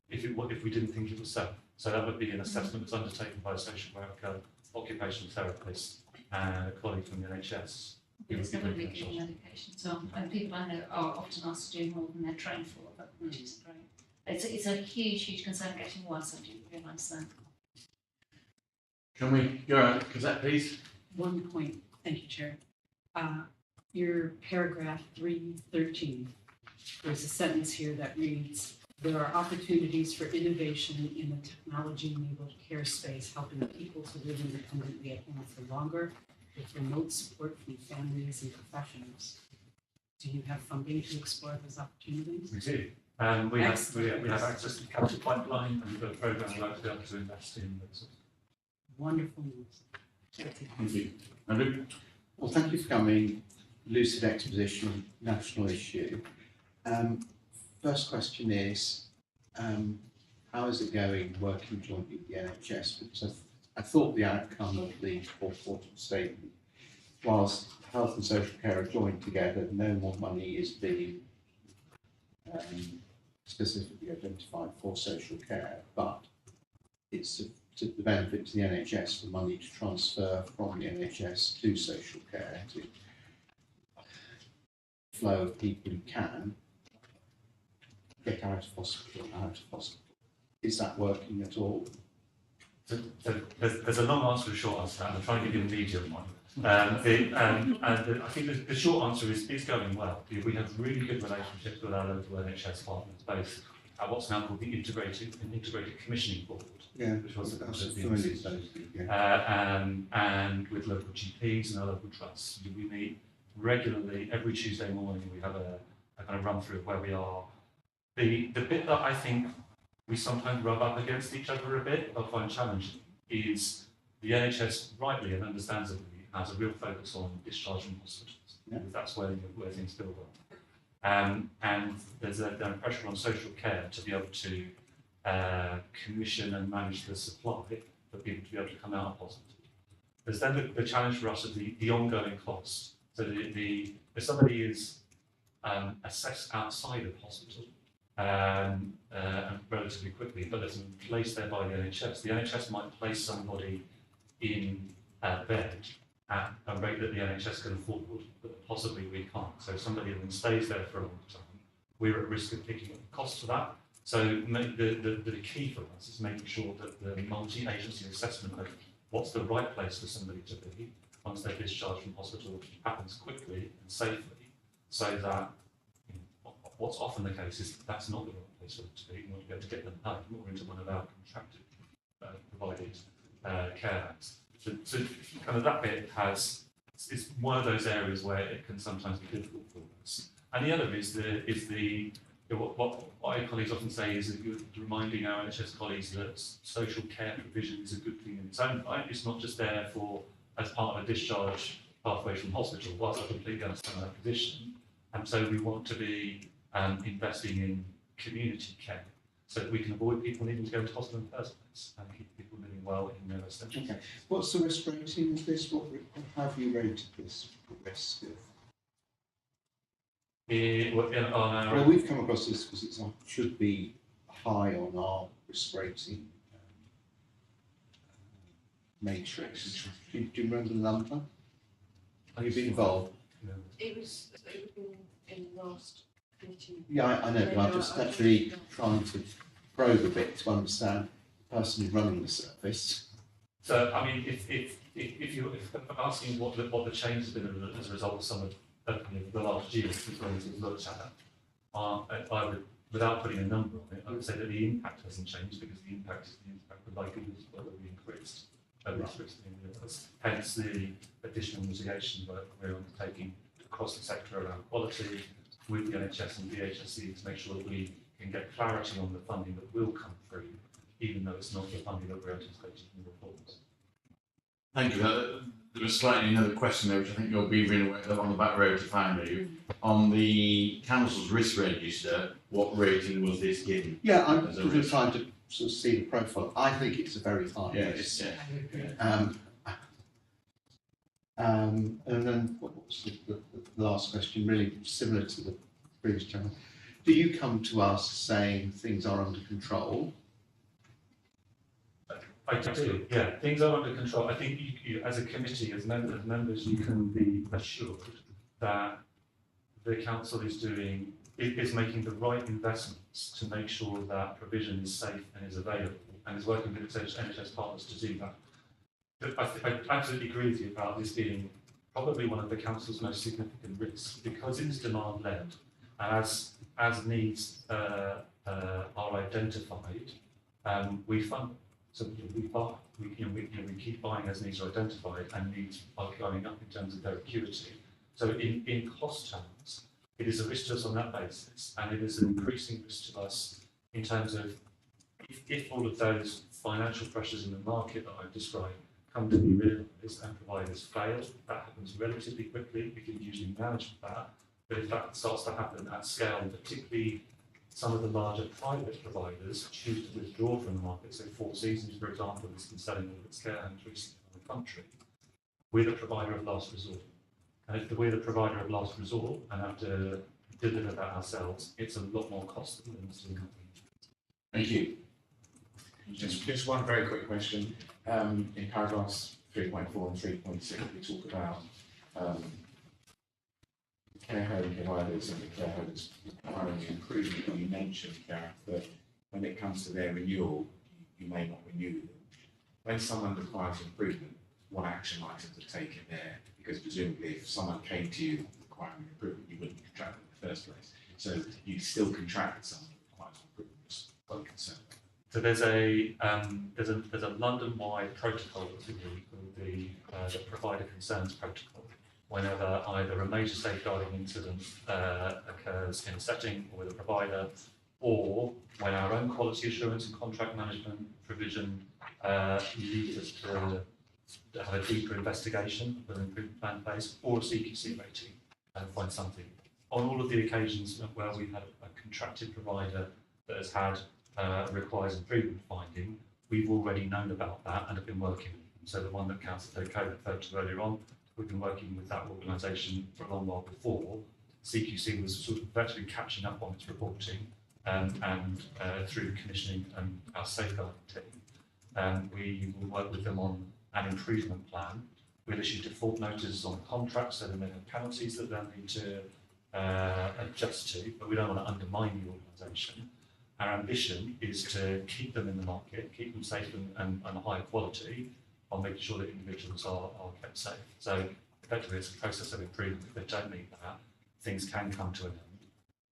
if we didn't think it was safe. So that would be an assessment that's undertaken by a social worker, occupational therapist, and a colleague from the NHS. It's not going to be giving medication. So people I know are often asked to do more than they're trained for, but which is great. It's a huge concern getting worse, I do realise that. Can we go out, Cosette, please? One point, thank you, Chair. Your paragraph 313, there's a sentence here that reads, there are opportunities for innovation in the technology-enabled care space, helping people to live independently at home for longer, with remote support from families and professionals. Do you have funding to explore those opportunities? We do. We have access to the capital pipeline, and we've got a programme we'd like to be able to invest in those sorts. Wonderful news. Thank you. Andrew? Well, thank you for coming. Lucid exposition on national issue. First question is, how is it going working jointly with the NHS? Because I thought the outcome of the fourth quarter statement, whilst health and social care are joined together, no more money is being specifically identified for social care, but it's to the benefit to the NHS for money to transfer from the NHS to social care, to flow of people who can get out of hospital. Is that working at all? There's a long answer to a short answer, and I'm trying to give you a medium one. I think the short answer is it's going well. We have really good relationships with our local NHS partners, both at what's now called the integrated commissioning board, which was the and with local GPs and our local trusts. We meet regularly every Tuesday morning. We have a kind of run through of where we are. The bit that I think we sometimes rub up against each other a bit, I find challenging, is the NHS rightly and understandably has a real focus on discharge from hospitals. Because that's where things build on. And there's a pressure on social care to be able to commission and manage the supply for people to be able to come out of hospital. There's then the challenge for us of the ongoing costs. So if somebody is assessed outside of hospital, relatively quickly, but there's a place there by the NHS might place somebody in bed at a rate that the NHS can afford, but possibly we can't. So if somebody then stays there for a long time, we're at risk of picking up the cost for that. So the key for us is making sure that the multi-agency assessment of what's the right place for somebody to be once they're discharged from hospital happens quickly and safely, so that what's often the case is that's not the right place for them to be. We want to be able to get them out more into one of our contracted provided care acts. So kind of that bit is one of those areas where it can sometimes be difficult for us. And the other is what our colleagues often say is that you're reminding our NHS colleagues that social care provision is a good thing in its own right. It's not just there as part of a discharge pathway from hospital, whilst I completely understand that position. And so we want to be investing in community care so that we can avoid people needing to go to hospital in the first place and keep people living well in their residential. Okay. What's the risk rating of this? How have you rated this risk of? Well, we've come across this because it should be high on our risk rating matrix. Do you remember the number? Have you been involved? It was in the last committee. Yeah, I know, but I'm just actually trying to probe a bit to understand the person running the service So, I mean, if you're asking what the change has been as a result of some of the last year that we've looked at, I would, without putting a number on it, I would say that the impact hasn't changed because the impact is the impact of likelihood as well that we increased. Hence the additional mitigation work we're undertaking across the sector around quality with the NHS and VHSC to make sure that we can get clarity on the funding that will come through, even though it's not the funding that we're anticipating in the reports. Thank you. There was slightly another question there, which I think you're beavering away on the back road to find you. On the council's risk register, what rating was this given? Yeah, I'm sort of trying to sort of see the profile. I think it's a very high risk. And then what was the last question, really similar to the previous gentleman. Do you come to us saying things are under control? I do, yeah. Things are under control. I think you as a committee, as members, you can be assured that the council is making the right investments to make sure that provision is safe and is available, and is working with its NHS partners to do that. But I absolutely agree with you about this being probably one of the council's most significant risks because it's demand-led, and as needs are identified, we fund. So we keep buying as needs are identified and needs are going up in terms of their acuity. So in cost terms, it is a risk to us on that basis, and it is an increasing risk to us in terms of if all of those financial pressures in the market that I've described come to be realised and providers fail, that happens relatively quickly. We can usually manage that, but if that starts to happen at scale, particularly some of the larger private providers choose to withdraw from the market. So Four Seasons, for example, has been selling all of its care homes recently in the country. We're the provider of last resort. And if we're the provider of last resort and have to deliver that ourselves, it's a lot more costly than it's doing that. Thank you. Just one very quick question. In paragraphs 3.4 and 3.6, we talk about care home providers and the care homes requiring improvement. And you mentioned, Gareth, that when it comes to their renewal, you may not renew them. When someone requires improvement, what action items are taken there? Because presumably if someone came to you requiring improvement, you wouldn't contract them in the first place. So you still contract with someone who requires improvement, just quite concerned. So there's a London-wide protocol that's agreed called the Provider Concerns Protocol. Whenever either a major safeguarding incident occurs in a setting or with a provider, or when our own quality assurance and contract management provision leads us to have a deeper investigation with an improvement plan in place, or a CQC rating and find something. On all of the occasions where we've had a contracted provider that has had requires improvement finding, we've already known about that and have been working with them. So the one that Councillor Coe referred to earlier on, we've been working with that organisation for a long while before. CQC was sort of virtually catching up on its reporting and through commissioning and our safeguarding team. We will work with them on an improvement plan. We'll issue default notices on contracts, so they may have penalties that they'll need to adjust to, but we don't want to undermine the organisation. Our ambition is to keep them in the market, keep them safe and high quality, on making sure that individuals are kept safe. So effectively it's a process of improvement. If they don't meet that, things can come to an end.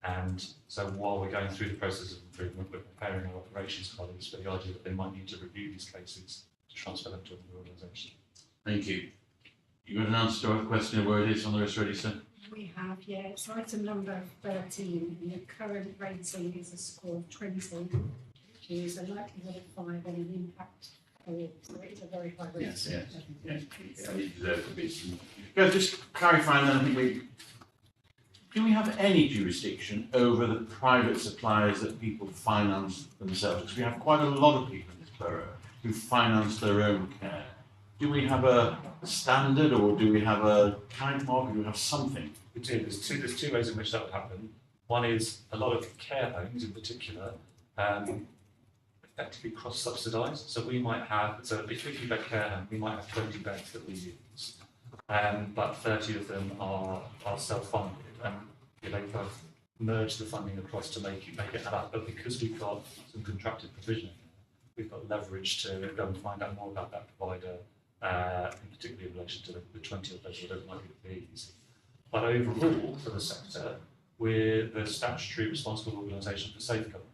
And so while we're going through the process of improvement, we're preparing our operations colleagues for the idea that they might need to review these cases to transfer them to another organisation. Thank you. You got an answer to our question of where it is on the risk register? We have, yeah. It's item number 13, and the current rating is a score of 20, which is a likelihood of 5 and an impact of 4. So it's a very high rating. Yes. You deserve to be. Yeah, just clarifying then, I think do we have any jurisdiction over the private suppliers that people finance themselves? Because we have quite a lot of people in this borough who finance their own care. Do we have a standard, or do we have a kind mark, or do we have something? We do. There's two ways in which that would happen. One is a lot of care homes in particular effectively cross-subsidised. So we might have, so a 50-bed care home, we might have 20 beds that we use, but 30 of them are self-funded, and they kind of merge the funding across to make it add up. But because we've got some contracted provision, we've got leverage to go and find out more about that provider, in particular in relation to the 20 of those that don't like the fees. But overall, for the sector, we're the statutory responsible organisation for safeguard.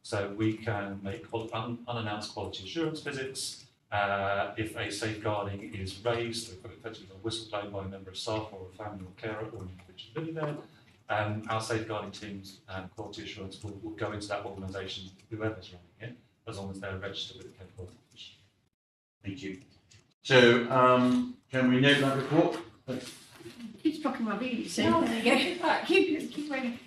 So we can make unannounced quality assurance visits. If a safeguarding is raised, effectively a whistleblown by a member of staff or a family or carer or an individual living there, our safeguarding teams and quality assurance will go into that organisation, whoever's running it, as long as they're registered with the Code Quality Commission. Thank you. So, can we note that report? Keeps blocking my view, so No. there you go. Right, keep going.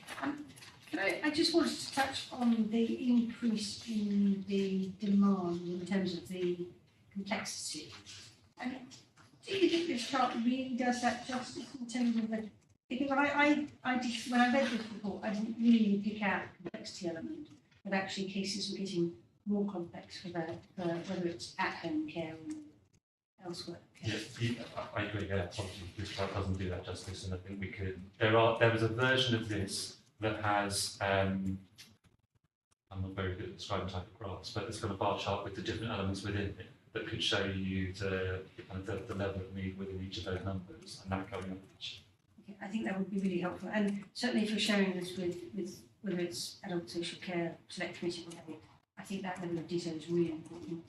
I just wanted to touch on the increase in the demand in terms of the complexity. And do you think this chart really does that justice in terms of the? Because when I read this report, I didn't really pick out the complexity element, but actually cases were getting more complex for whether it's at-home care or elsewhere. Yeah, I agree. Yeah, obviously this chart doesn't do that justice, and I think we could. There is a version of this that has. I'm not very good at describing type of graphs, but it's got a bar chart with the different elements within it that could show you the level of need within each of those numbers, and that going up each. Okay, I think that would be really helpful, and certainly if you're sharing this with whether it's adult social care, select committee, whatever, I think that level of detail is really important.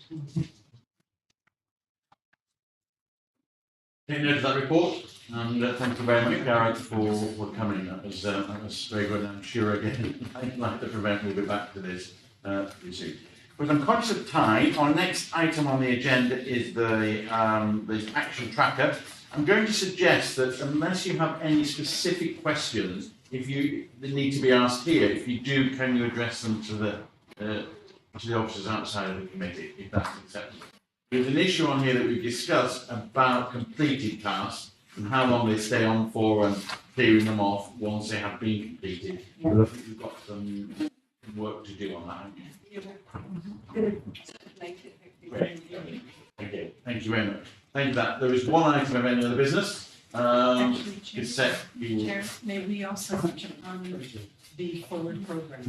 Take note of that report, and thank you very much, Gareth, for coming. That was very good. I'm sure again, like the prevent, we'll be back to this pretty soon. But I'm conscious of time. Our next item on the agenda is the action tracker. I'm going to suggest that unless you have any specific questions, that need to be asked here, if you do, can you address them to the officers outside of the committee, if that's acceptable. There's an issue on here that we've discussed about completed tasks and how long they stay on for and clearing them off once they have been completed. But I think we've got some work to do on that, haven't you? Great. Okay, thank you very much. Thank you for that. There is one item of any other business. Actually, Chair, may we also touch on the forward program?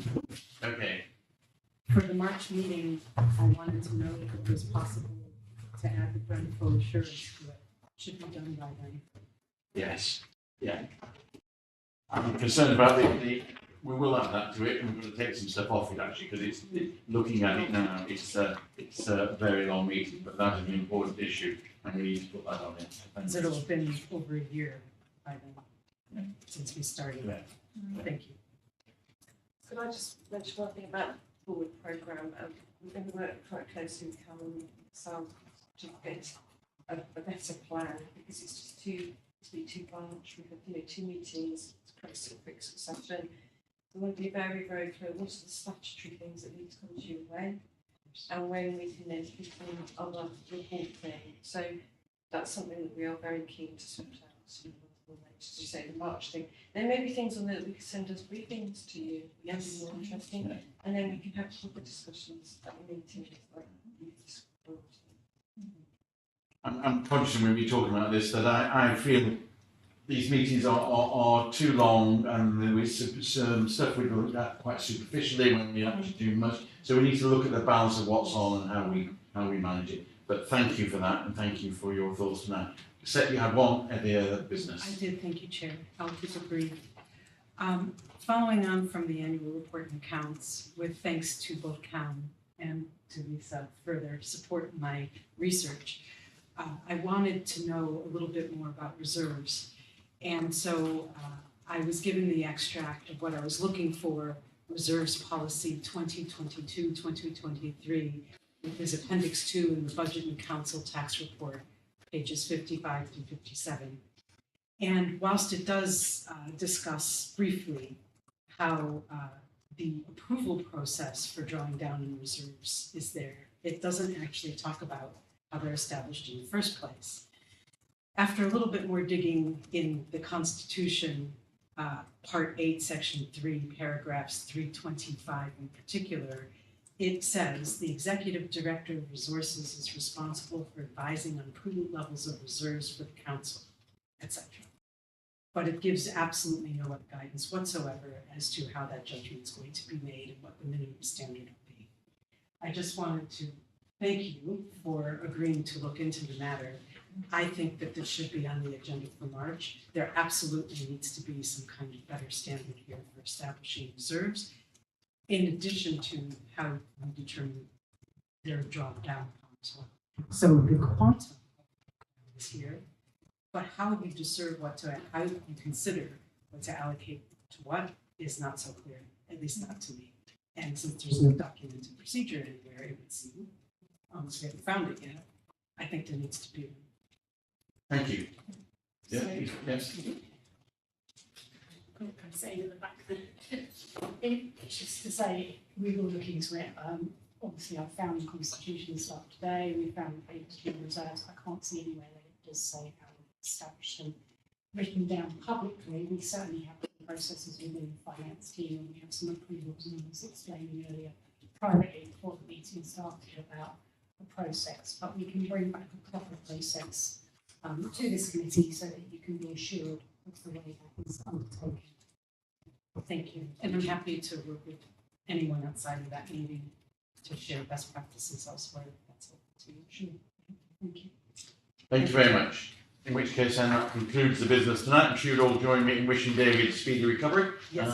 Okay. For the March meeting, I wanted to know if it was possible to add the Brentford assurance to it. Should be done by then. Yes. Yeah. I'm concerned about we will add that to it, and we're going to take some stuff off it actually, because looking at it now, it's a very long meeting, but that is an important issue, and we need to put that on it. Because it'll have been over a year by then, since we started. Yeah. Thank you. Could I just mention one thing about the forward programme? We've been working quite closely with Callum and Sam to get a better plan, because it's just too much. We've had 2 meetings, it's pretty quick succession. We want to be very, very clear what are the statutory things that need to come to your way, and when we can then fit in other reporting. So that's something that we are very keen to sort out. So as you say, the March thing. There may be things on there that we can send as briefings to you. Yes, more interesting, and then we can have proper discussions at the meeting. I'm conscious when we're talking about this that I feel these meetings are too long, and there is some stuff we look at quite superficially when we actually do much. So we need to look at the balance of what's on and how we manage it. But thank you for that, and thank you for your thoughts on that. Except you had one at the other business. I did, thank you, Chair. I'll keep it brief. Following on from the annual report and accounts, with thanks to both Cam and to Lisa for their support in my research, I wanted to know a little bit more about reserves. And so I was given the extract of what I was looking for, Reserves Policy 2022-2023, which is Appendix 2 in the Budget and Council Tax Report, pages 55 to 57. And whilst it does discuss briefly how the approval process for drawing down in reserves is there, it doesn't actually talk about how they're established in the first place. After a little bit more digging in the Constitution, Part 8, Section 3, paragraphs 325 in particular, it says the Executive Director of Resources is responsible for advising on prudent levels of reserves for the Council, etc. But it gives absolutely no other guidance whatsoever as to how that judgment is going to be made and what the minimum standard will be. I just wanted to thank you for agreeing to look into the matter. I think that this should be on the agenda for March. There absolutely needs to be some kind of better standard here for establishing reserves, in addition to how we determine their drop down as well. So the quantum is here, but how you discern how you consider what to allocate to what is not so clear, at least not to me. And since there's no documented procedure anywhere, it would seem, so we haven't found it yet, I think there needs to be. Thank you. Yeah, yes. I'm saying at the back there. It's just to say, we will look into it. Obviously, I found the constitution stuff today. We found the papers being reserved. I can't see anywhere that it does say how it's established and written down publicly. We certainly have the processes within the finance team, and we have some approvals, and I was explaining earlier privately before the meeting started about the process. But we can bring back a proper process to this committee so that you can be assured of the way that is undertaken. Thank you. And I'm happy to work with anyone outside of that meeting to share best practices elsewhere. That's all to you. Sure. Thank you. Thank you very much. In which case, then that concludes the business tonight. I'm sure you'd all join me in wishing David speedy recovery. Yes.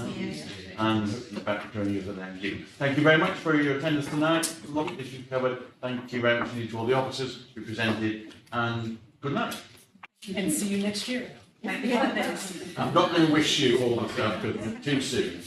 And back to any of the MD. Thank you very much for your attendance tonight. A lot of issues covered. Thank you very much indeed to all the officers who presented, and good night. And see you next year. I'm not going to wish you all the stuff, but too soon.